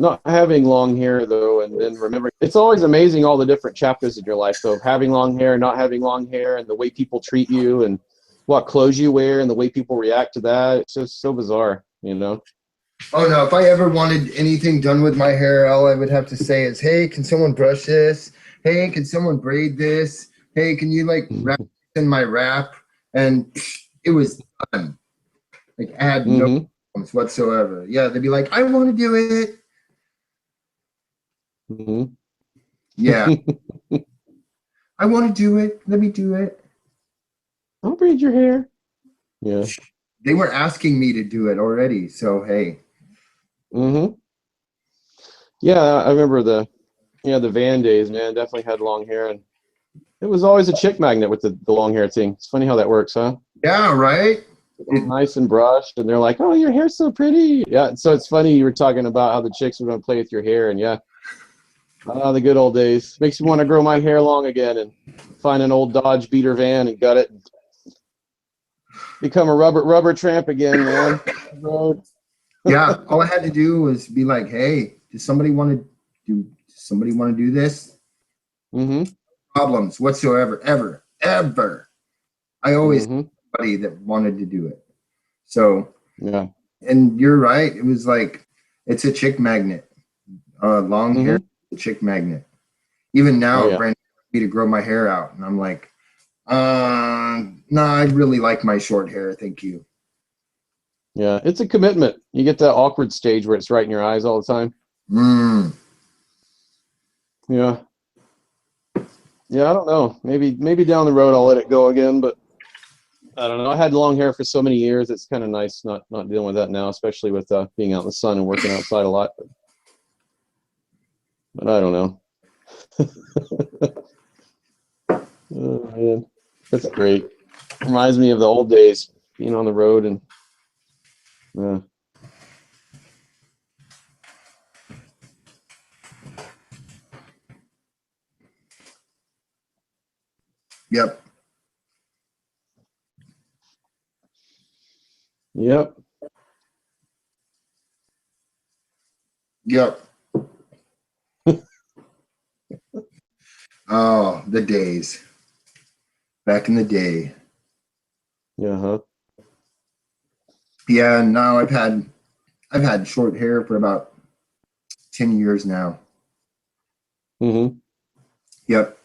not having long hair though, and then remember, it's always amazing all the different chapters of your life. So having long hair, not having long hair, and the way people treat you, and what clothes you wear, and the way people react to that. It's just so bizarre, you know. Oh no, if I ever wanted anything done with my hair, all I would have to say is, hey, can someone brush this? Hey, can someone braid this? Hey, can you like wrap in my wrap? And it was done. Like I had no Mm-hmm. problems whatsoever. Yeah, they'd be like, I want to do it. Mm-hmm. Yeah, I want to do it. Let me do it. I'll braid your hair. Yeah. They were asking me to do it already. So hey. Mm-hmm. Yeah, I remember the van days, man. Definitely had long hair, and it was always a chick magnet with the long hair thing. It's funny how that works, huh? Yeah, right? All nice and brushed, and they're like, "Oh, your hair's so pretty." Yeah, so it's funny you were talking about how the chicks were gonna play with your hair, and yeah, the good old days. Makes me want to grow my hair long again and find an old Dodge beater van and gut it, and become a rubber tramp again, man. Yeah, all I had to do was be like, hey, does somebody want to do this? Mm-hmm. Problems whatsoever, ever. I always had Mm-hmm. somebody that wanted to do it. So, Yeah. and you're right. It was like, it's a chick magnet. Long hair, Mm-hmm. chick magnet. Even Oh now, yeah. Brandon asked me to grow my hair out, and I'm like, no, I really like my short hair. Thank you. Yeah. It's a commitment. You get that awkward stage where it's right in your eyes all the time. Mm. Yeah. Yeah. I don't know. Maybe down the road I'll let it go again, but I don't know. I had long hair for so many years. It's kind of nice not dealing with that now, especially with being out in the sun and working outside a lot. But I don't know. Oh man, that's great. Reminds me of the old days, being on the road and uh, Yep. yep. Yep. Oh, the days. Back in the day. Yeah. Huh. Yeah, now I've had short hair for about 10 years now. Mm-hmm. Yep.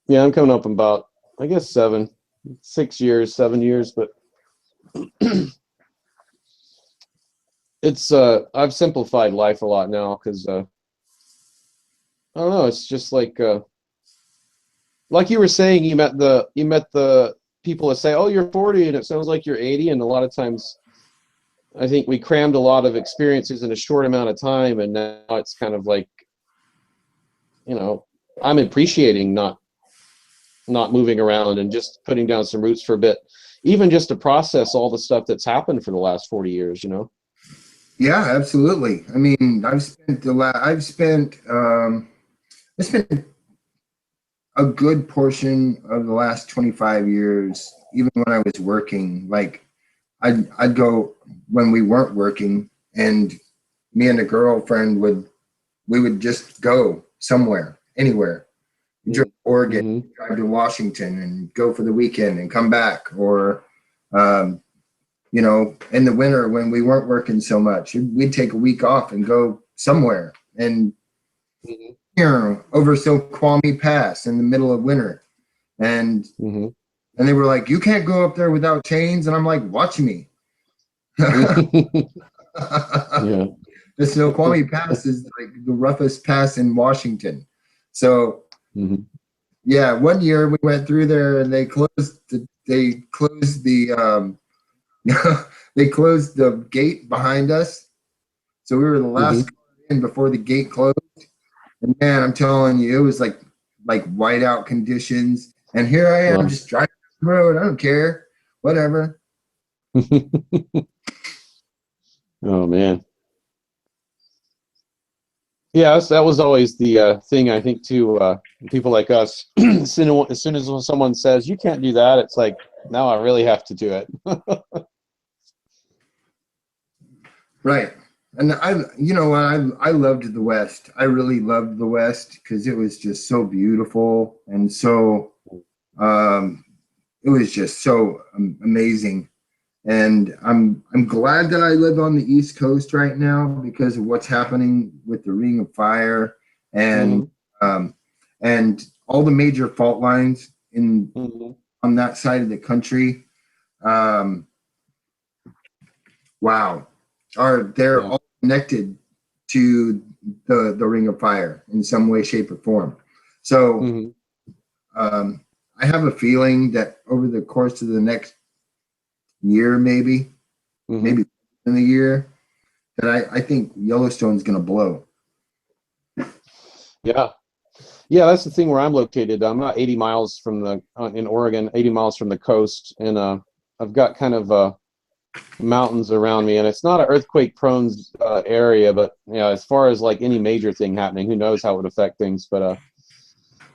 Yeah, I'm coming up in about, I guess 6 years, 7 years, but it's I've simplified life a lot now because I don't know. It's just like you were saying, you met the people that say, "Oh, you're 40," and it sounds like you're 80, and a lot of times I think we crammed a lot of experiences in a short amount of time, and now it's kind of like, I'm appreciating not moving around and just putting down some roots for a bit, even just to process all the stuff that's happened for the last 40 years. Yeah, absolutely. I mean, I spent a good portion of the last 25 years, even when I was working, like I'd go when we weren't working, and me and a girlfriend we would just go somewhere, anywhere. Drive to Oregon, Mm-hmm. drive to Washington, and go for the weekend and come back, or um, you know, in the winter when we weren't working so much. We'd take a week off and go somewhere and, Mhm. you know, over Snoqualmie Pass in the middle of winter. And Mhm. and they were like, "You can't go up there without chains." And I'm like, "Watch me." Yeah. The Snoqualmie Pass is like the roughest pass in Washington. So Mhm. yeah, one year we went through there and they closed the they closed the gate behind us. So we were the last Mhm. car in before the gate closed. And man, I'm telling you, it was like whiteout conditions. And here I am Wow. just driving the road. I don't care. Whatever. Oh man. Yeah, that was always the thing I think too. People like us, as soon as someone says you can't do that, it's like now I really have to do it. Right. And you know what, I loved the West. I really loved the West because it was just so beautiful and so, um, it was just so amazing. And I'm glad that I live on the East Coast right now because of what's happening with the Ring of Fire and Mhm. um, and all the major fault lines in Mhm. on that side of the country. Um, wow, they're Yeah. all connected to the Ring of Fire in some way, shape, or form. So Mhm. um, I have a feeling that over the course of the next year, Mhm. maybe in the year, that I think Yellowstone's going to blow. Yeah. Yeah, that's the thing where I'm located. I'm about 80 miles from the in Oregon, 80 miles from the coast, and I've got kind of mountains around me, and it's not an earthquake-prone area, but you know, as far as like any major thing happening, who knows how it would affect things? But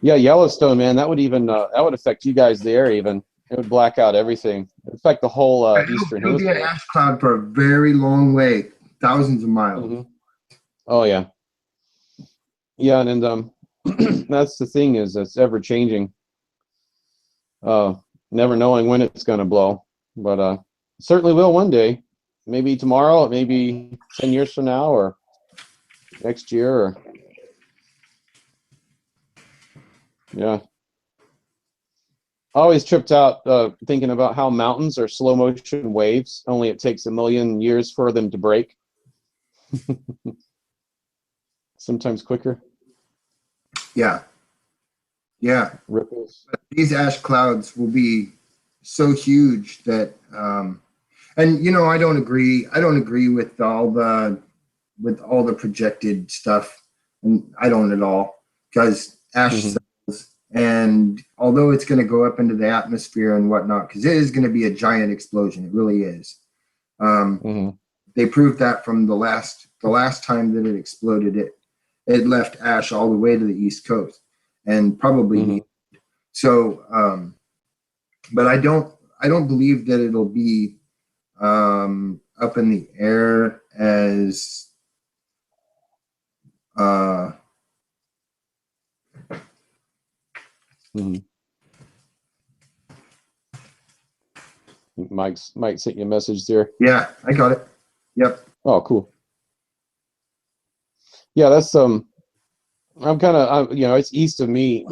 yeah, Yellowstone, man, that would affect you guys there even. It would black out everything. It'd affect the whole eastern It'll be an hemisphere. ash cloud for a very long way, thousands of miles. Hmm. Oh yeah, yeah, and that's the thing is it's ever changing. Uh, Never knowing when it's going to blow, but certainly will one day. Maybe tomorrow, maybe 10 years from now, or next year, or yeah. I always tripped out thinking about how mountains are slow motion waves. Only it takes a million years for them to break. Sometimes quicker. Yeah, yeah. Ripples. These ash clouds will be so huge that, and you know, I don't agree. I don't agree with all the projected stuff, and I don't at all because ash Hmm. settles, and although it's going to go up into the atmosphere and whatnot, because it is going to be a giant explosion. It really is. Um, Hmm. they proved that from the last time that it exploded. It left ash all the way to the east coast and probably Hmm. be so. But I don't believe that it'll be up in the air as uh, Hmm. Mike sent you a message there. yeah, I got it. Yep. Oh, cool. Yeah, that's I'm kind of you know it's east of me,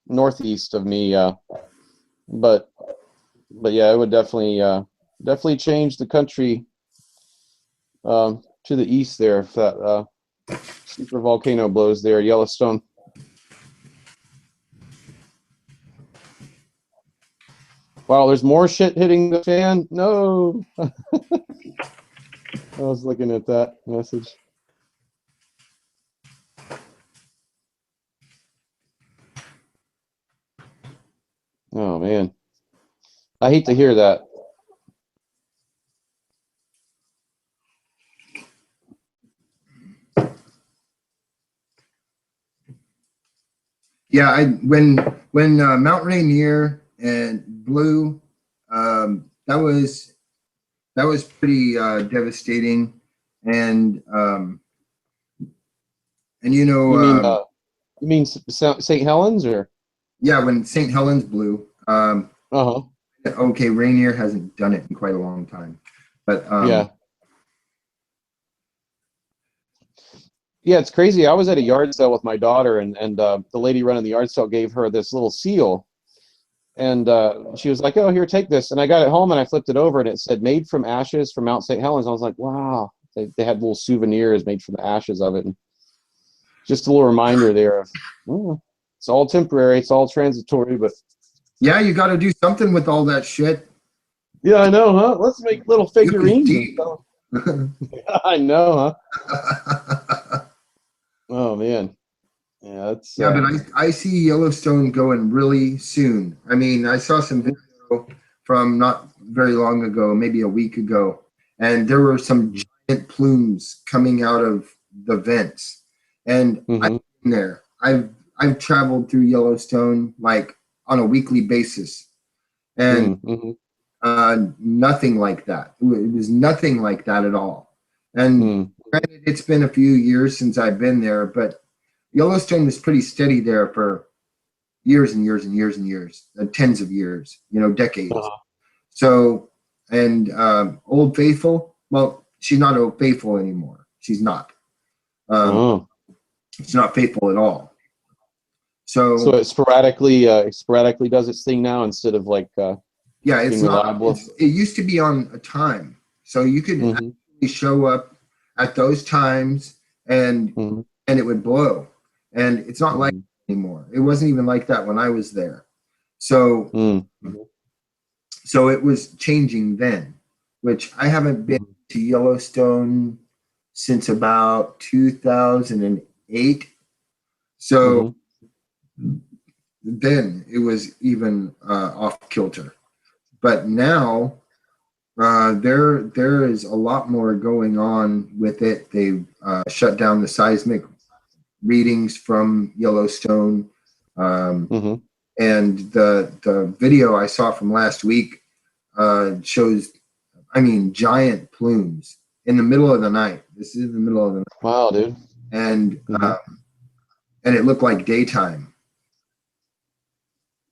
northeast of me. But yeah, it would definitely change the country to the east there if that super volcano blows there, Yellowstone. Wow, there's more shit hitting the fan. No, I was looking at that message. Oh man, I hate to hear that. Yeah, I when Mount Rainier and blew, that was pretty devastating, and you know, You mean St. Helens or? yeah, when St. Helens blew, Uh huh. Okay, Rainier hasn't done it in quite a long time, but Yeah. Yeah, it's crazy. I was at a yard sale with my daughter, and the lady running the yard sale gave her this little seal, and she was like, "Oh, here, take this." And I got it home and I flipped it over, and it said "Made from ashes from Mount St. Helens." I was like, "Wow!" They had little souvenirs made from the ashes of it, and just a little reminder there of, oh, it's all temporary, it's all transitory, but yeah, you got to do something with all that shit. yeah, I know, huh? Let's make little It was figurines and deep. stuff. I know, huh? Oh man, yeah, that's Yeah, but I see Yellowstone going really soon. I mean, I saw some video from not very long ago, maybe a week ago, and there were some giant plumes coming out of the vents. And I've mm-hmm. been there. I've traveled through Yellowstone like on a weekly basis, and Mm-hmm. nothing like that. It was nothing like that at all. And Mm-hmm. granted, it's been a few years since I've been there, but Yellowstone was pretty steady there for years and years and years and years, tens of years, decades. Uh-huh. So, and Old Faithful, well, she's not Old Faithful anymore. She's not. Oh. It's not faithful at all. So So, it sporadically does its thing now instead of like yeah, it's being not. reliable. It used to be on a time, so you could Mm-hmm. actually show up at those times, and Mm-hmm. and it would blow. And it's not like Mm-hmm. that anymore. It wasn't even like that when I was there. So Mm-hmm. So it was changing then, which I haven't been to Yellowstone since about 2008. So Mm-hmm. then it was even off kilter. But now there is a lot more going on with it. They've shut down the seismic readings from Yellowstone. Mm-hmm. And the video I saw from last week shows, I mean, giant plumes in the middle of the night. This is in the middle of the night, Wow, dude. and Mm-hmm. and it looked like daytime.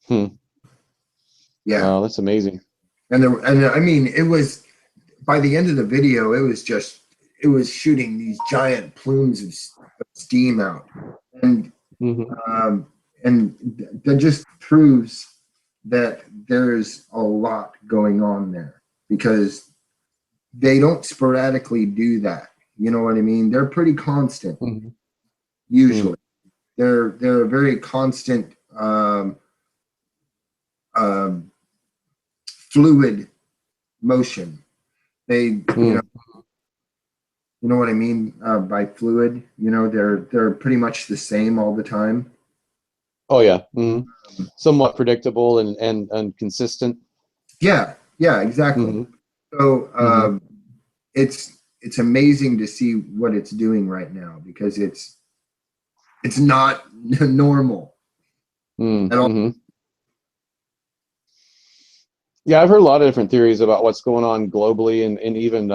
Hmm. Yeah, Wow, that's amazing. and I mean, it was by the end of the video, it was shooting these giant plumes of steam out, and Mm-hmm. that just proves that there's a lot going on there because they don't sporadically do that. You know what I mean? They're pretty constant Mm-hmm. usually. They're a very constant um, fluid motion. They you know what I mean by fluid. They're pretty much the same all the time. Oh yeah. Mm-hmm. Somewhat predictable and consistent. Yeah, yeah, exactly. Mm-hmm. So Mm-hmm. it's amazing to see what it's doing right now because it's not normal at all. Mm-hmm. Yeah, I've heard a lot of different theories about what's going on globally and even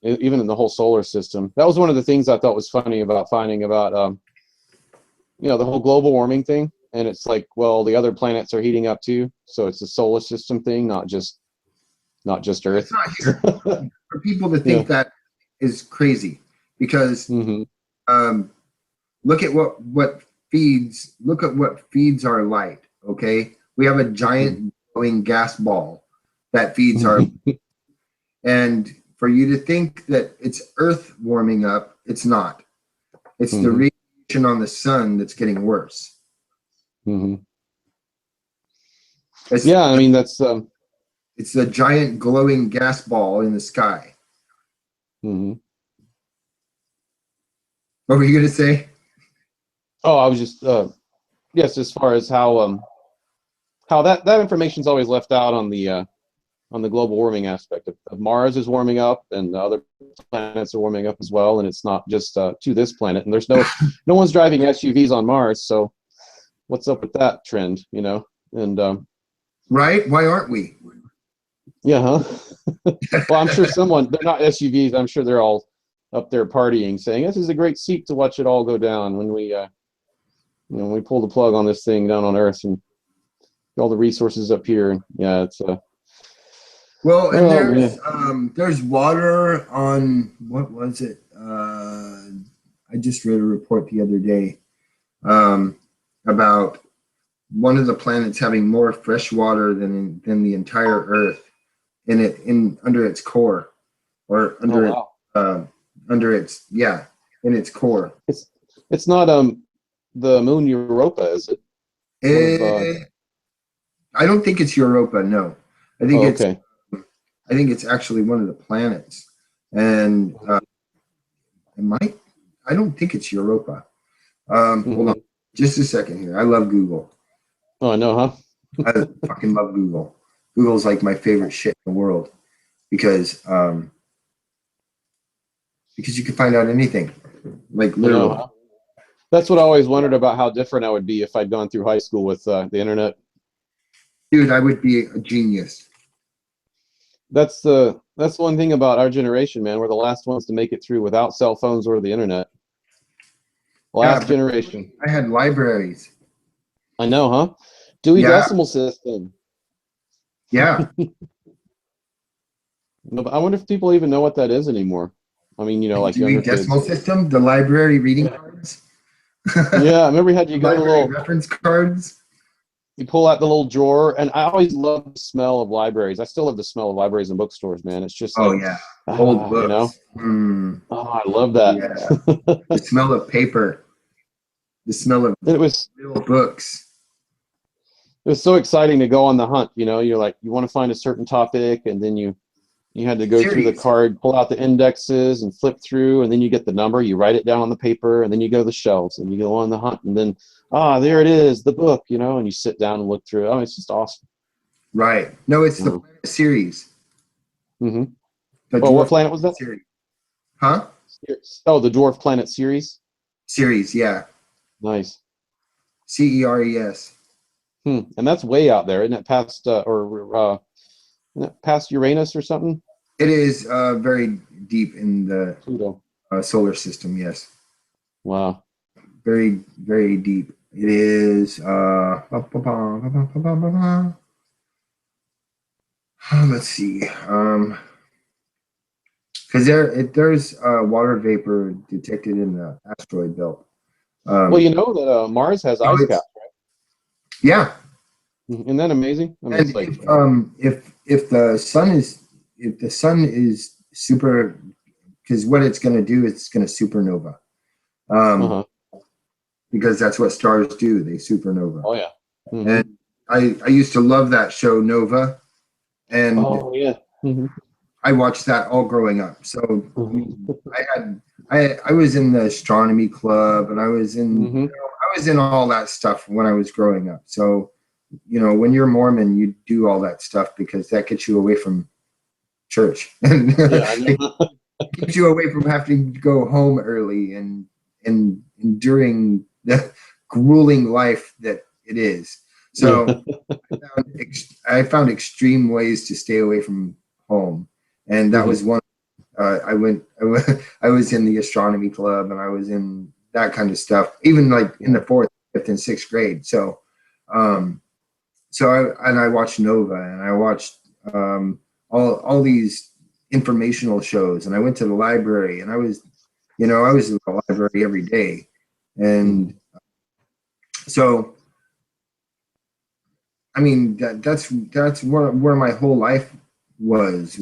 in the whole solar system. That was one of the things I thought was funny about finding about the whole global warming thing. And it's like, well, the other planets are heating up too, so it's a solar system thing, not just It's Earth. not here. For people to Yeah. think that is crazy because Mm-hmm. um, look at what feeds our light. Okay, we have a giant glowing gas ball that feeds our, and for you to think that it's Earth warming up, it's not. It's the Mm-hmm. radiation on the sun that's getting worse. Mm-hmm. It's Yeah, I mean that's it's the giant glowing gas ball in the sky. mm-hmm. What were you going to say? Oh, I was just yes, as far as how that information's always left out on the global warming aspect of Mars is warming up and the other planets are warming up as well, and it's not just to this planet, and there's no one's driving SUVs on Mars, so what's up with that trend, and Right? Why aren't we? yeah, huh? Well, I'm sure they're not SUVs, I'm sure they're all up there partying saying this is a great seat to watch it all go down when we pull the plug on this thing down on Earth and all the resources up here. And yeah, it's Well, and Oh man. there's water on, what was it? I just read a report the other day um, about one of the planets having more fresh water than the entire Earth in under its core, or Oh under it wow. under its, yeah, in its core. It's it's not the moon Europa, is it? One of Eh, I don't think it's Europa. No, I think oh it's okay. I think it's actually one of the planets, and it might. I don't think it's Europa. Hold on, Hmm. just a second here. I love Google. Oh I know, huh? I fucking love Google. Google's like my favorite shit in the world because you can find out anything, like I know, literally. huh? That's what I always wondered about how different I would be if I'd gone through high school with the internet. Dude, I would be a genius. That's one thing about our generation, man. We're the last ones to make it through without cell phones or the internet. Yeah, Last but generation. I had libraries. I know, huh? Dewey Yeah, Decimal System. yeah. No, but I wonder if people even know what that is anymore. I mean, like Dewey younger Decimal kids. System, the library reading Yeah. cards, Yeah, I remember you got a library little, reference cards. you pull out the little drawer, and I always love the smell of libraries. I still love the smell of libraries and bookstores, man. It's just Oh like, yeah, old you know, books. Mm, oh, I love oh that. yeah, the smell of paper, the smell of It was real books. it was so exciting to go on the hunt. You're like, you want to find a certain topic, and then you had to go through the Series, card, pull out the indexes, and flip through, and then you get the number. You write it down on the paper, and then you go to the shelves, and you go on the hunt, and then there it is, the book. And you sit down and look through it. Oh, it's just awesome. right? No, it's the Wow. Planet series, Mm-hmm. the Oh, what Dwarf planet was that? series, huh? Oh, the Dwarf Planet series. Series, yeah. Nice. CERES. And that's way out there, isn't it? Past isn't it past Uranus or something? It is very deep in the Pluto. solar system. Yes, Wow. very very deep. It is. Let's see. Because there's water vapor detected in the asteroid belt. Well, Um, you know that Mars has no, ice it's caps. yeah. Isn't that amazing? I mean, And it's like, if the sun is super, because what it's going to do, it's going to supernova. Um, uh-huh. because that's what stars do. They supernova. Oh yeah. Hmm. And I used to love that show Nova, and Oh yeah. Hmm. I watched that all growing up. So I mean, I was in the astronomy club, and Hmm. I was in all that stuff when I was growing up. So when you're Mormon, you do all that stuff because that gets you away from church and Yeah, I it know. keeps you away from having to go home early and enduring the grueling life that it is. Yeah. So I found extreme ways to stay away from home, and that Hmm. was one. I was in the astronomy club, and I was in that kind of stuff, even like in the fourth, fifth, and sixth grade. Um, I watched Nova, and I watched all these informational shows, and I went to the library, and I was in the library every day, Hmm. and so I mean that's where my whole life was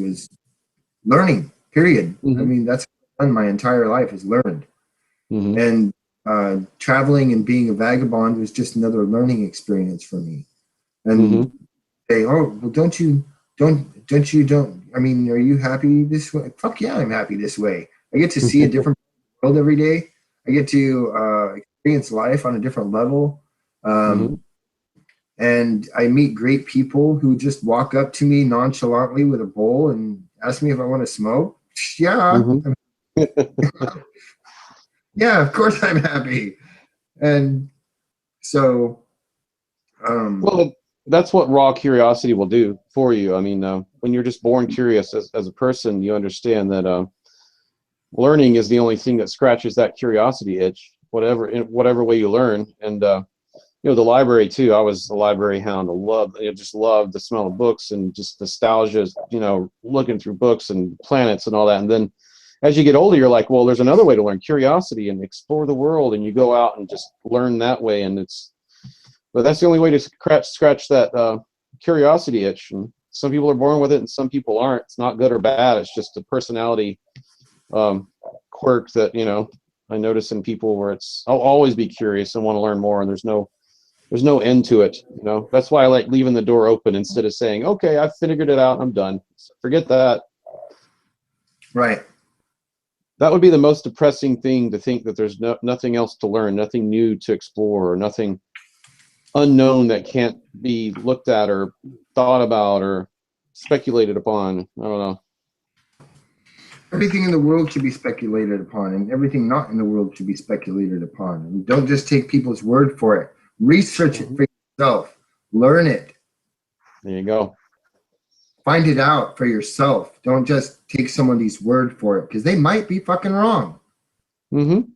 learning. Period. I Hmm. mean that's what I've done my entire life is learned, Hmm. and traveling and being a vagabond was just another learning experience for me. And Hmm. say, oh, well, don't. I mean, are you happy this way? Fuck yeah, I'm happy this way. I get to see a different world every day. I get to experience life on a different level. Hmm. Um, and I meet great people who just walk up to me nonchalantly with a bowl and ask me if I want to smoke. Yeah, Hmm. yeah, of course I'm happy. And so, um, Well, that's what raw curiosity will do for you. I mean, when you're just born curious as a person, you understand that learning is the only thing that scratches that curiosity itch, whatever in whatever way you learn. And you know, the library too. I was a library hound. I loved, you know, just loved the smell of books and just nostalgia, you know, looking through books and planets and all that. And then as you get older, you're like, well, there's another way to learn, curiosity, and explore the world, and you go out and just learn that way. And but that's the only way to scratch that curiosity itch. And some people are born with it and some people aren't. It's not good or bad. It's just a personality quirk that, you know, I notice in people where I'll always be curious and want to learn more, and there's no end to it. You know, that's why I like leaving the door open instead of saying, okay, I've figured it out, I'm done. Forget that. Right. That would be the most depressing thing, to think that there's nothing else to learn, nothing new to explore, or nothing unknown that can't be looked at or thought about or speculated upon. I don't know. Everything in the world should be speculated upon, and everything not in the world should be speculated upon. And don't just take people's word for it. Research it for yourself. Learn it. There you go. Find it out for yourself. Don't just take somebody's word for it, because they might be fucking wrong. Mm-hmm.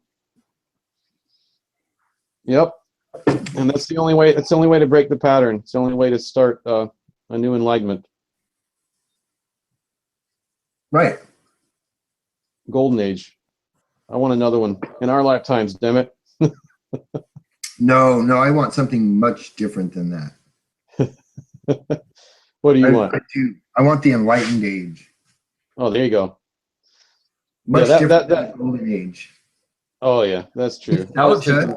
Yep. And that's the only way. It's the only way to break the pattern. It's the only way to start a new enlightenment. Right. Golden age. I want another one in our lifetimes. Damn it. No, I want something much different than that. What do you want? I want the enlightened age. Oh, there you go. Much different than the golden age. Oh yeah, that's true. Nostalgia,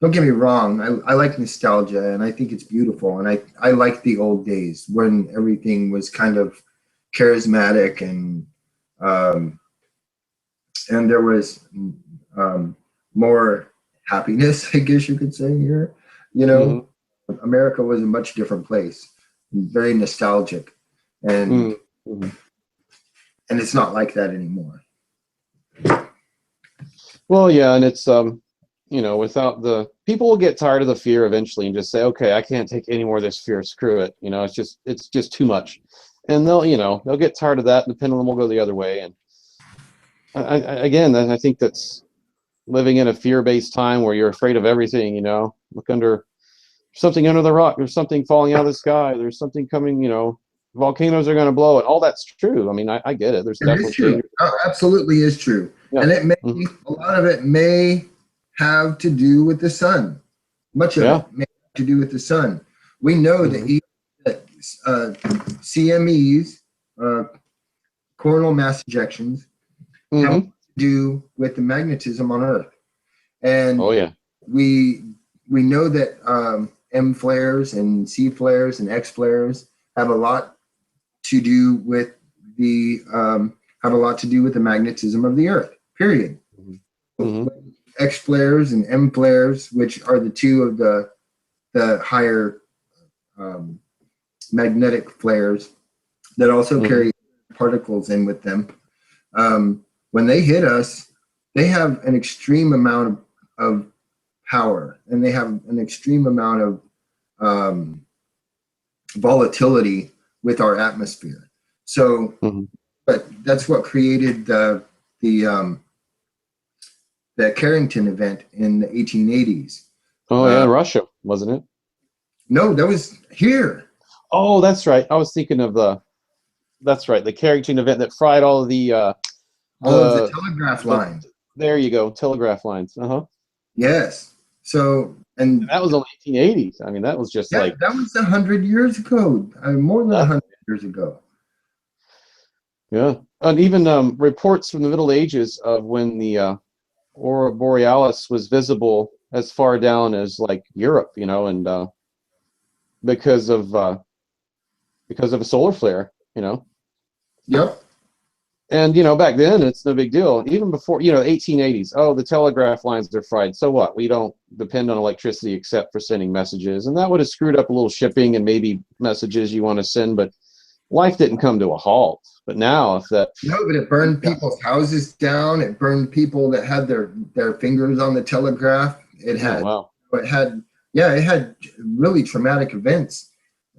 don't get me wrong. I like nostalgia, and I think it's beautiful. And I like the old days when everything was kind of charismatic, and there was more happiness, I guess you could say here. You know, America was a much different place, very nostalgic, and it's not like that anymore. Well, yeah, and it's you know, without people will get tired of the fear eventually and just say, okay, I can't take any more of this fear. Screw it. You know, it's just too much, and they'll get tired of that, and the pendulum will go the other way. And I think that's living in a fear-based time where you're afraid of everything. You know, look under something under the rock. There's something falling out of the sky. There's something coming. You know, volcanoes are going to blow. And all that's true. I mean, I get it. There's definitely true. Absolutely is true. Yeah. And a lot of it may have to do with the sun. Much of it may have to do with the sun. We know that CMEs, coronal mass ejections, have to do with the magnetism on Earth. And we know that M flares and C flares and X flares have a lot to do with the magnetism of the Earth. Period. X flares and M flares, which are the two of the higher magnetic flares that also carry particles in with them. When they hit us, they have an extreme amount of power, and they have an extreme amount of volatility with our atmosphere. So, but that's what created the Carrington event in the 1880s. Oh yeah, Russia, wasn't it? No, that was here. Oh, that's right. I was thinking of the Carrington event that fried all of the telegraph lines. There you go, telegraph lines. Yes. So, and that was only 1880s. I mean, that was just that was 100 years ago. More than 100 years ago. Yeah, and even reports from the Middle Ages of when the Aurora Borealis was visible as far down as like Europe, you know, and because of a solar flare, you know. Yep. And you know, back then it's no big deal. Even before, you know, 1880s. Oh, the telegraph lines are fried. So what? We don't depend on electricity except for sending messages, and that would have screwed up a little shipping and maybe messages you want to send, but life didn't come to a halt. But now, but it burned people's houses down. It burned people that had their fingers on the telegraph. It had, it had really traumatic events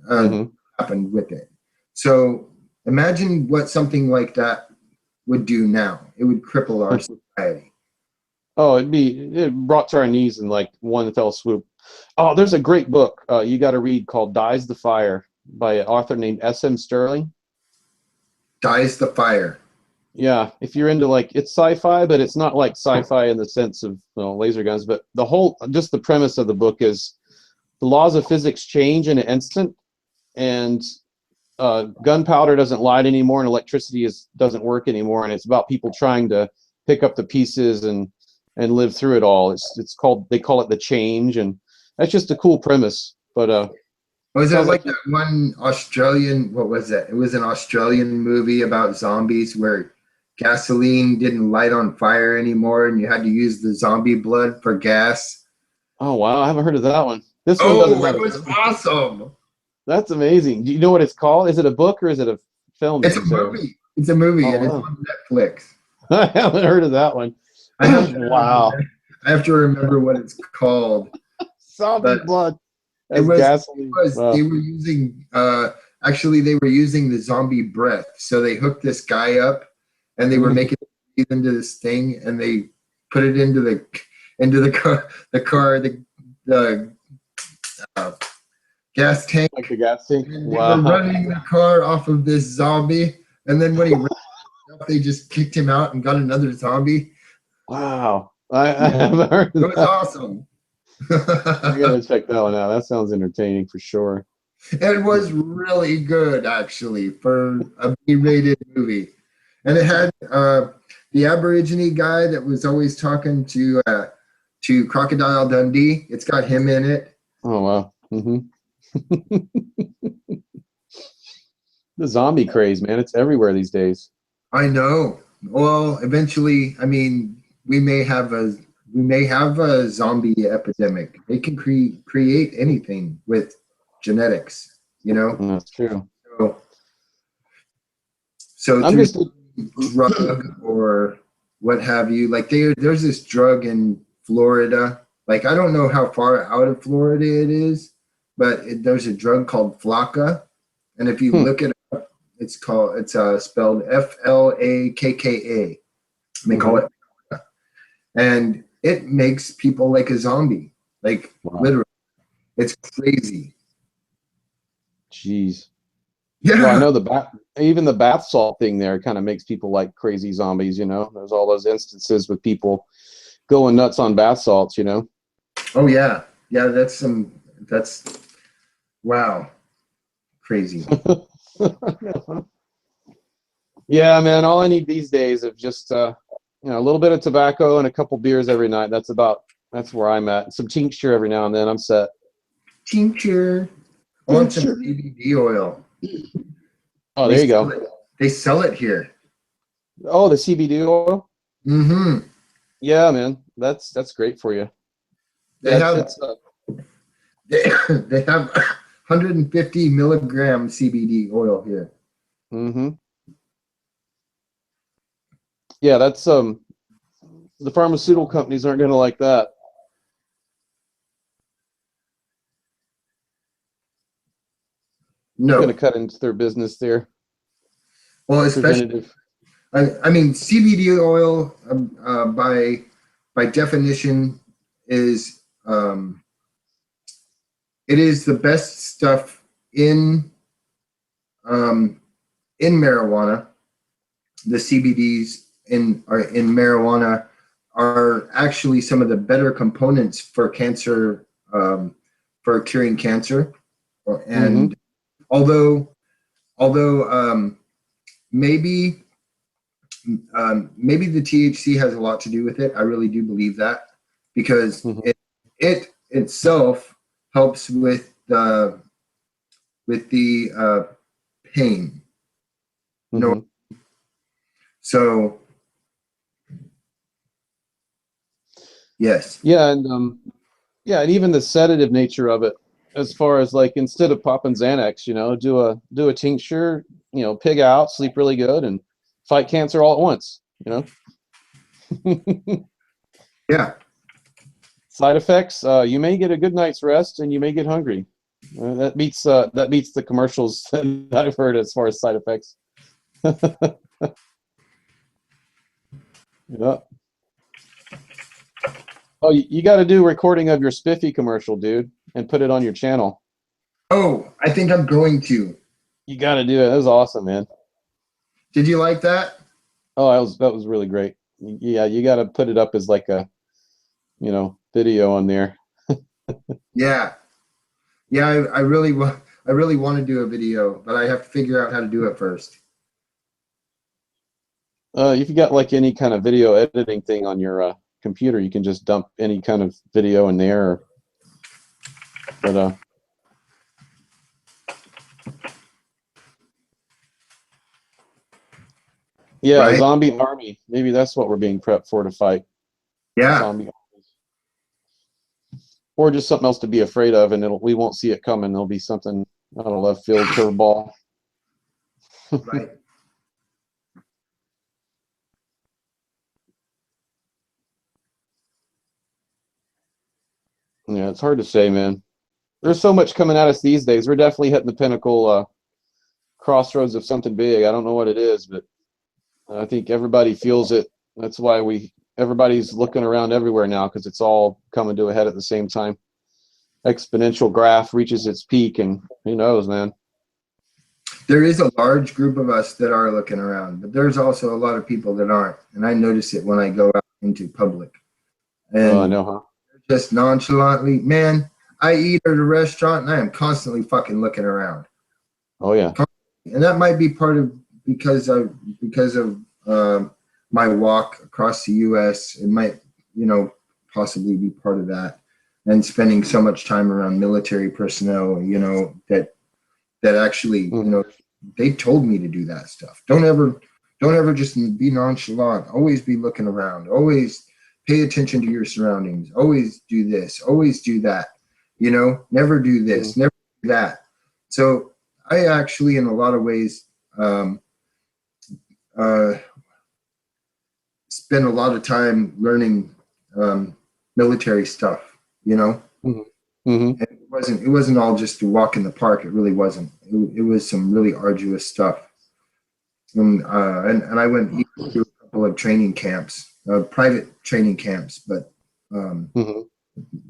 happened with it. So imagine what something like that would do now. It would cripple our society. Oh, it brought to our knees in like one fell swoop. Oh, there's a great book you got to read called "Dies the Fire" by an author named S.M. Sterling. Dies the fire. Yeah, if you're into like it's sci-fi, but it's not like sci-fi in the sense of laser guns. But just the premise of the book is the laws of physics change in an instant, and gunpowder doesn't light anymore, and electricity doesn't work anymore, and it's about people trying to pick up the pieces and live through it all. They call it the change, and that's just a cool premise. But Was it sounds like like that one Australian, what was that? It was an Australian movie about zombies where gasoline didn't light on fire anymore and you had to use the zombie blood for gas. oh wow, I haven't heard of that one. This one doesn't Oh, have it a was name. awesome. That's amazing. Do you know what it's called? Is it a book or is it a film? Did It's you a say? movie. It's a movie Oh and it's wow, on Netflix. I haven't heard of that one. I have to Wow, I have to remember what it's called, zombie but blood it as was gasoline. they Wow. were using actually they were using the zombie breath. So they hooked this guy up and they were Mm. making him breathe into this thing and they put it into the the uh, gas tank. Like the gas tank. And they were Wow. running the car off of this zombie. And then when he ran up, they just kicked him out and got another zombie. Wow. I Yeah, haven't heard it of was that. awesome. I gotta check that one out. That sounds entertaining for sure. It was really good, actually, for a B-rated movie. And it had the Aborigine guy that was always talking to Crocodile Dundee. It's got him in it. Oh wow. The zombie craze, man. It's everywhere these days. I know. Well, eventually, I mean, we may have a zombie epidemic. They can create anything with genetics, you know. That's true. So, so I'm through just drug or what have you. Like there's this drug in Florida. Like I don't know how far out of Florida it is, but there's a drug called Flakka, and if you hmm, look it up, it's spelled Flakka. And they call mhm. it, and it makes people like a zombie. Like Wow. literally, it's crazy. Jeez. Well, I Yeah. know even the bath salt thing there kind of makes people like crazy zombies, you know. There's all those instances with people going nuts on bath salts, you know. Oh yeah. Yeah. That's wow. Crazy. Yeah, man, all I need these days is just a little bit of tobacco and a couple beers every night. That's where I'm at. Some tincture every now and then. I'm set. Tincture. I want some Tincture. CBD oil. Oh, They there you sell go. it. They sell it here. Oh, the CBD oil. Mm-hmm. Yeah, man, that's great for you. They Yeah, it's have it's they have 150 milligram CBD oil here. mm-hmm. Yeah, that's the pharmaceutical companies aren't going to like that. They're going to No. cut into their business there. Well, especially Preventative. I mean CBD oil by definition is it is the best stuff um, in marijuana. The CBDs in marijuana are actually some of the better components for cancer, for curing cancer. Mm-hmm. And although although maybe maybe the THC has a lot to do with it, I really do believe that because Mm-hmm. it itself helps with the pain. No, Mm-hmm. so yes. Yeah, and even the sedative nature of it, as far as like instead of popping Xanax, do a tincture, pig out, sleep really good, and fight cancer all at once. Yeah. Side effects: you may get a good night's rest, and you may get hungry. That beats the commercials that I've heard as far as side effects. Yeah. Oh, you got to do recording of your Spiffy commercial, dude, and put it on your channel. Oh, I think I'm going to. You got to do it. That was awesome, man. Did you like that? Oh, that was really great. Yeah, you got to put it up as like a, video on there. Yeah. Yeah, I really want to do a video, but I have to figure out how to do it first. If you got like any kind of video editing thing on your computer, you can just dump any kind of video in there. But yeah, a Right? zombie army. Maybe that's what we're being prepped for, to fight Yeah. zombie armies, or just something else to be afraid of, and we won't see it coming. There'll be something out of left field, curveball. Right. Yeah, it's hard to say, man. There's so much coming at us these days. We're definitely hitting the pinnacle, crossroads of something big. I don't know what it is, but I think everybody feels it. That's why everybody's looking around everywhere now, because it's all coming to a head at the same time. Exponential graph reaches its peak, and who knows, man. There is a large group of us that are looking around, but there's also a lot of people that aren't. And I notice it when I go out into public. Oh, I And know, huh? just nonchalantly, man, I eat at a restaurant and I am constantly fucking looking around. Oh, yeah. And that might be part of because of my walk across the U.S. It might, possibly be part of that. And spending so much time around military personnel, that actually, they told me to do that stuff. Don't ever just be nonchalant. Always be looking around. Always pay attention to your surroundings. Always do this. Always do that. Never do this. Never do that. So I actually, in a lot of ways, spend a lot of time learning military stuff. Mm-hmm. It wasn't all just to walk in the park. It really wasn't. It was some really arduous stuff. And I went through a couple of training camps, private training camps, but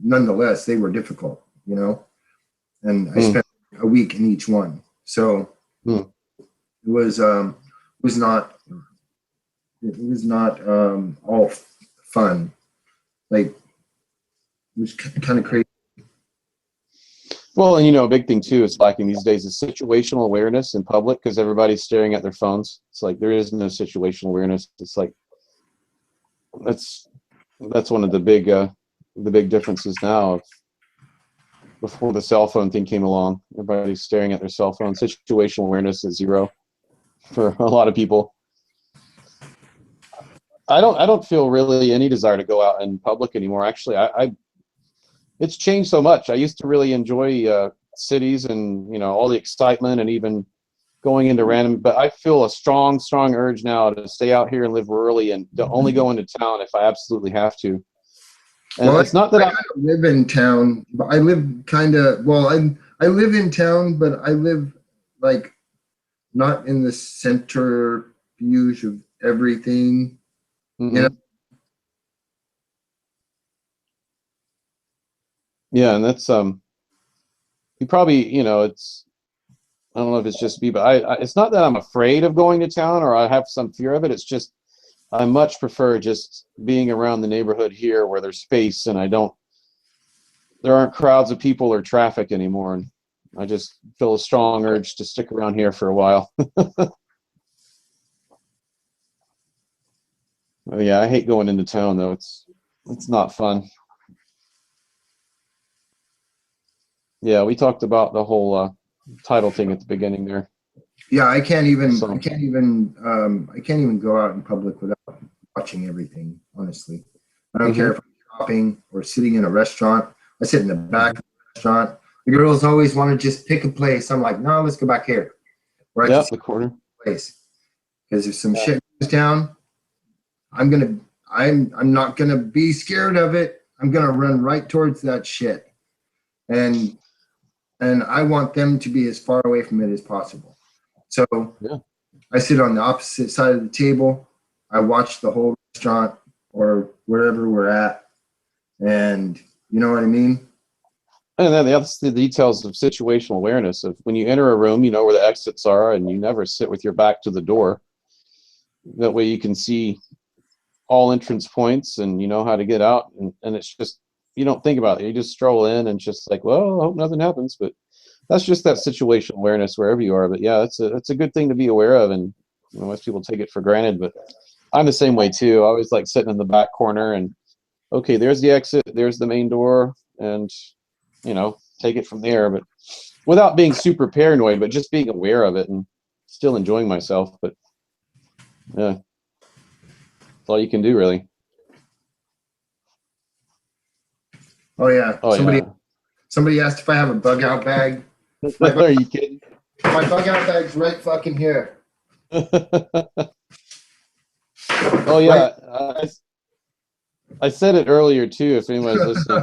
nonetheless, they were difficult, and I spent a week in each one. So it was not all fun. Like, it was kind of crazy. Well, and a big thing too is lacking these days is situational awareness in public, because everybody's staring at their phones. It's like there is no situational awareness. It's like that's one of the big differences now. Before the cell phone thing came along, everybody's staring at their cell phone. Situational awareness is zero for a lot of people. I don't feel really any desire to go out in public anymore. Actually, it's changed so much. I used to really enjoy cities and all the excitement and even going into random. But I feel a strong urge now to stay out here and live rurally and to only go into town if I absolutely have to. And it's not that I live in town, but I live I live in town, but I live like not in the centrifuge of everything. Yeah, and that's you probably it's, I don't know if it's just me, but it's not that I'm afraid of going to town or I have some fear of it. It's just I much prefer just being around the neighborhood here where there's space and there aren't crowds of people or traffic anymore, and I just feel a strong urge to stick around here for a while. Yeah, I hate going into town though. It's not fun. Yeah, we talked about the whole title thing at the beginning there. Yeah, I can't even go out in public without watching everything, honestly. I don't care if I'm shopping or sitting in a restaurant. I sit in the back of the restaurant. The girls always want to just pick a place. I'm like, no, let's go back here. Where I can the corner place. Because if some shit goes down, I'm not gonna be scared of it. I'm gonna run right towards that shit. And I want them to be as far away from it as possible. So I sit on the opposite side of the table. I watch the whole restaurant or wherever we're at. And you know what I mean? And then that's the details of situational awareness of when you enter a room, you know where the exits are, and you never sit with your back to the door. That way you can see all entrance points and you know how to get out. And it's just, you don't think about it. You just stroll in and just like, well, I hope nothing happens. But that's just that situational awareness wherever you are. But yeah, it's a good thing to be aware of. And you know, most people take it for granted, but I'm the same way too. I always like sitting in the back corner and, okay, there's the exit, there's the main door, and you know, take it from there, but without being super paranoid, but just being aware of it and still enjoying myself. But yeah, that's all you can do, really. Oh yeah. Oh yeah. Somebody asked if I have a bug out bag. Are you kidding? My bug out bag's right fucking here. Oh yeah. I said it earlier too. If anyone's listening,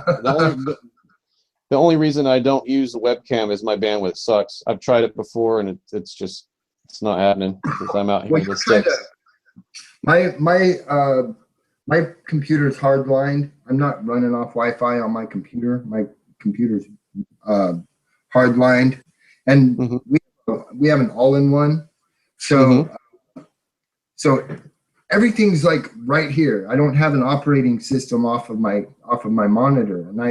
the only reason I don't use the webcam is my bandwidth sucks. I've tried it before, and it's just not happening because I'm out here in the sticks. My computer's hardlined. I'm not running off Wi-Fi on my computer. My computer's hardlined, and we have an all-in-one. So so everything's like right here. I don't have an operating system off of my monitor, and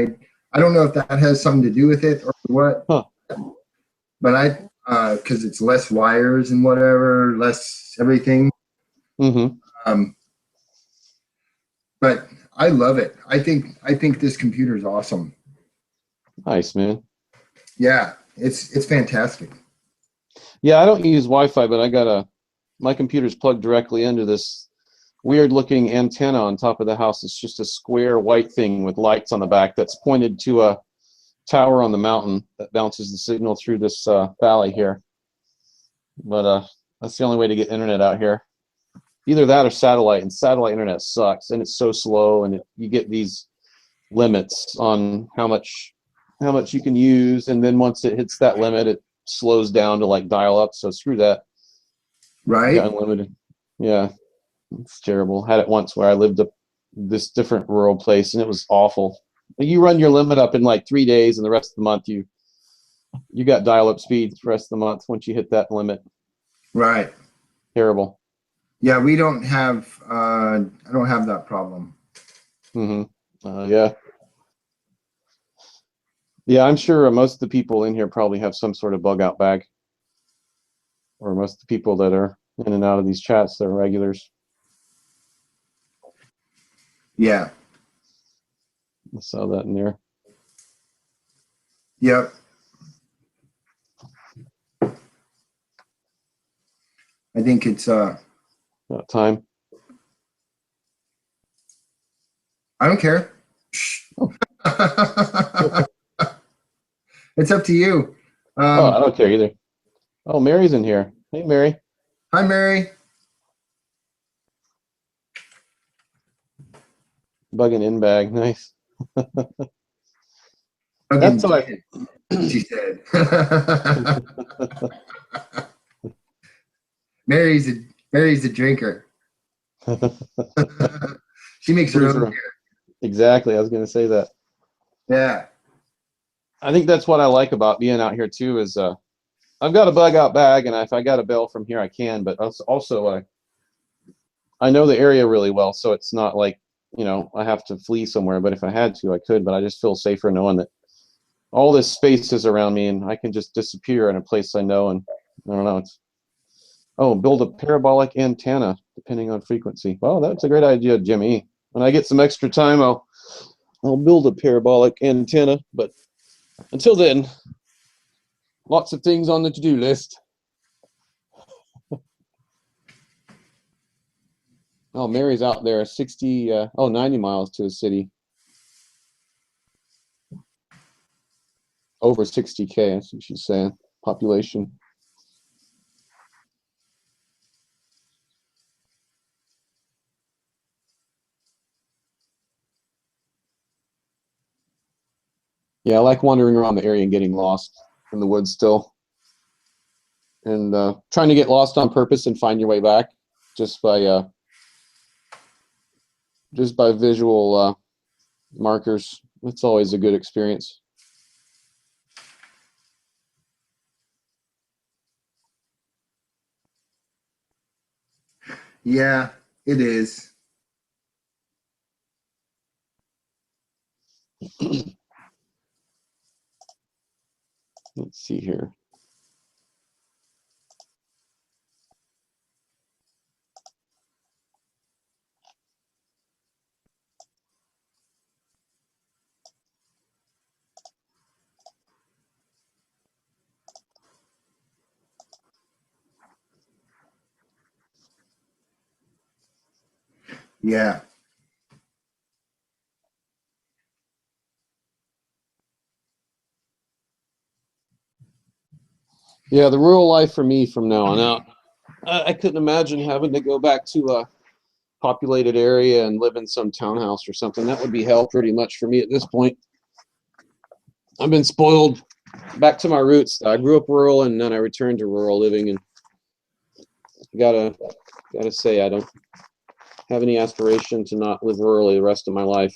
I don't know if that has something to do with it or what. Huh. But because it's less wires and whatever, less everything. But I love it. I think this computer is awesome. Nice, man. Yeah, it's fantastic. Yeah, I don't use Wi-Fi, but my computer's plugged directly into this weird looking antenna on top of the house. It's just a square white thing with lights on the back that's pointed to a tower on the mountain that bounces the signal through this valley here. But that's the only way to get internet out here. Either that or satellite, and satellite internet sucks, and it's so slow, and you get these limits on how much you can use, and then once it hits that limit, it slows down to like dial up. So screw that. Right? Got unlimited. Yeah, it's terrible. Had it once where I lived up this different rural place, and it was awful. You run your limit up in like 3 days, and the rest of the month you got dial-up speed the rest of the month once you hit that limit. Right. Terrible. Yeah, we don't have. I don't have that problem. Yeah. Yeah, I'm sure most of the people in here probably have some sort of bug out bag, or most of the people that are in and out of these chats, they're regulars. Yeah. I saw that in there. Yep. I think it's About time. I don't care. It's up to you. I don't care either. Oh, Mary's in here. Hey, Mary. Hi, Mary. Bugging in bag. Nice. That's what she said. Mary's a drinker. She makes her own beer. Exactly. I was going to say that. Yeah. I think that's what I like about being out here too. Is I've got a bug out bag, and if I got a bail from here, I can. But also, I know the area really well, so it's not like, you know, I have to flee somewhere. But if I had to, I could. But I just feel safer knowing that all this space is around me, and I can just disappear in a place I know. And I don't know. Build a parabolic antenna depending on frequency. Well, that's a great idea, Jimmy. When I get some extra time, I'll build a parabolic antenna. But until then, lots of things on the to-do list. Oh, Mary's out there 90 miles to the city. Over 60K, that's what she's saying, population. Yeah, I like wandering around the area and getting lost in the woods still. And trying to get lost on purpose and find your way back just by visual markers. That's always a good experience. Yeah, it is. Let's see here. Yeah. Yeah, the rural life for me from now on out. I couldn't imagine having to go back to a populated area and live in some townhouse or something. That would be hell pretty much for me at this point. I've been spoiled back to my roots. I grew up rural and then I returned to rural living, and gotta say I don't have any aspiration to not live rurally the rest of my life.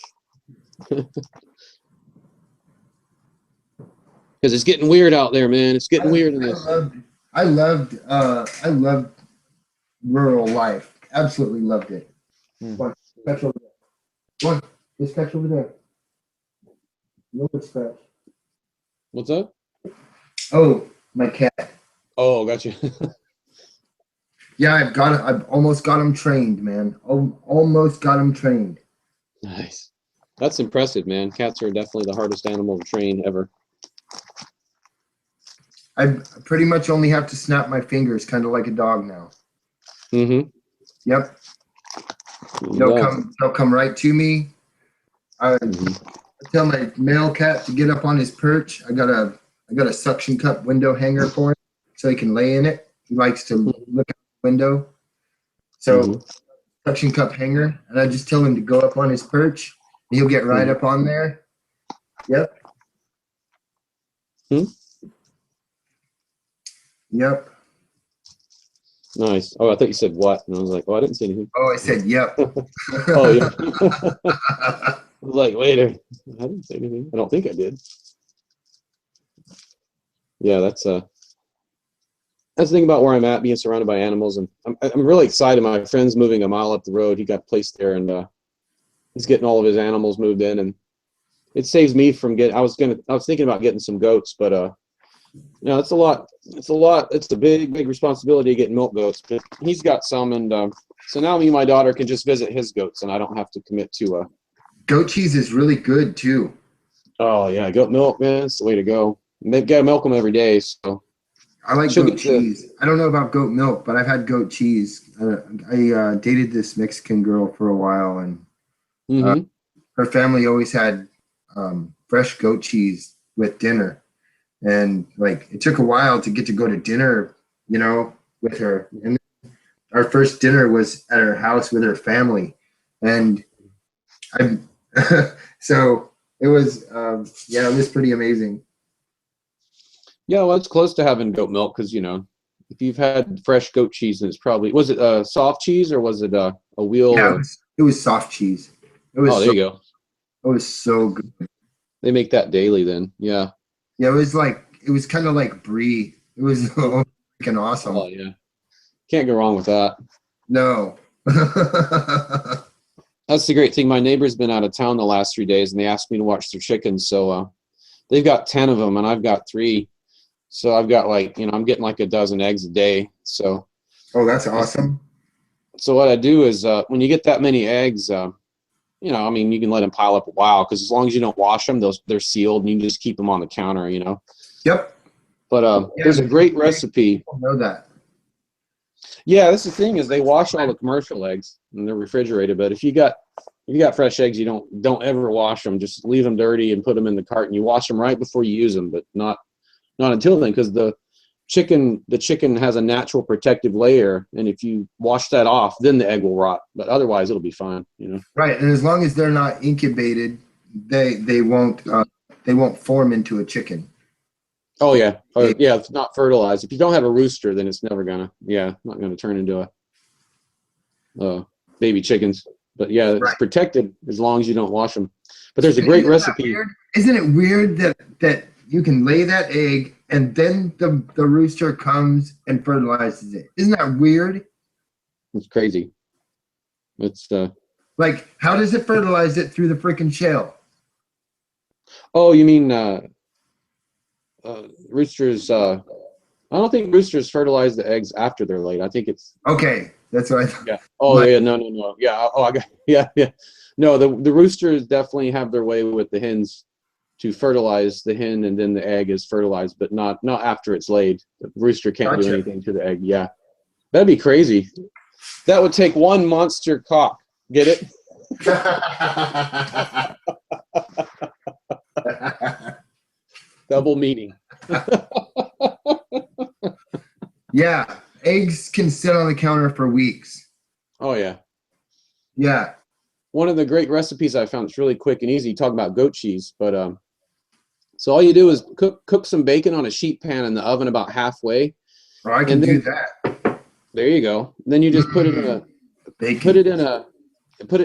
Because it's getting weird out there, man. It's getting weird in this. I loved rural life. Absolutely loved it. One, scratch over there. One, just scratch over there. No good scratch. What's up? Oh, my cat. Oh, gotcha. Yeah, I've almost got him trained, man. Almost got him trained. Nice. That's impressive, man. Cats are definitely the hardest animal to train ever. I pretty much only have to snap my fingers, kind of like a dog now. Mm-hmm. Yep. They'll come right to me. I tell my male cat to get up on his perch. I got a suction cup window hanger for him so he can lay in it. He likes to look out the window. So suction cup hanger, and I just tell him to go up on his perch. And he'll get right up on there. Yep. Yep. Nice. Oh, I thought you said what, and I was like, oh, I didn't say anything. Oh, I said yep. Oh, yeah. I was like, later. I didn't say anything. I don't think I did. Yeah, that's the thing about where I'm at, being surrounded by animals, and I'm really excited. My friend's moving a mile up the road. He got placed there, and he's getting all of his animals moved in, and it saves me from getting. I was thinking about getting some goats, but no, it's a lot. It's a big responsibility to get milk goats. But he's got some, and so now me and my daughter can just visit his goats, and I don't have to commit to a. Goat cheese is really good too. Oh yeah, goat milk, man, it's the way to go. And they've got to milk them every day, so. I like goat cheese. I don't know about goat milk, but I've had goat cheese. I dated this Mexican girl for a while, and her family always had fresh goat cheese with dinner. And like it took a while to get to go to dinner, with her. And our first dinner was at her house with her family, and so it was it was pretty amazing. Yeah, well, it's close to having goat milk because if you've had fresh goat cheese, then it's probably was it soft cheese or was it a wheel? Yeah, it was soft cheese. It was there you go. It was so good. They make that daily then, yeah. Yeah, it was kind of like brie. It was freaking awesome. Oh yeah, can't go wrong with that. No. That's the great thing. My neighbor's been out of town the last 3 days, and they asked me to watch their chickens. So they've got 10 of them, and I've got 3. So I've got I'm getting like a dozen eggs a day. So. Oh, that's awesome. So what I do is when you get that many eggs, you can let them pile up a while because as long as you don't wash them, they're sealed, and you can just keep them on the counter. Yep. But there's a great recipe. I know that. Yeah, that's the thing is they wash all the commercial eggs and they're refrigerated. But if you got fresh eggs, you don't ever wash them. Just leave them dirty and put them in the carton. You wash them right before you use them, but not until then, because the chicken has a natural protective layer, and if you wash that off, then the egg will rot. But otherwise, it'll be fine. Right, and as long as they're not incubated, they won't form into a chicken. Oh yeah, it's not fertilized. If you don't have a rooster, then it's never not gonna turn into a baby chickens. But yeah, it's Right. protected as long as you don't wash them. But there's a great recipe. Isn't it weird that you can lay that egg and then the rooster comes and fertilizes it? Isn't that weird? It's crazy. It's Like, how does it fertilize it through the freaking shell? oh, you mean roosters? I don't think roosters fertilize the eggs after they're laid. I think it's Okay, that's what I thought. yeah. Oh yeah, no. Yeah. Oh, I got yeah. No, the roosters definitely have their way with the hens to fertilize the hen, and then the egg is fertilized, but not after it's laid. The rooster can't do anything to the egg. Yeah, that'd be crazy. That would take one monster cock. Get it? Double meaning. Yeah, eggs can sit on the counter for weeks. Oh yeah. Yeah. One of the great recipes I found, it's really quick and easy. You talk about goat cheese, but so all you do is cook some bacon on a sheet pan in the oven about halfway. Oh, I can do that. There you go. Then you just put it in a bacon. put it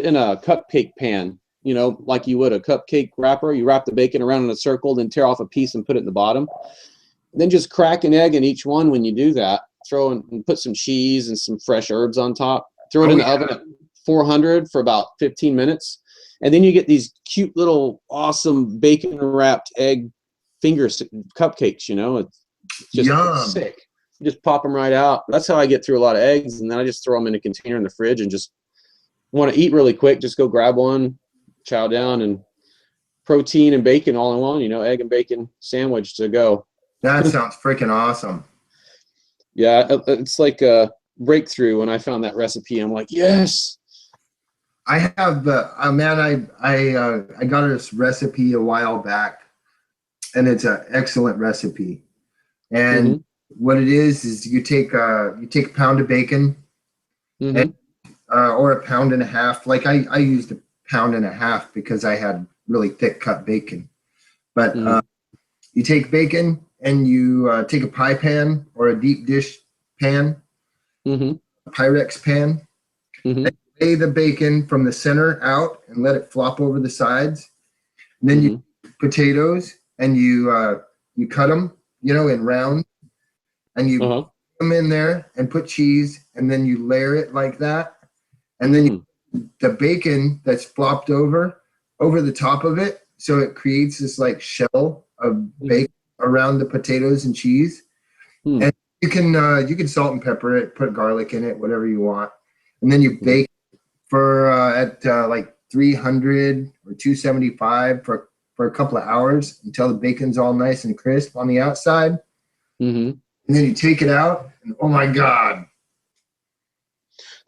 in a cupcake pan. You know, like you would a cupcake wrapper. You wrap the bacon around in a circle, then tear off a piece and put it in the bottom. Then just crack an egg in each one when you do that. Throw in and put some cheese and some fresh herbs on top. Throw it in the oven at 400 for about 15 minutes. And then you get these cute little awesome bacon wrapped egg finger cupcakes, you know. It's just sick. You just pop them right out. That's how I get through a lot of eggs. And then I just throw them in a container in the fridge and just want to eat really quick. Just go grab one, chow down, and protein and bacon all in one, you know, egg and bacon sandwich to go. That sounds freaking awesome. Yeah, it's like a breakthrough when I found that recipe. I'm like, yes. I have I got this recipe a while back, and it's an excellent recipe. And what it is you take a pound of bacon, and, or a pound and a half. Like I used a pound and a half because I had really thick cut bacon. But you take bacon and you take a pie pan or a deep dish pan, a Pyrex pan, and lay the bacon from the center out and let it flop over the sides. And then you potatoes and you cut them, you know, in rounds, and you put them in there and put cheese, and then you layer it like that, and then the bacon that's flopped over the top of it, so it creates this like shell of bacon around the potatoes and cheese. And you can salt and pepper it, put garlic in it, whatever you want, and then you bake for at like 300 or 275 for a couple of hours until the bacon's all nice and crisp on the outside. And then you take it out, and oh my God.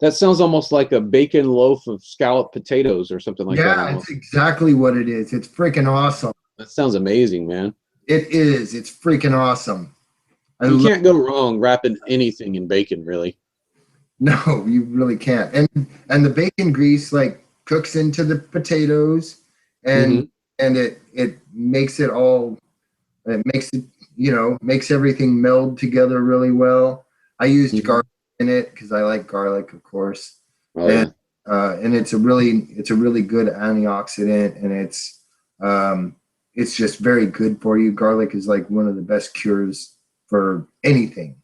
That sounds almost like a bacon loaf of scalloped potatoes or something like that. Yeah, it's exactly what it is. It's freaking awesome. That sounds amazing, man. It is. It's freaking awesome. You can't go wrong wrapping anything in bacon, really. No, you really can't. And the bacon grease like cooks into the potatoes, and it makes it all. It makes it, you know, makes everything meld together really well. I used garlic in it because I like garlic, of course. And it's a really good antioxidant, and it's just very good for you. Garlic is like one of the best cures for anything,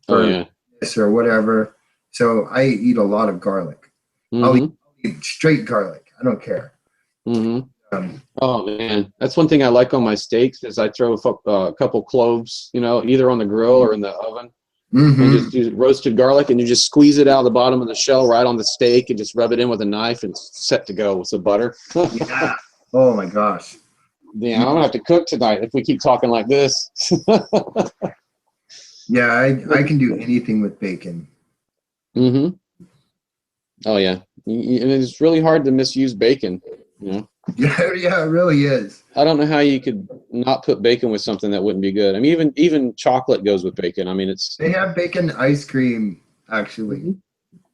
for this or whatever. So I eat a lot of garlic. I'll eat straight garlic. I don't care. Oh man, that's one thing I like on my steaks is I throw a couple cloves, you know, either on the grill or in the oven, and just do roasted garlic, and you just squeeze it out of the bottom of the shell right on the steak, and just rub it in with a knife, and it's set to go with some butter. Yeah. Oh my gosh. Yeah, I'm gonna have to cook tonight if we keep talking like this. Yeah, I can do anything with bacon. Oh yeah, and it's really hard to misuse bacon, you know. Yeah, it really is. I don't know how you could not put bacon with something that wouldn't be good. I mean, even chocolate goes with bacon. I mean, they have bacon ice cream actually.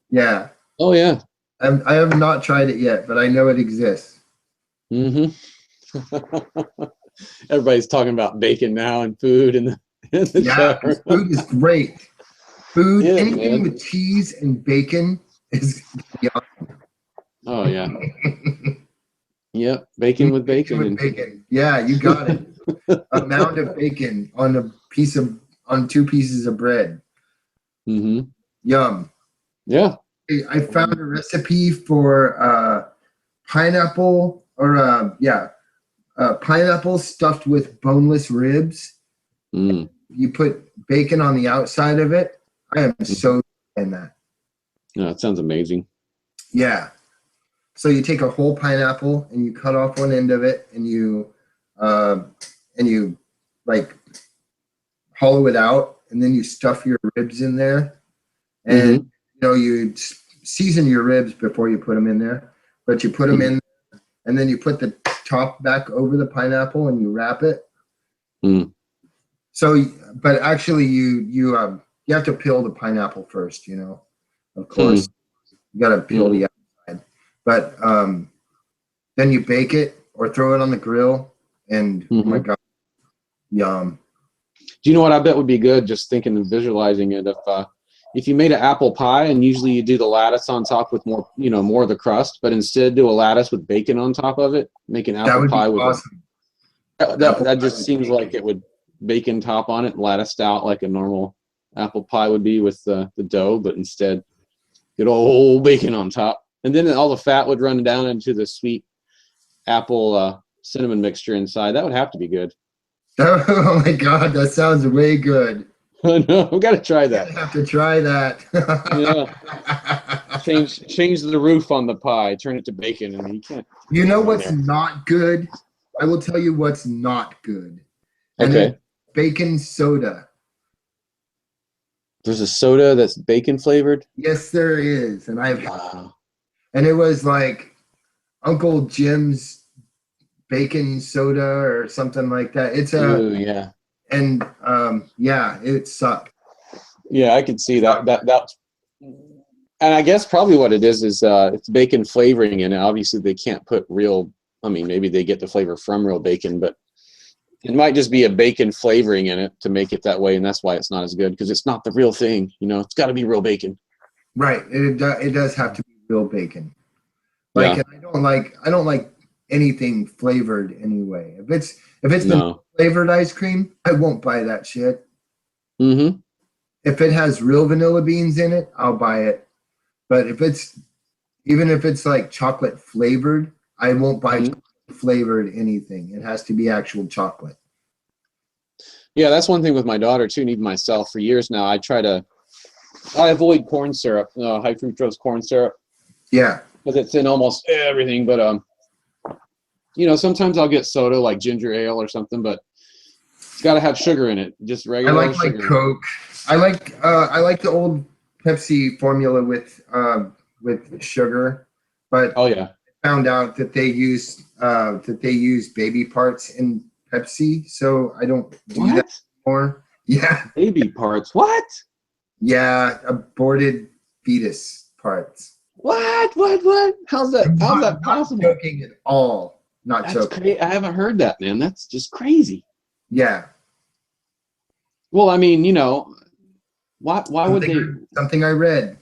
Yeah. Oh yeah. I have not tried it yet, but I know it exists. Everybody's talking about bacon now and food and the food is great. Food, anything with cheese and bacon is awesome. Oh yeah. Yep. Bacon with bacon. With bacon. Yeah, you got it. A mound of bacon on two pieces of bread. Mm-hmm. Yum. Yeah. I found a recipe for pineapple pineapple stuffed with boneless ribs. Mm. You put bacon on the outside of it. I am so in that. No, it sounds amazing. Yeah. So you take a whole pineapple and you cut off one end of it and you like hollow it out and then you stuff your ribs in there and you season your ribs before you put them in there, but you put them in and then you put the top back over the pineapple and you wrap it. Mm. So, but actually you have to peel the pineapple first, of course. You got to peel the outside. But then you bake it or throw it on the grill and oh my God, yum. Do you know what I bet would be good, just thinking and visualizing it, if you made an apple pie and usually you do the lattice on top with more of the crust, but instead do a lattice with bacon on top of it, make an apple pie with awesome. That just seems like it would bacon top on it, latticed out like a normal apple pie would be with the dough, but instead get old bacon on top. And then all the fat would run down into the sweet apple cinnamon mixture inside. That would have to be good. Oh my God, that sounds way good. No, we got to try that. I have to try that. Yeah. Change the roof on the pie, turn it to bacon, and you can't. You know what's not good? I will tell you what's not good. And okay. Bacon soda. There's a soda that's bacon flavored? Yes, there is. And and it was like Uncle Jim's bacon soda or something like that. It's Ooh, yeah. And it sucked. Yeah, I could see that. And I guess probably what it is it's bacon flavoring in it. Obviously, they can't put real. I mean, maybe they get the flavor from real bacon, but it might just be a bacon flavoring in it to make it that way, and that's why it's not as good because it's not the real thing. It's got to be real bacon. Right. It does have to be real bacon. Like, yeah. I don't like anything flavored anyway. If it's the flavored ice cream, I won't buy that shit. Mm-hmm. If it has real vanilla beans in it, I'll buy it. But even if it's like chocolate flavored, I won't buy flavored anything. It has to be actual chocolate. Yeah, that's one thing with my daughter too, and even myself. For years now, I avoid corn syrup, high fructose corn syrup. Yeah. Because it's in almost everything, but sometimes I'll get soda like ginger ale or something, but it's got to have sugar in it, just regular sugar. I like Coke. I like the old Pepsi formula with sugar, but I found out that they use baby parts in Pepsi, so I don't do that anymore. Yeah, baby parts. What? Yeah, aborted fetus parts. What? How's that possible? Not joking at all. Not joking. I haven't heard that, man. That's just crazy. Yeah. Well, I mean, why would they? Something I read.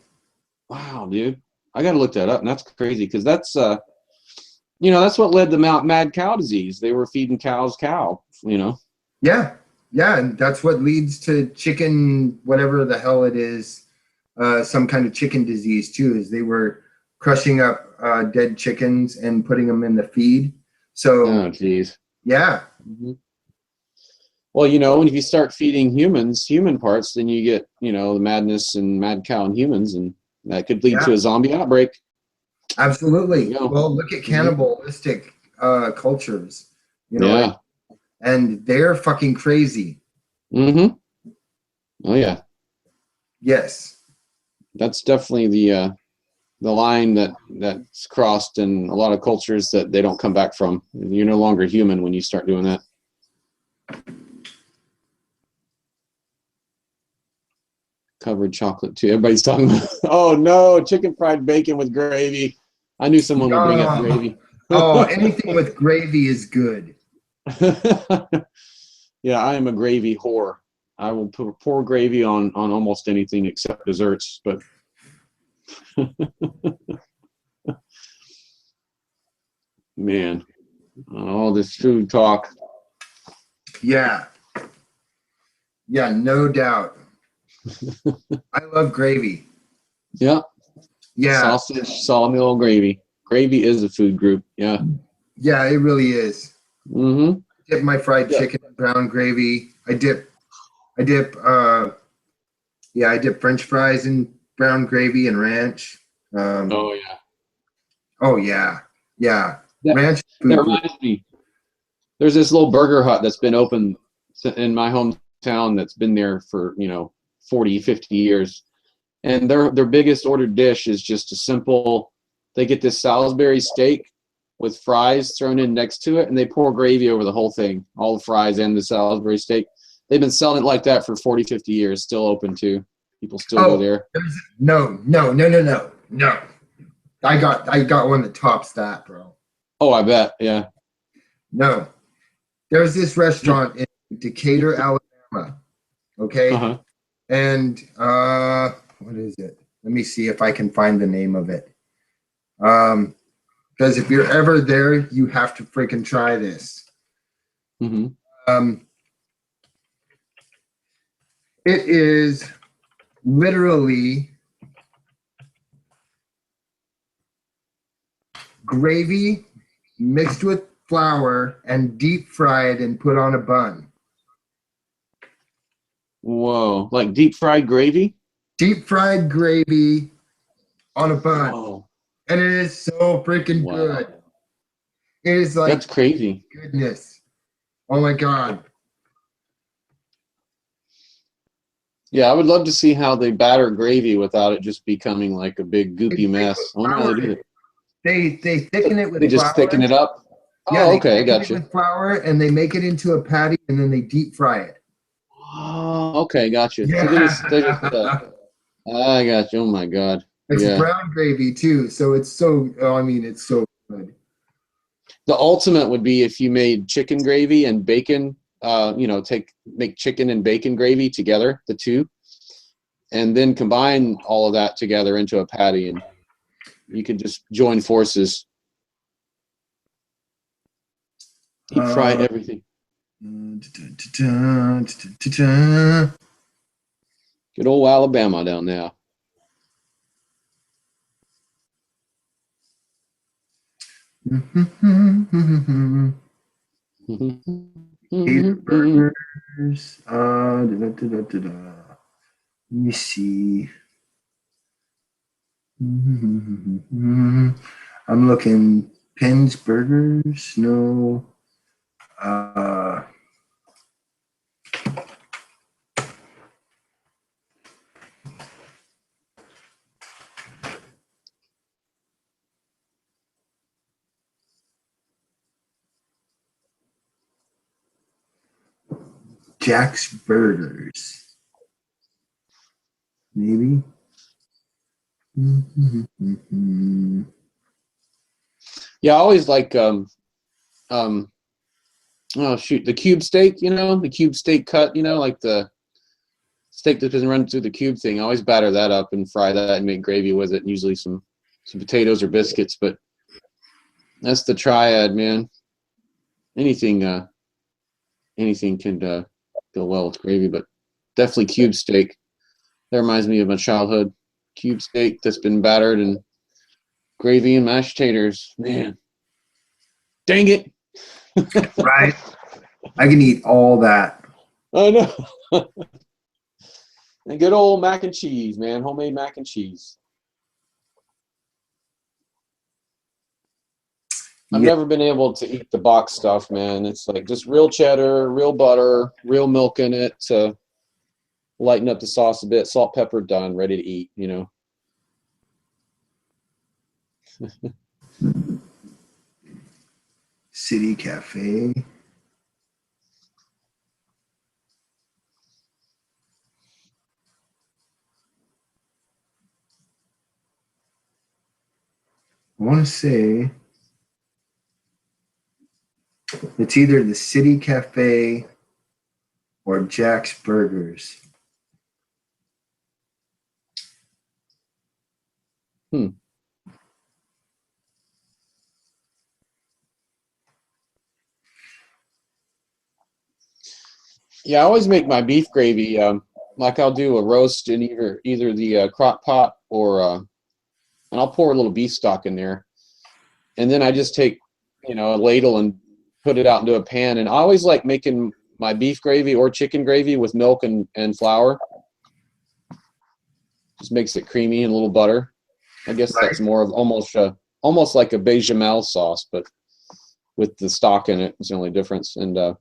Wow, dude, I got to look that up, and that's crazy because that's that's what led to mad cow disease. They were feeding cows cow. Yeah, and that's what leads to chicken, whatever the hell it is, some kind of chicken disease too. Is they were crushing up dead chickens and putting them in the feed. So, oh, geez. Yeah. Mm-hmm. Well, if you start feeding humans human parts, then you get, the madness and mad cow in humans, and that could lead to a zombie outbreak. Absolutely. Well, look at cannibalistic cultures, and they're fucking crazy. Mm-hmm. Oh, yeah. Yes. That's definitely the line that's crossed in a lot of cultures that they don't come back from. You're no longer human when you start doing that. Covered chocolate too. Everybody's talking about, oh no, chicken fried bacon with gravy. I knew someone would bring up gravy. Anything with gravy is good. Yeah, I am a gravy whore. I will pour gravy on almost anything except desserts, but Man, all this food talk. Yeah. Yeah, no doubt. I love gravy. Yeah, Yeah. sausage, sawmill, gravy. Gravy is a food group. Yeah. Yeah, it really is. Mm-hmm. Dip my fried Yeah. chicken in brown gravy. I dip French fries in brown gravy and ranch. Oh yeah. Oh yeah. Yeah. That Ranch that food group. reminds me. There's this little burger hut that's been open in my hometown that's been there for 40, 50 years. And their biggest ordered dish is just a simple. They get this Salisbury steak with fries thrown in next to it, and they pour gravy over the whole thing, all the fries and the Salisbury steak. They've been selling it like that for 40, 50 years, still open too. People still go Oh, there. no. I got one that tops that, bro. Oh, I bet. Yeah. No. There's this restaurant in Decatur, Alabama. Okay. Uh-huh. And what is it? Let me see if I can find the name of it. Because if you're ever there, you have to freaking try this. Mm-hmm. It is literally gravy mixed with flour and deep fried and put on a bun. Whoa. Like deep fried gravy? Deep fried gravy on a bun. Whoa. And it is so freaking Wow. good. It is like That's crazy. goodness. Oh my God. Yeah, I would love to see how they batter gravy without it just becoming like a big They goopy put mess. I wonder how flour they in do it. it. They thicken it They with just thicken flour. it up. Yeah, Oh, they okay, I thicken got it you. with flour and they make it into a patty and then they deep fry it. Oh, okay, got you. So they just Yeah. I got you. Oh my God. It's Yeah. brown gravy too, so it's so. Oh, I mean, it's so good. The ultimate would be if you made chicken gravy and bacon, make chicken and bacon gravy together, the two, and then combine all of that together into a patty, and you can just join forces, deep fry Uh, everything. Good old Alabama down there. Gator burgers. Let me see. I'm looking. Penn's Burgers. No. Uh, Jack's Burgers. Maybe. Yeah, I always like um oh shoot, the cube steak, the cube steak cut, like the steak that doesn't run through the cube thing. I always batter that up and fry that and make gravy with it, and usually some potatoes or biscuits, but that's the triad, man. Anything anything can go well with gravy, but definitely cube steak. That reminds me of my childhood. Cube steak that's been battered and gravy and mashed taters. Man, dang it. Right. I can eat all that. I know. And good old mac and cheese, man. Homemade mac and cheese. I've Yeah. never been able to eat the box stuff, man. It's like just real cheddar, real butter, real milk in it to lighten up the sauce a bit, salt, pepper, done, ready to eat. City Cafe. I want to say it's either the City Cafe or Jack's Burgers. Hmm. Yeah, I always make my beef gravy. Like I'll do a roast in either the crock pot or and I'll pour a little beef stock in there, and then I just take a ladle and put it out into a pan. And I always like making my beef gravy or chicken gravy with milk and flour. Just makes it creamy and a little butter. I guess Right. that's more of almost like a bechamel sauce, but with the stock in it is the only difference. And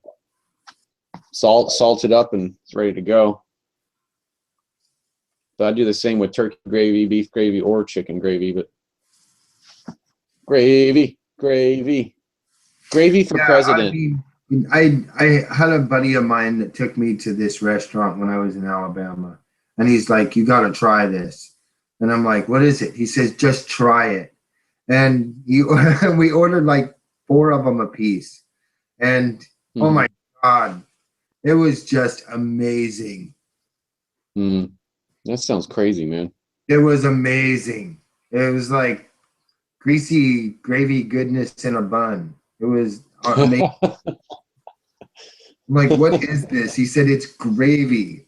salt it up, and it's ready to go. But I do the same with turkey gravy, beef gravy, or chicken gravy. But gravy for Yeah, I president. mean, I had a buddy of mine that took me to this restaurant when I was in Alabama, and he's like, "You got to try this," and I'm like, "What is it?" He says, "Just try it," and we ordered like four of them a piece, and oh Mm-hmm. my God, it was just amazing. Mm-hmm. That sounds crazy, man. It was amazing. It was like greasy gravy goodness in a bun. It was amazing. I'm like, what is this? He said it's gravy.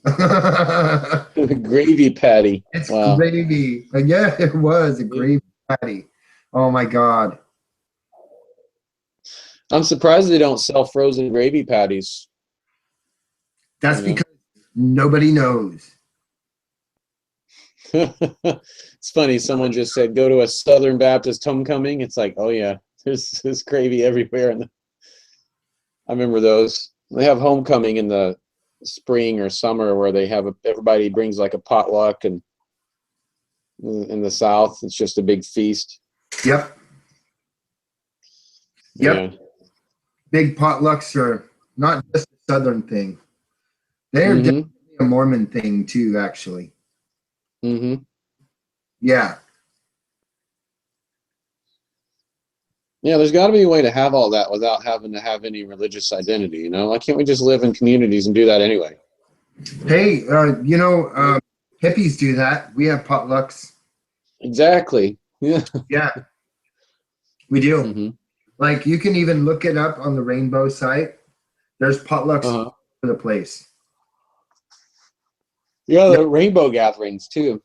Gravy patty. It's Wow. gravy. Like, yeah, it was a gravy patty. Oh my God. I'm surprised they don't sell frozen gravy patties. That's because nobody knows. It's funny. Someone just said, "Go to a Southern Baptist homecoming." It's like, oh yeah, there's gravy everywhere. And I remember those. They have homecoming in the spring or summer where they have everybody brings like a potluck, and in the South, it's just a big feast. Yep. Yeah. Yep. Big potlucks are not just a Southern thing. They're Mm-hmm. definitely a Mormon thing too, actually. Mm-hmm. Yeah. Yeah, there's got to be a way to have all that without having to have any religious identity. Why can't we just live in communities and do that anyway? Hey, hippies do that. We have potlucks. Exactly. Yeah. Yeah, we do. Mm-hmm. Like you can even look it up on the Rainbow site. There's potlucks Uh-huh. all over the place. Yeah, Yep. the rainbow gatherings too.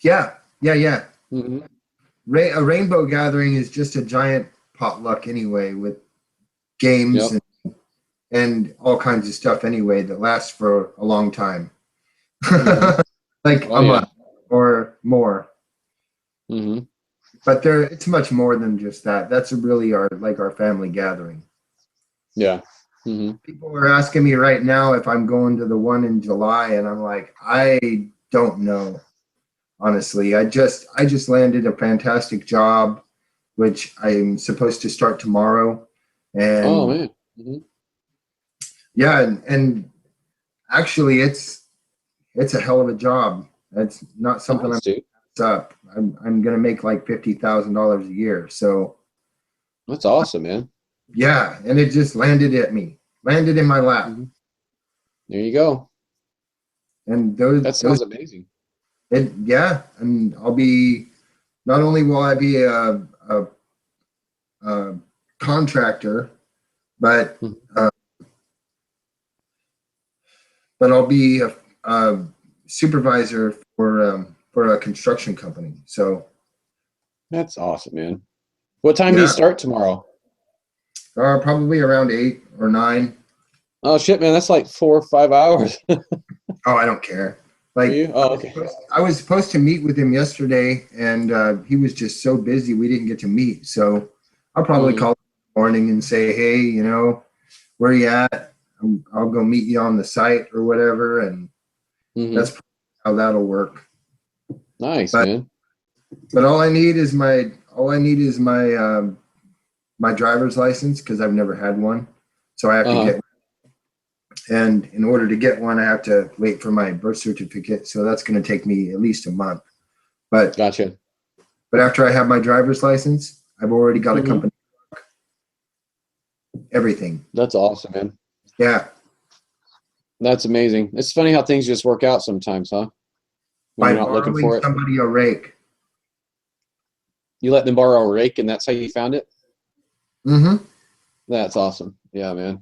Yeah, yeah, yeah. Mm-hmm. A rainbow gathering is just a giant potluck anyway, with games Yep. and all kinds of stuff anyway that lasts for a long time, Mm-hmm. like Oh a yeah. month or more. Mm-hmm. But it's much more than just that. That's really our family gathering. Yeah. Mm-hmm. People are asking me right now if I'm going to the one in July, and I'm like, I don't know. Honestly, I just landed a fantastic job, which I'm supposed to start tomorrow, Oh and man. Mm-hmm. yeah, and actually, it's a hell of a job. That's not something I'm Nice, dude. up. I'm gonna make like $50,000 a year. So That's awesome, man. yeah, and it just landed in my lap, Mm-hmm. There you go. and That those sounds amazing. it yeah, and I'll be not only will I be a contractor, but Mhm. uh, but I'll be a supervisor for a construction company. So That's awesome, man. What time do you yeah, start tomorrow? probably around 8 or 9. Oh shit, man, that's like 4 or 5 hours. Oh, I don't care. Do Like you? Oh, okay. I was supposed to meet with him yesterday, and he was just so busy we didn't get to meet. So I'll probably Mm-hmm. call him in the morning and say, hey, where you at? I'll go meet you on the site or whatever, and Mm-hmm. that's how that'll work. Nice, But man. my driver's license because I've never had one, so I have to Uh-huh. get. And in order to get one, I have to wait for my birth certificate. So that's going to take me at least a month. But Gotcha. but after I have my driver's license, I've already got a Mm-hmm. company, everything. That's awesome, man. Yeah, That's amazing. It's funny how things just work out sometimes, huh? When by you're not looking borrowing for it. somebody a rake. You let them borrow a rake, and that's how you found it? Mm-hmm. That's awesome. Yeah, man.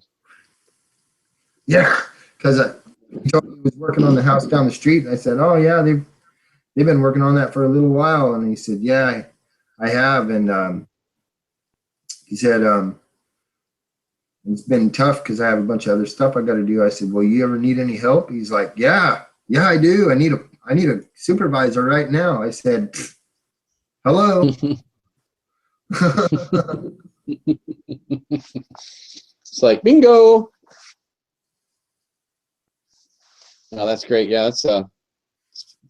Yeah, because he told me he was working on the house down the street. And I said, oh yeah, they've been working on that for a little while. And he said, yeah, I have. And he said, it's been tough because I have a bunch of other stuff I got to do. I said, well, you ever need any help? He's like, yeah, I do. I need a supervisor right now. I said, hello. It's like bingo. No, that's great. Yeah, that's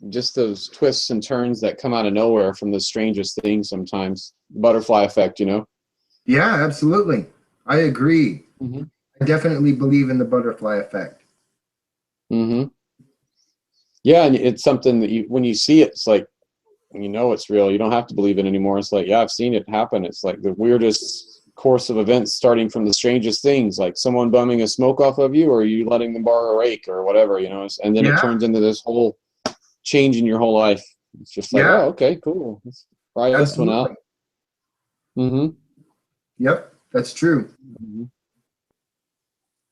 just those twists and turns that come out of nowhere from the strangest things sometimes. Butterfly effect, you know? Yeah, absolutely. I agree. Mm-hmm. I definitely believe in the butterfly effect. Mm-hmm. Yeah, and it's something that when you see it, it's like, you know it's real. You don't have to believe it anymore. It's like, yeah, I've seen it happen. It's like the weirdest course of events, starting from the strangest things, like someone bumming a smoke off of you, or you letting them borrow a rake or whatever, you know, and then it turns into this whole change in your whole life. It's just like, oh, okay, cool. Let's try this one out. Mm-hmm. Yep, that's true. Mm-hmm.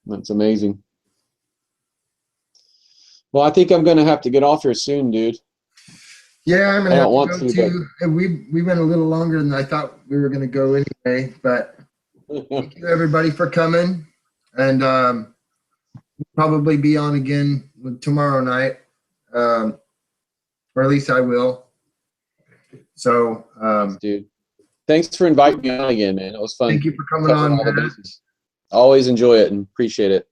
That's amazing. Well, I think I'm going to have to get off here soon, dude. Yeah, I'm gonna have to go too. But... We went a little longer than I thought we were gonna go anyway. But thank you everybody for coming, and we'll probably be on again tomorrow night, or at least I will. So, thanks, dude, thanks for inviting me on again, man. It was fun. Thank you for coming on, man. Always enjoy it and appreciate it.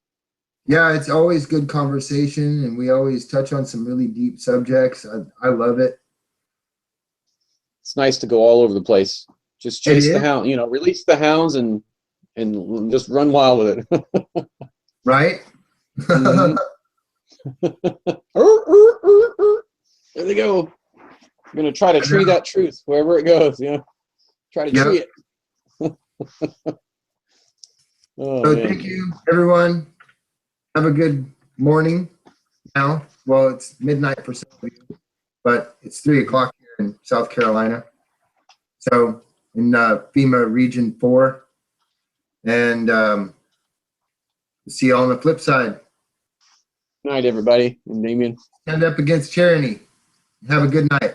Yeah, it's always good conversation, and we always touch on some really deep subjects. I love it. It's nice to go all over the place. Just chase the hound, you know, release the hounds and just run wild with it. Right? Mm-hmm. There they go. I'm going to try to tree that truth wherever it goes, you know. Try to tree it. So thank you, everyone. Have a good morning now. Well, it's midnight for some of you, but it's 3 o'clock here in South Carolina. So in FEMA Region 4. And see you on the flip side. Good night, everybody. I'm Damien. Stand up against tyranny. Have a good night.